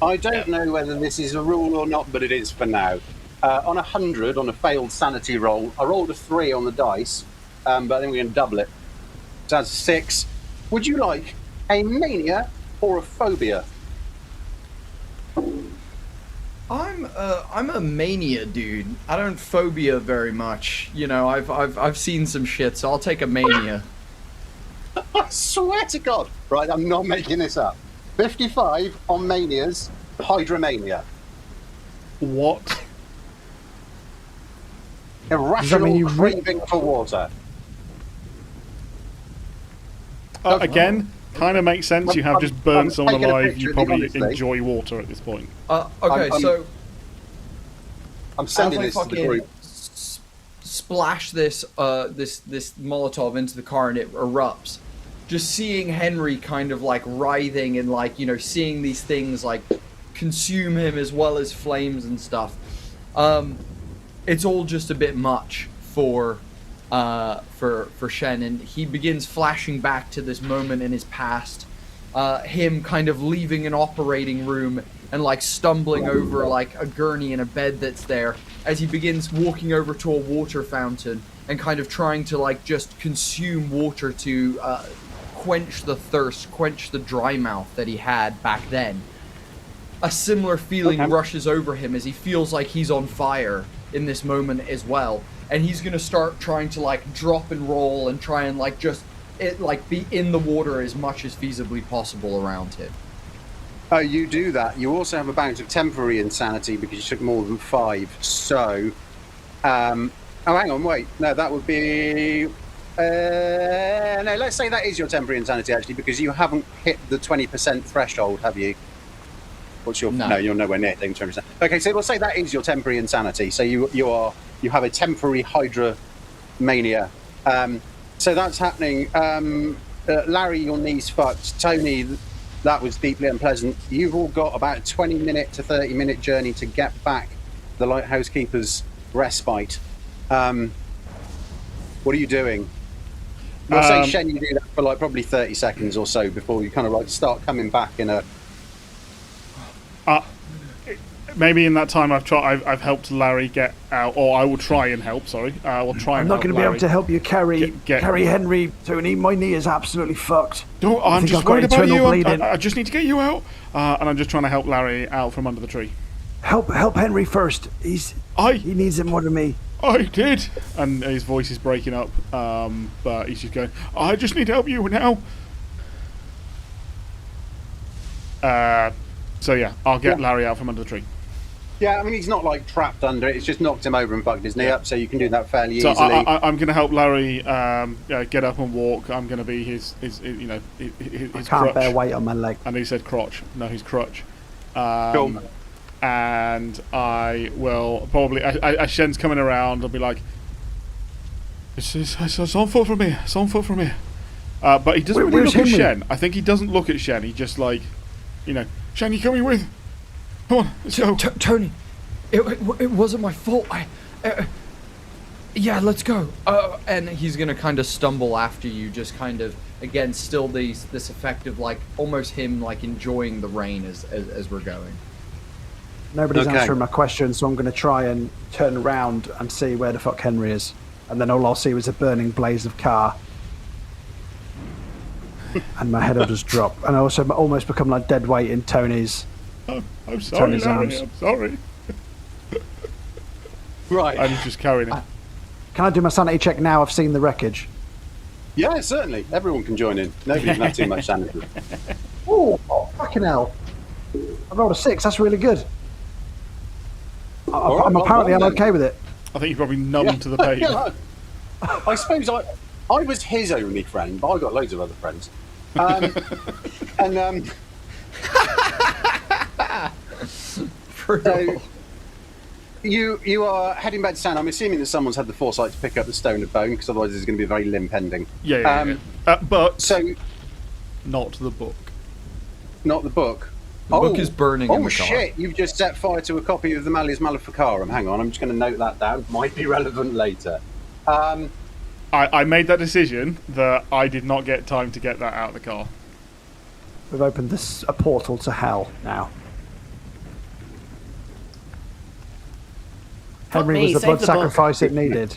I don't know whether this is a rule or not, but it is for now. On 100, on a failed sanity roll, I rolled a 3 on the dice, but I think we're going to double it. So that's 6. Would you like a mania or a phobia? I'm a mania dude. I don't phobia very much. You know, I've seen some shit, so I'll take a mania. I swear to God, right? I'm not making this up. 55 on manias, hydromania. What? Irrational craving for water. Again, kind of makes sense. You have just burnt someone alive. You probably enjoy water at this point. Okay, so I'm sending this to the group. Splash this this Molotov into the car and it erupts. Just seeing Henry kind of like writhing and like, you know, seeing these things like consume him as well as flames and stuff. It's all just a bit much for Shen, and he begins flashing back to this moment in his past. Him kind of leaving an operating room and like stumbling over like a gurney and a bed that's there as he begins walking over to a water fountain and kind of trying to like just consume water to quench the thirst, quench the dry mouth that he had back then. A similar feeling rushes over him as he feels like he's on fire in this moment as well, and he's gonna start trying to like drop and roll and try and like just be in the water as much as feasibly possible around him. Oh, you do that. You also have a bout of temporary insanity because you took more than 5. So, oh, hang on, wait. No, that would be. No, let's say that is your temporary insanity actually, because you haven't hit the 20% threshold, have you? What's your? No, you're nowhere near taking 20%. Okay, so we'll say that is your temporary insanity. So you have a temporary hydromania. So that's happening. Larry, your knee's fucked. Tony, that was deeply unpleasant. You've all got about a 20-minute to 30-minute journey to get back the Lighthouse Keeper's respite. What are you doing? We'll say, Shen, you do that for like probably 30 seconds or so before you kind of like start coming back in a... Maybe in that time I've helped Larry get out, or I will try and help. Sorry, I will try. I'm not going to be able to help you carry Henry, Tony. My knee is absolutely fucked. No, I'm just worried about you. I just need to get you out, and I'm just trying to help Larry out from under the tree. Help Henry first. He needs it more than me. I did, and his voice is breaking up, but he's just going, I just need to help you now. So yeah, I'll get Larry out from under the tree. Yeah, I mean, he's not like trapped under it. It's just knocked him over and bugged his knee up, so you can do that fairly easily. I'm going to help Larry get up and walk. I'm going to be his I can't crutch. Bear weight on my leg. And he said crotch. No, his crutch. Cool. And I will probably, as Shen's coming around, I'll be like, it's on foot from here. It's on foot from here. But he doesn't really look at Shen. I think he doesn't look at Shen. He just like, Shen, you coming with? Come on, let's go. Tony, it wasn't my fault. Yeah, let's go. And he's gonna kind of stumble after you, just kind of again, still this effect of like almost him like enjoying the rain as we're going. Nobody's answering my question, so I'm going to try and turn around and see where the fuck Henry is. and then all I'll see was a burning blaze of car. And my head will just drop. And I also almost become like dead weight in Tony's... I'm sorry, Tony's Larry, arms. I'm sorry. Right. I'm just carrying it. Can I do my sanity check now? I've seen the wreckage. Yeah, certainly. Everyone can join in. Nobody can have too much sanity. Oh, fucking hell. I rolled a 6. That's really good. I'm apparently okay with it. I think you're probably numb to the pain. Yeah, I suppose I was his only friend, but I got loads of other friends. So you are heading back to town. I'm assuming that someone's had the foresight to pick up the stone of bone, because otherwise there's going to be a very limp ending. Yeah. But so not the book. Not the book. The book is burning in the car. Oh shit, you've just set fire to a copy of the Malleus Maleficarum. Hang on, I'm just going to note that down. Might be relevant later. I made that decision that I did not get time to get that out of the car. We've opened a portal to hell now. Henry was the blood sacrifice it needed.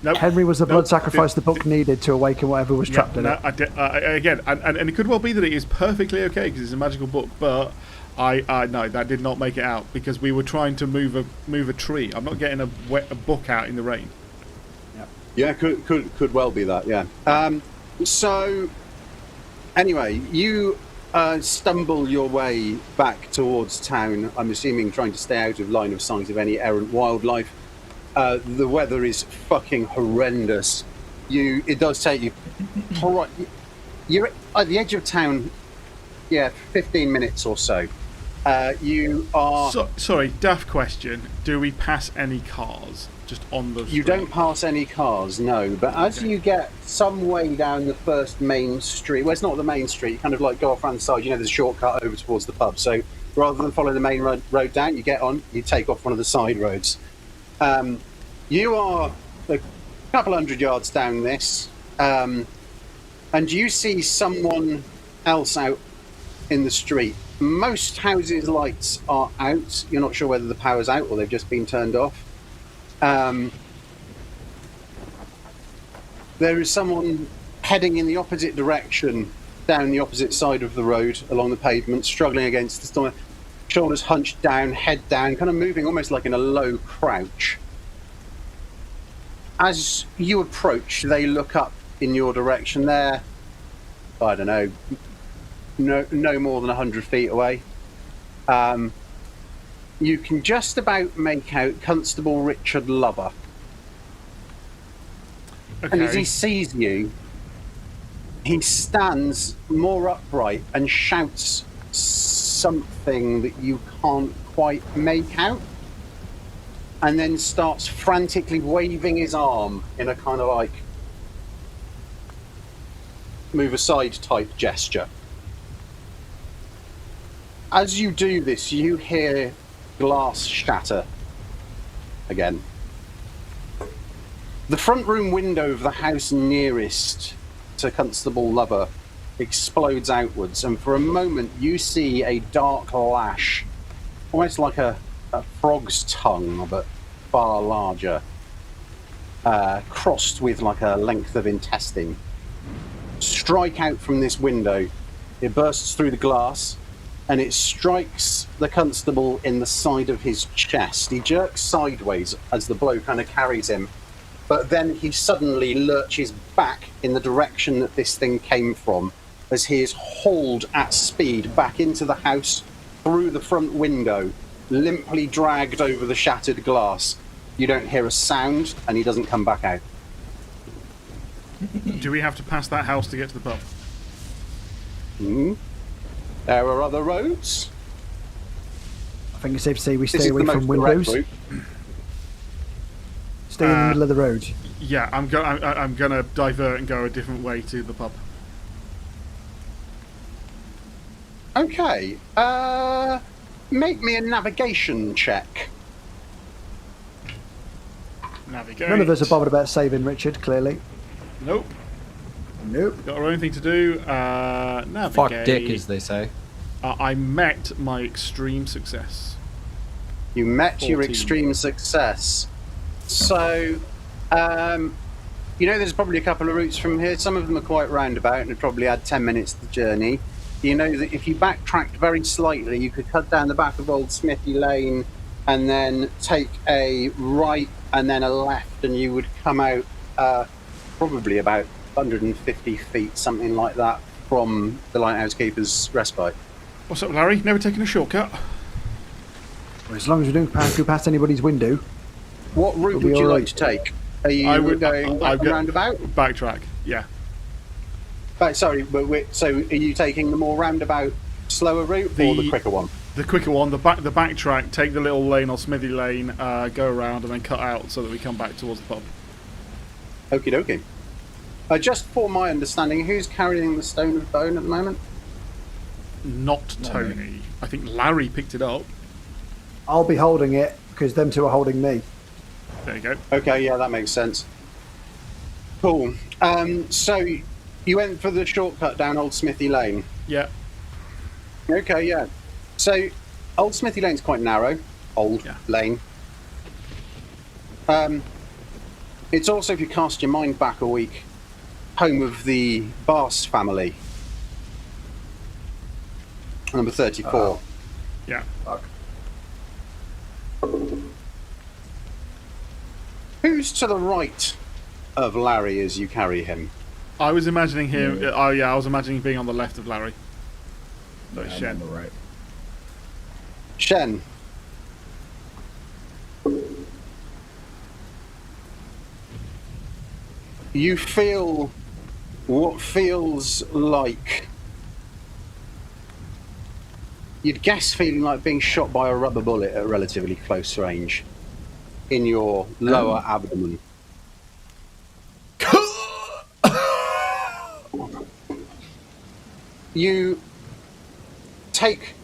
Nope. Henry was the blood sacrifice the book needed to awaken whatever was trapped in it. Again, and it could well be that it is perfectly okay because it's a magical book, but no, that did not make it out because we were trying to move a tree. I'm not getting a book out in the rain. Yeah, could well be that. Yeah. So anyway, you stumble your way back towards town. I'm assuming trying to stay out of line of sight of any errant wildlife. The weather is fucking horrendous. It does take you. You're at the edge of town. Yeah, 15 minutes or so. You are. Sorry, daft question. Do we pass any cars just on the street? You don't pass any cars, no. But as you get some way down the first main street, well, it's not the main street. You kind of like go off around the side. You know, there's a shortcut over towards the pub. So rather than follow the main road down, you get on. You take off one of the side roads. You are a couple hundred yards down this, and you see someone else out in the street. Most houses' lights are out. You're not sure whether the power's out or they've just been turned off. There is someone heading in the opposite direction, down the opposite side of the road, along the pavement, struggling against the storm. Shoulders hunched down, head down, kind of moving almost like in a low crouch. As you approach, they look up in your direction. They're, I don't know, no more than 100 feet away. You can just about make out Constable Richard Lover. Okay. And as he sees you, he stands more upright and shouts something that you can't quite make out, and then starts frantically waving his arm in a kind of like move aside type gesture. As you do this, you hear glass shatter again. The front room window of the house nearest to Constable Lover explodes outwards, and for a moment you see a dark lash, almost like a frog's tongue, but far larger, crossed with like a length of intestine, strike out from this window. It bursts through the glass, and it strikes the constable in the side of his chest. He jerks sideways as the blow kind of carries him, but then he suddenly lurches back in the direction that this thing came from, as he is hauled at speed back into the house, through the front window, limply dragged over the shattered glass. You don't hear a sound, and he doesn't come back out. Do we have to pass that house to get to the pub? There are other roads. I think it's safe to say we This stay is away the from most direct windows. route. Stay in the middle of the road. Yeah, I'm gonna divert and go a different way to the pub. Okay. Make me a navigation check. Navigate. None of us are bothered about saving Richard, clearly. Nope. Nope. Got our own thing to do. Navigate. Fuck dick, as they say. I met my extreme success. You met your 14. extreme success. So, You know, there's probably a couple of routes from here. Some of them are quite roundabout and would probably add 10 minutes to the journey. You know that if you backtracked very slightly, you could cut down the back of Old Smithy Lane and then take a right and then a left, and you would come out probably about 150 feet, something like that, from the Lighthouse Keeper's respite. What's up, Larry? Never taken a shortcut? Well, as long as we don't go past anybody's window. What route would you like to take? Are you going roundabout? Backtrack, yeah. So are you taking the more roundabout, slower route, or the quicker one? The quicker one, the backtrack, take the little lane or Smithy Lane, go around and then cut out so that we come back towards the pub. Okie dokie. Just for my understanding, who's carrying the Stone of Bone at the moment? Not Tony. I think Larry picked it up. I'll be holding it because them two are holding me. There you go. Okay, yeah, that makes sense. Cool. So you went for the shortcut down Old Smithy Lane? Yeah. Okay, yeah. So Old Smithy Lane's quite narrow. Lane. It's also, if you cast your mind back a week, home of the Bars family. Number 34. Yeah. Fuck. Who's to the right of Larry as you carry him? I was imagining him. I was imagining being on the left of Larry. No, Shen. On the right. Shen. You feel what feels like, you'd guess, feeling like being shot by a rubber bullet at relatively close range in your lower abdomen. You take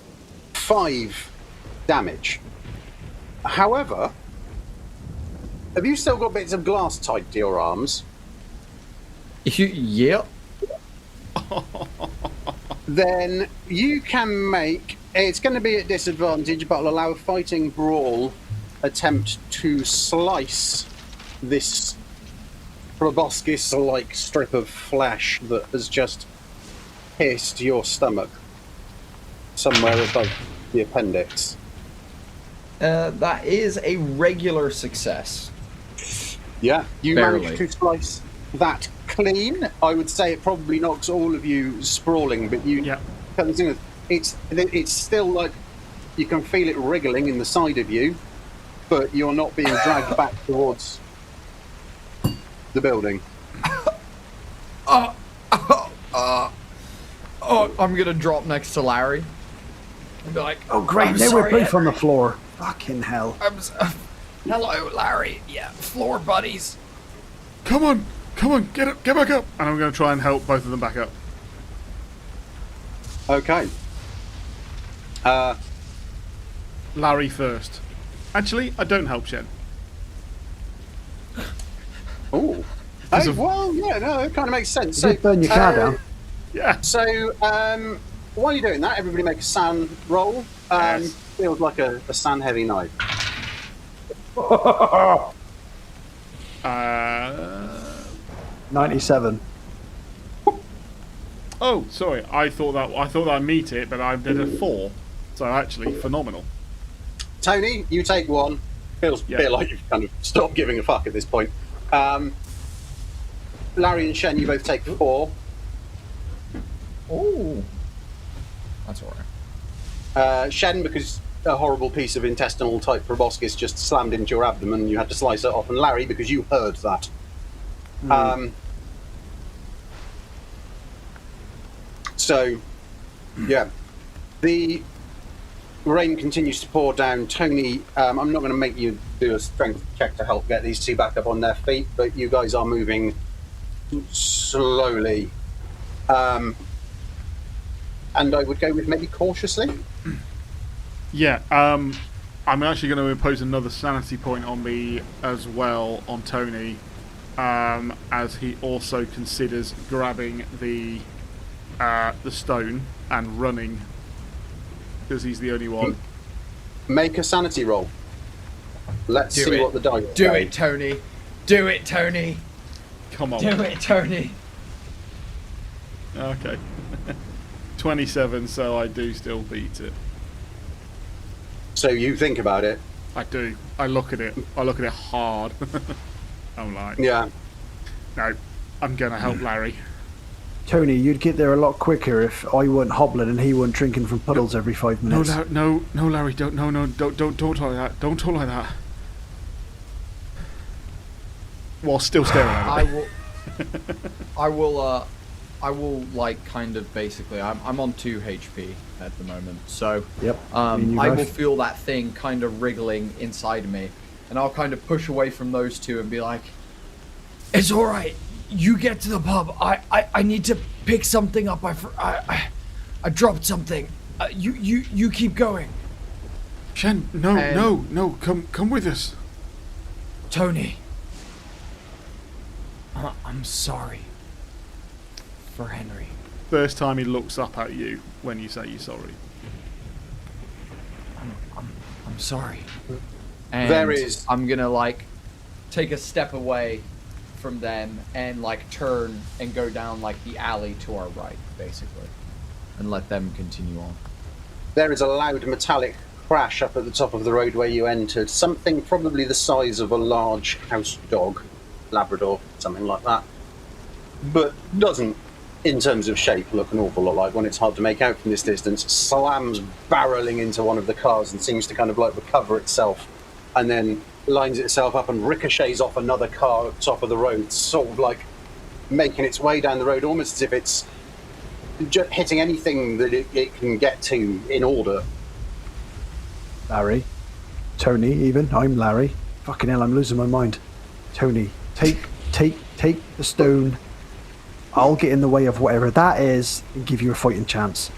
5 damage. However, have you still got bits of glass tied to your arms? Yep. Then you can make, it's going to be at disadvantage, but will allow a fighting brawl attempt to slice this proboscis-like strip of flesh that has just pierced your stomach somewhere above the appendix. That is a regular success. Yeah, you Barely. managed to slice that clean. I would say it probably knocks all of you sprawling, but you, it's still like you can feel it wriggling in the side of you, but you're not being dragged back towards the building. I'm gonna drop next to Larry and be like, Oh, great. I'm They were sorry, both on the floor. Fucking hell. hello, Larry. Yeah, floor buddies. Come on, get back up. And I'm going to try and help both of them back up. Okay. Larry first. Actually, I don't help Shen. Oh. Hey, well, yeah, no, it kind of makes sense. You did burn your car down. Yeah. So, while you're doing that, everybody make a sand roll. Yes. Feels like a sand heavy night. 97. Oh, sorry. I thought I'd meet it, but I did a 4. So actually, phenomenal. Tony, you take 1. Feels a bit like you've kind of stopped giving a fuck at this point. Larry and Shen, you both take 4. Oh, that's alright. Shen, because a horrible piece of intestinal type proboscis just slammed into your abdomen, you had to slice it off. And Larry, because you heard that. So, yeah, the rain continues to pour down. Tony, I'm not going to make you do a strength check to help get these two back up on their feet, but you guys are moving slowly. And I would go with maybe cautiously. Yeah, I'm actually going to impose another sanity point on me as well, on Tony, as he also considers grabbing the stone and running, because he's the only one. Make a sanity roll. Let's see what the dice Do say. it, Tony. Do it, Tony. Come on. Do it, Tony. Okay. 27, so I do still beat it. So you think about it. I do. I look at it. I look at it hard. I'm like, Yeah. no, I'm going to help Larry. Tony, you'd get there a lot quicker if I weren't hobbling and he weren't drinking from puddles every 5 minutes. No, Larry, don't talk like that. Don't talk like that. While still staring at it. I will like kind of basically. I'm on 2 HP at the moment, so Yep. I both. will feel that thing kind of wriggling inside of me, and I'll kind of push away from those two and be like, It's all right. You get to the pub. I need to pick something up. I dropped something. You keep going. Shen, no, come with us. Tony. I'm sorry. For Henry. First time he looks up at you when you say you're sorry. I'm sorry. and There is- I'm gonna like take a step away from them and like turn and go down like the alley to our right, basically, and let them continue on. There is a loud metallic crash up at the top of the road where you entered. Something probably the size of a large house dog, Labrador, something like that. But doesn't, in terms of shape, look an awful lot like one. It's hard to make out from this distance. Slams barreling into one of the cars and seems to kind of like recover itself, and then lines itself up and ricochets off another car at the top of the road, sort of like making its way down the road, almost as if it's just hitting anything that it can get to in order. Larry. Tony, even. I'm Larry. Fucking hell, I'm losing my mind. Tony, take the stone. I'll get in the way of whatever that is and give you a fighting chance.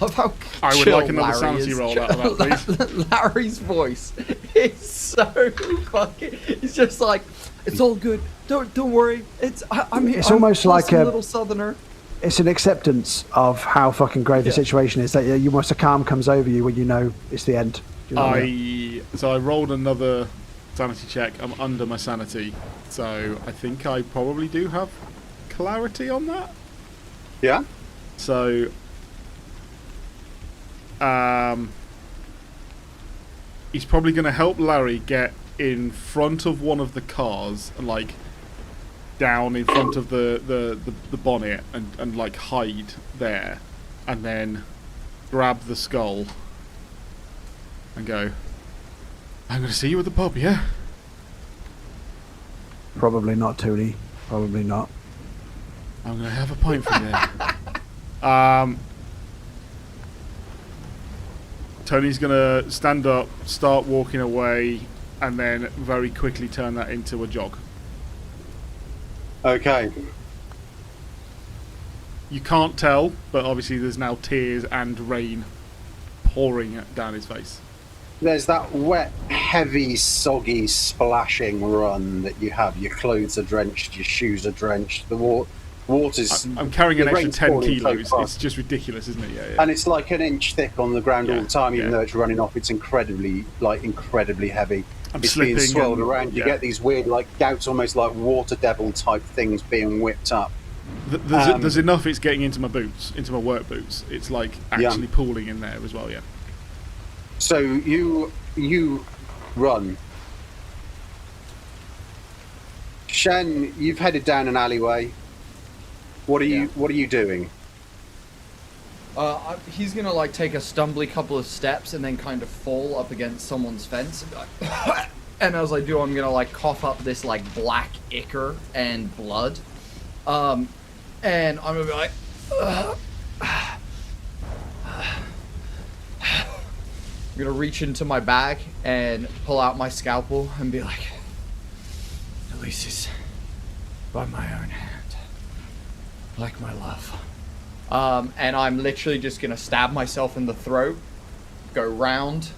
Love how I would chill like another Larry sanity is. roll out of that, please. Larry's voice is so fucking. It's just like, it's all good. Don't worry. I'm here. It's almost like a a little southerner. It's an acceptance of how fucking grave the situation is, that you almost a calm comes over you when you know it's the end. Do you know what I mean? So I rolled another sanity check. I'm under my sanity, so I think I probably do have clarity on that. Yeah? So, he's probably going to help Larry get in front of one of the cars and like down in front of the bonnet and like hide there, and then grab the skull and go, I'm going to see you at the pub, yeah? Probably not, Tony. Probably not. I'm going to have a pint for you. Tony's going to stand up, start walking away, and then very quickly turn that into a jog. Okay. You can't tell, but obviously there's now tears and rain pouring down his face. There's that wet, heavy, soggy, splashing run that you have. Your clothes are drenched, your shoes are drenched. The water's... I'm carrying an the extra rain's 10 falling so kilos. fast. It's just ridiculous, isn't it? Yeah. And it's like an inch thick on the ground all the time, even though it's running off. It's incredibly heavy. I'm it's slipping being swirled and- around. You yeah. get these weird, like, gouts, almost like water devil type things being whipped up. There's enough it's getting into my boots, into my work boots. It's like actually pooling in there as well, yeah. So you run. Shen, you've headed down an alleyway. What are you doing? He's gonna like take a stumbly couple of steps and then kind of fall up against someone's fence and be like, and as I do, I'm gonna like cough up this like black ichor and blood, and I'm gonna be like, I'm gonna reach into my bag and pull out my scalpel and be like, at least it's by my own hand, like my love. And I'm literally just gonna stab myself in the throat, go round,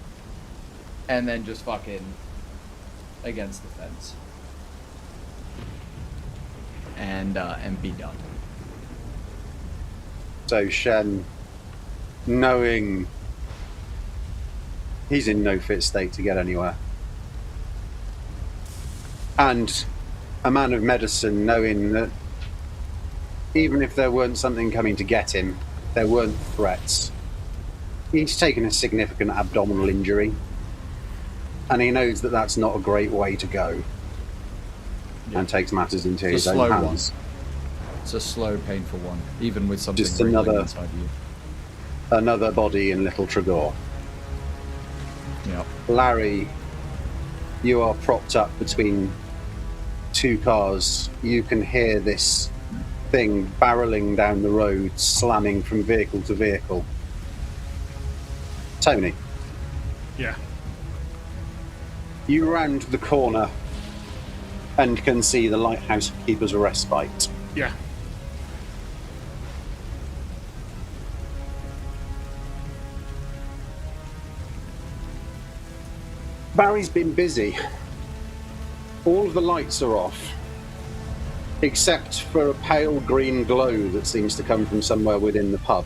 and then just fucking against the fence, and be done. So Shen, knowing he's in no fit state to get anywhere, And a man of medicine, knowing that even if there weren't something coming to get him, there weren't threats. He's taken a significant abdominal injury, and he knows that that's not a great way to go, and takes matters into his own hands. It's a slow, painful one, even with something Just wriggling inside you. Another body in Little Tregaw. Yep. Larry, you are propped up between two cars. You can hear this thing barreling down the road, slamming from vehicle to vehicle. Tony. Yeah. You round the corner and can see the lighthouse keeper's respite. Yeah. Barry's been busy. All of the lights are off, except for a pale green glow that seems to come from somewhere within the pub.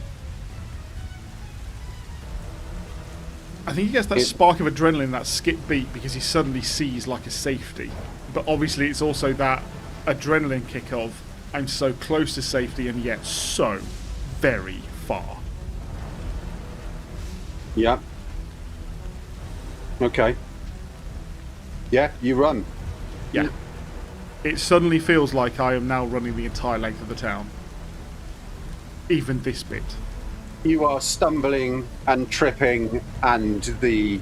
I think he gets that spark of adrenaline, that skip beat, because he suddenly sees like a safety. But obviously it's also that adrenaline kick of, I'm so close to safety and yet so very far. Yeah. Okay. Yeah, you run. Yeah. It suddenly feels like I am now running the entire length of the town. Even this bit. You are stumbling and tripping, and the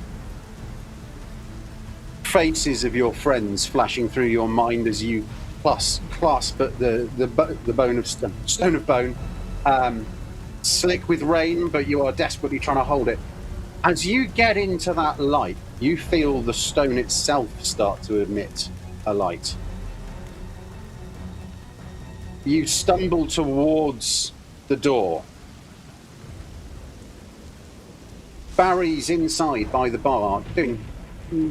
faces of your friends flashing through your mind as you clasp at the bone of stone of bone, slick with rain, but you are desperately trying to hold it. As you get into that light, you feel the stone itself start to emit a light. You stumble towards the door. Barry's inside by the bar, doing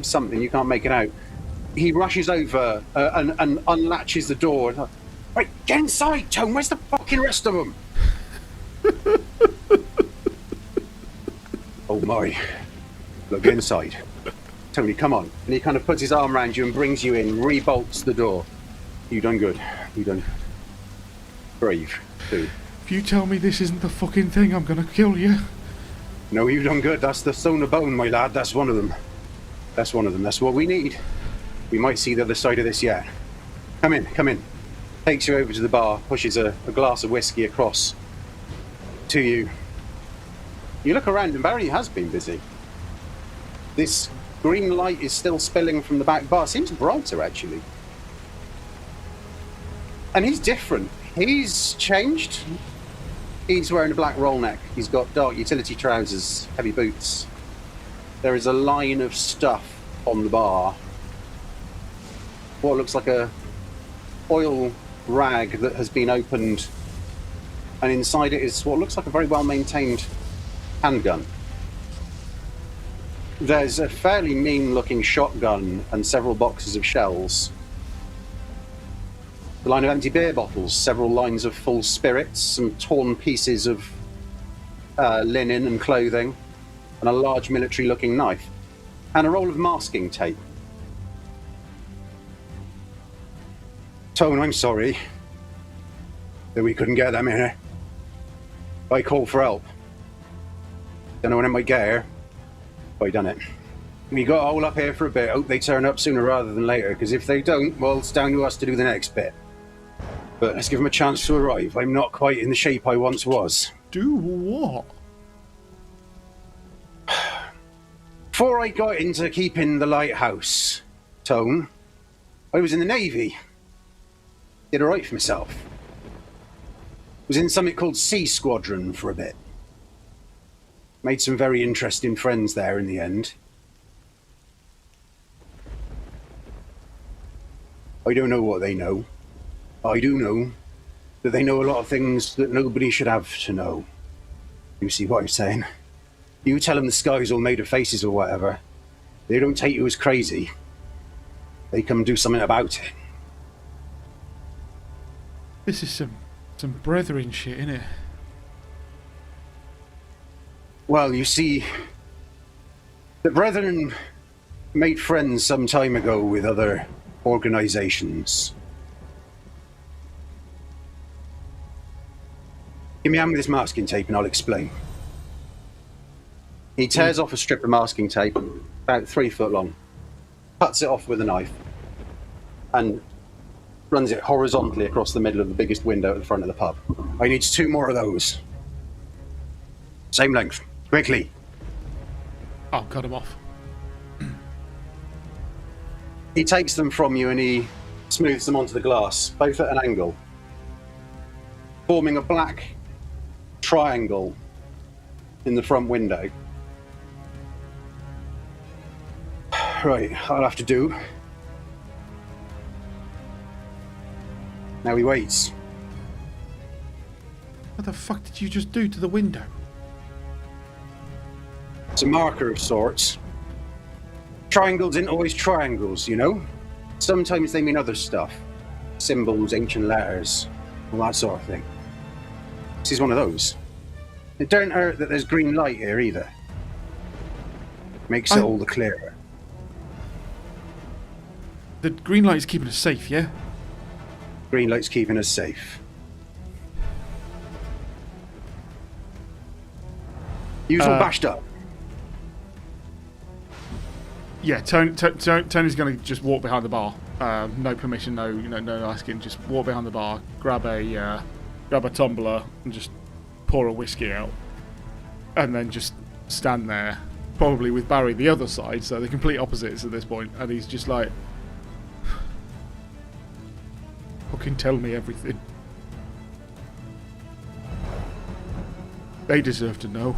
something, you can't make it out. He rushes over and unlatches the door. Right, get inside, Tone, where's the fucking rest of them? Oh my. Look, get inside. Tony, come on. And he kind of puts his arm around you and brings you in, rebolts the door. You done good. You done brave, too. If you tell me this isn't the fucking thing, I'm gonna kill you. No, you've done good. That's the stone of bone, my lad. That's one of them. That's one of them. That's what we need. We might see the other side of this yet. Come in, come in. Takes you over to the bar, pushes a glass of whiskey across to you. You look around and Barry has been busy. This green light is still spilling from the back bar. Seems brighter, actually. And he's different. He's changed. He's wearing a black roll neck. He's got dark utility trousers, heavy boots. There is a line of stuff on the bar. What looks like a oil rag that has been opened, and inside it is what looks like a very well-maintained handgun. There's a fairly mean-looking shotgun and several boxes of shells. A line of empty beer bottles, several lines of full spirits, some torn pieces of linen and clothing, and a large military-looking knife, and a roll of masking tape. Tone, I'm sorry that we couldn't get them here. I called for help. Don't know when I might get here, but I done it. We got all up here for a bit. Hope they turn up sooner rather than later, because if they don't, well, it's down to us to do the next bit. But let's give them a chance to arrive. I'm not quite in the shape I once was. Do what? Before I got into keeping the lighthouse, Tone, I was in the Navy. Did alright for myself. Was in something called Sea Squadron for a bit. Made some very interesting friends there in the end. I don't know what they know. I do know that they know a lot of things that nobody should have to know. You see what I'm saying? You tell them the sky's all made of faces or whatever. They don't take you as crazy. They come do something about it. This is some brethren shit, innit? Well, you see, the brethren made friends some time ago with other organisations. Give me a hand with this masking tape and I'll explain. He tears off a strip of masking tape, about 3 foot long, cuts it off with a knife, and runs it horizontally across the middle of the biggest window at the front of the pub. I need 2 more of those. Same length. Quickly. I'll cut him off. He takes them from you and he smooths them onto the glass, both at an angle, forming a black triangle in the front window. Right, I'll have to do. Now he waits. What the fuck did you just do to the window? It's a marker of sorts. Triangles ain't always triangles, you know? Sometimes they mean other stuff. Symbols, ancient letters, all that sort of thing. This is one of those. It don't hurt that there's green light here either. Makes it all the clearer. The green light is keeping us safe, yeah? Green light's keeping us safe. You all bashed up. Yeah, Tony's going to just walk behind the bar. No permission, no asking. Just walk behind the bar, grab a tumbler, and just pour a whiskey out, and then just stand there, probably with Barry the other side, so they're complete opposites at this point. And he's just like, "Fucking tell me everything. They deserve to know.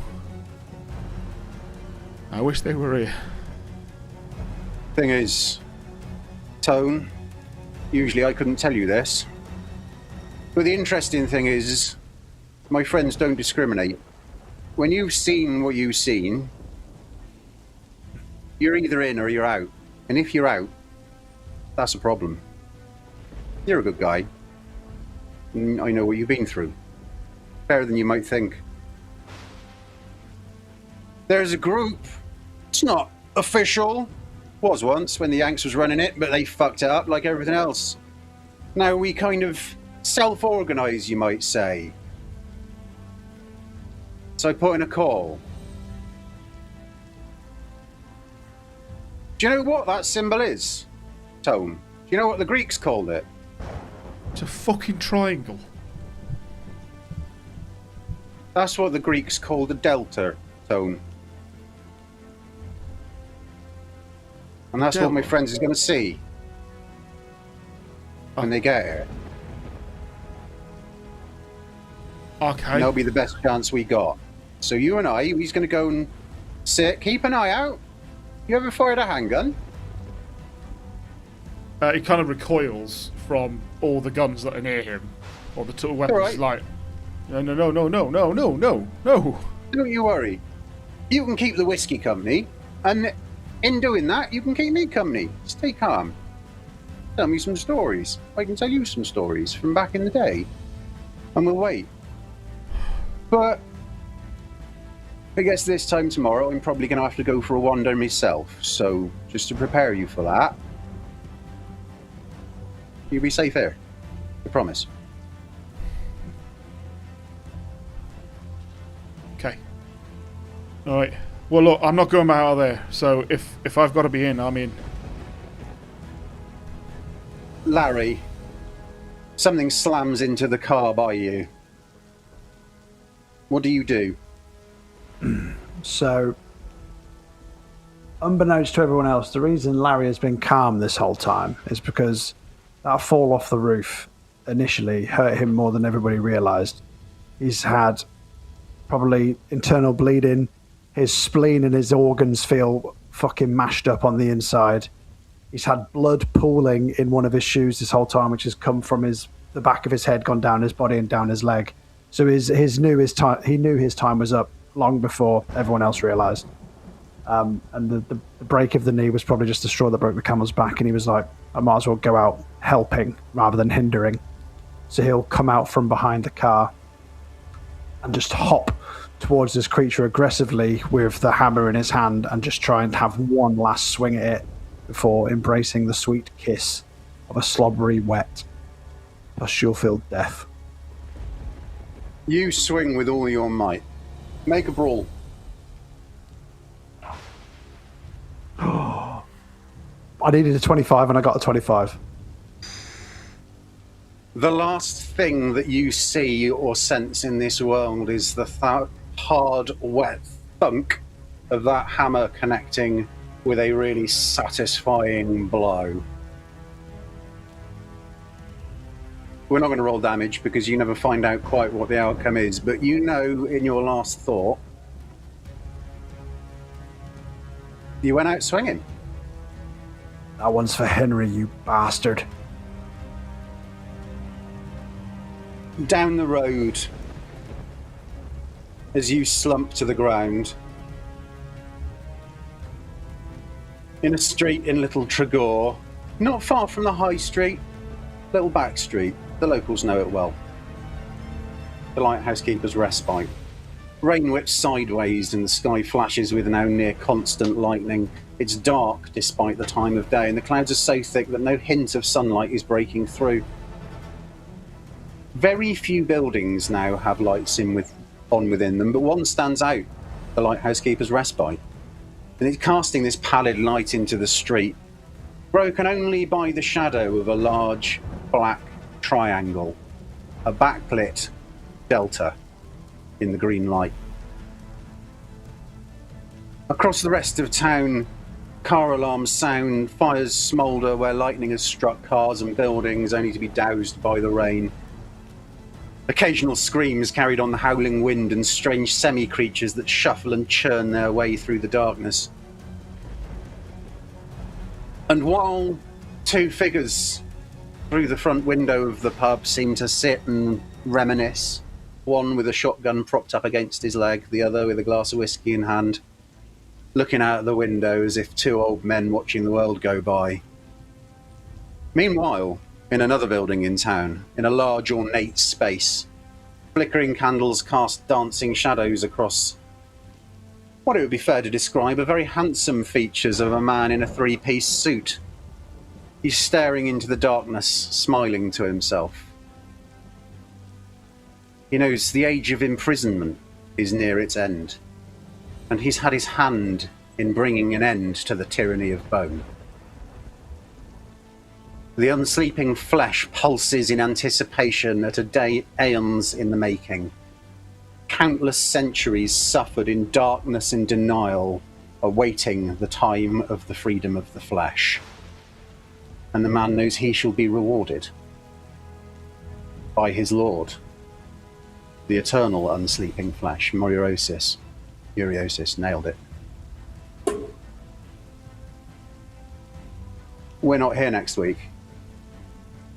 I wish they were here." Thing is, Tone, usually I couldn't tell you this, but the interesting thing is, my friends don't discriminate. When you've seen what you've seen, you're either in or you're out. And if you're out, that's a problem. You're a good guy. I know what you've been through. Better than you might think. There's a group. It's not official. Was once when the Yanks was running it, but they fucked it up like everything else. Now we kind of self-organise, you might say. So I put in a call. Do you know what that symbol is, Tone? Do you know what the Greeks called it? It's a fucking triangle. That's what the Greeks called a delta, Tone. And that's what my friends is going to see when they get here. Okay. And that'll be the best chance we got. So you and I, he's going to go and sit, keep an eye out. You ever fired a handgun? He kind of recoils from all the guns that are near him, or the two weapons. Right. Like, no. Don't you worry. You can keep the whiskey company, and in doing that, you can keep me company. Stay calm. Tell me some stories. I can tell you some stories from back in the day. And we'll wait. But I guess this time tomorrow, I'm probably going to have to go for a wander myself. So, just to prepare you for that, you'll be safe here. I promise. Okay. All right. Well, look, I'm not going out of there, so if I've got to be in, I'm in. Larry, something slams into the car by you. What do you do? So, unbeknownst to everyone else, the reason Larry has been calm this whole time is because that fall off the roof initially hurt him more than everybody realised. He's had probably internal bleeding. His spleen and his organs feel fucking mashed up on the inside. He's had blood pooling in one of his shoes this whole time, which has come from the back of his head, gone down his body and down his leg. So he knew his time was up long before everyone else realised. And the break of the knee was probably just the straw that broke the camel's back, and he was like, I might as well go out helping rather than hindering. So he'll come out from behind the car and just hop towards this creature aggressively with the hammer in his hand and just try and have one last swing at it before embracing the sweet kiss of a slobbery wet, pustule-filled death. You swing with all your might. Make a brawl. I needed a 25 and I got a 25. The last thing that you see or sense in this world is the hard, wet thunk of that hammer connecting with a really satisfying blow. We're not going to roll damage because you never find out quite what the outcome is, but you know in your last thought, you went out swinging. That one's for Henry, you bastard. Down the road, as you slump to the ground, in a street in Little Tregaw, not far from the high street, little back street. The locals know it well. The lighthouse keeper's respite. Rain whips sideways and the sky flashes with now near constant lightning. It's dark despite the time of day, and the clouds are so thick that no hint of sunlight is breaking through. Very few buildings now have lights on within them, but one stands out, the lighthouse keeper's respite. And it's casting this pallid light into the street, broken only by the shadow of a large black triangle, a backlit delta in the green light. Across the rest of town, car alarms sound, fires smoulder where lightning has struck cars and buildings, only to be doused by the rain. Occasional screams carried on the howling wind and strange semi-creatures that shuffle and churn their way through the darkness. And while two figures through the front window of the pub seem to sit and reminisce, one with a shotgun propped up against his leg, the other with a glass of whiskey in hand, looking out the window as if two old men watching the world go by. Meanwhile, in another building in town, in a large ornate space, flickering candles cast dancing shadows across what it would be fair to describe are very handsome features of a man in a three-piece suit. He's staring into the darkness, smiling to himself. He knows the age of imprisonment is near its end, and he's had his hand in bringing an end to the tyranny of bone. The unsleeping flesh pulses in anticipation at a day aeons in the making. Countless centuries suffered in darkness and denial, awaiting the time of the freedom of the flesh. And the man knows he shall be rewarded by his lord, the eternal unsleeping flesh, Muriosis. Nailed it. We're not here next week,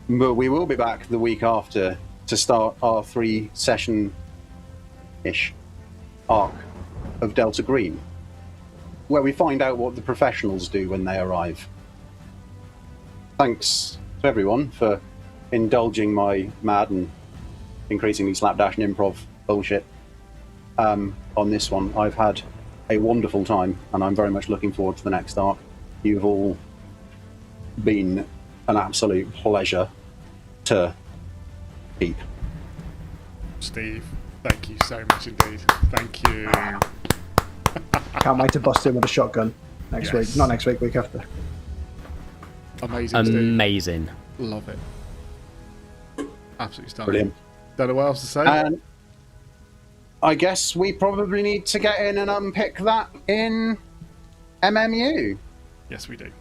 but we will be back the week after to start our 3-session-ish arc of Delta Green, where we find out what the professionals do when they arrive. Thanks to everyone for indulging my mad and increasingly slapdash and improv bullshit on this one. I've had a wonderful time, and I'm very much looking forward to the next arc. You've all been an absolute pleasure to keep. Steve, thank you so much indeed. Thank you. Can't wait to bust in with a shotgun next week. Not next week, week after. Amazing. Amazing. Steve. Love it. Absolutely stunning. Brilliant. Don't know what else to say. And I guess we probably need to get in and unpick that in MMU. Yes, we do.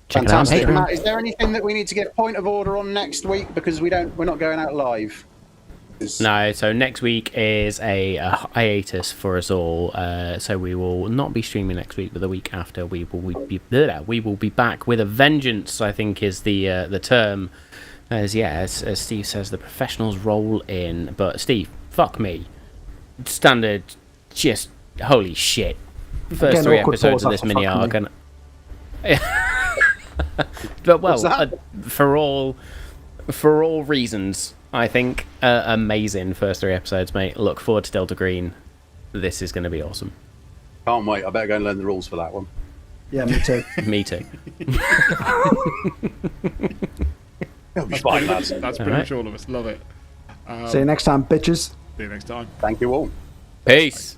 Fantastic. Matt, is there anything that we need to get point of order on next week? Because we're not going out live. No, so next week is a hiatus for us all. So we will not be streaming next week, but the week after we will be back with a vengeance, I think is the term. As Steve says, the professionals roll in. But Steve, fuck me. Standard, just holy shit. First 3 episodes of this mini arc, and but for all reasons, I think amazing first 3 episodes, mate. Look forward to Delta Green. This is going to be awesome. Can't wait. I better go and learn the rules for that one. Yeah, me too. Me too. It'll be fine, lads. That's pretty much all of us. Love it. See you next time, bitches. See you next time. Thank you all. Peace.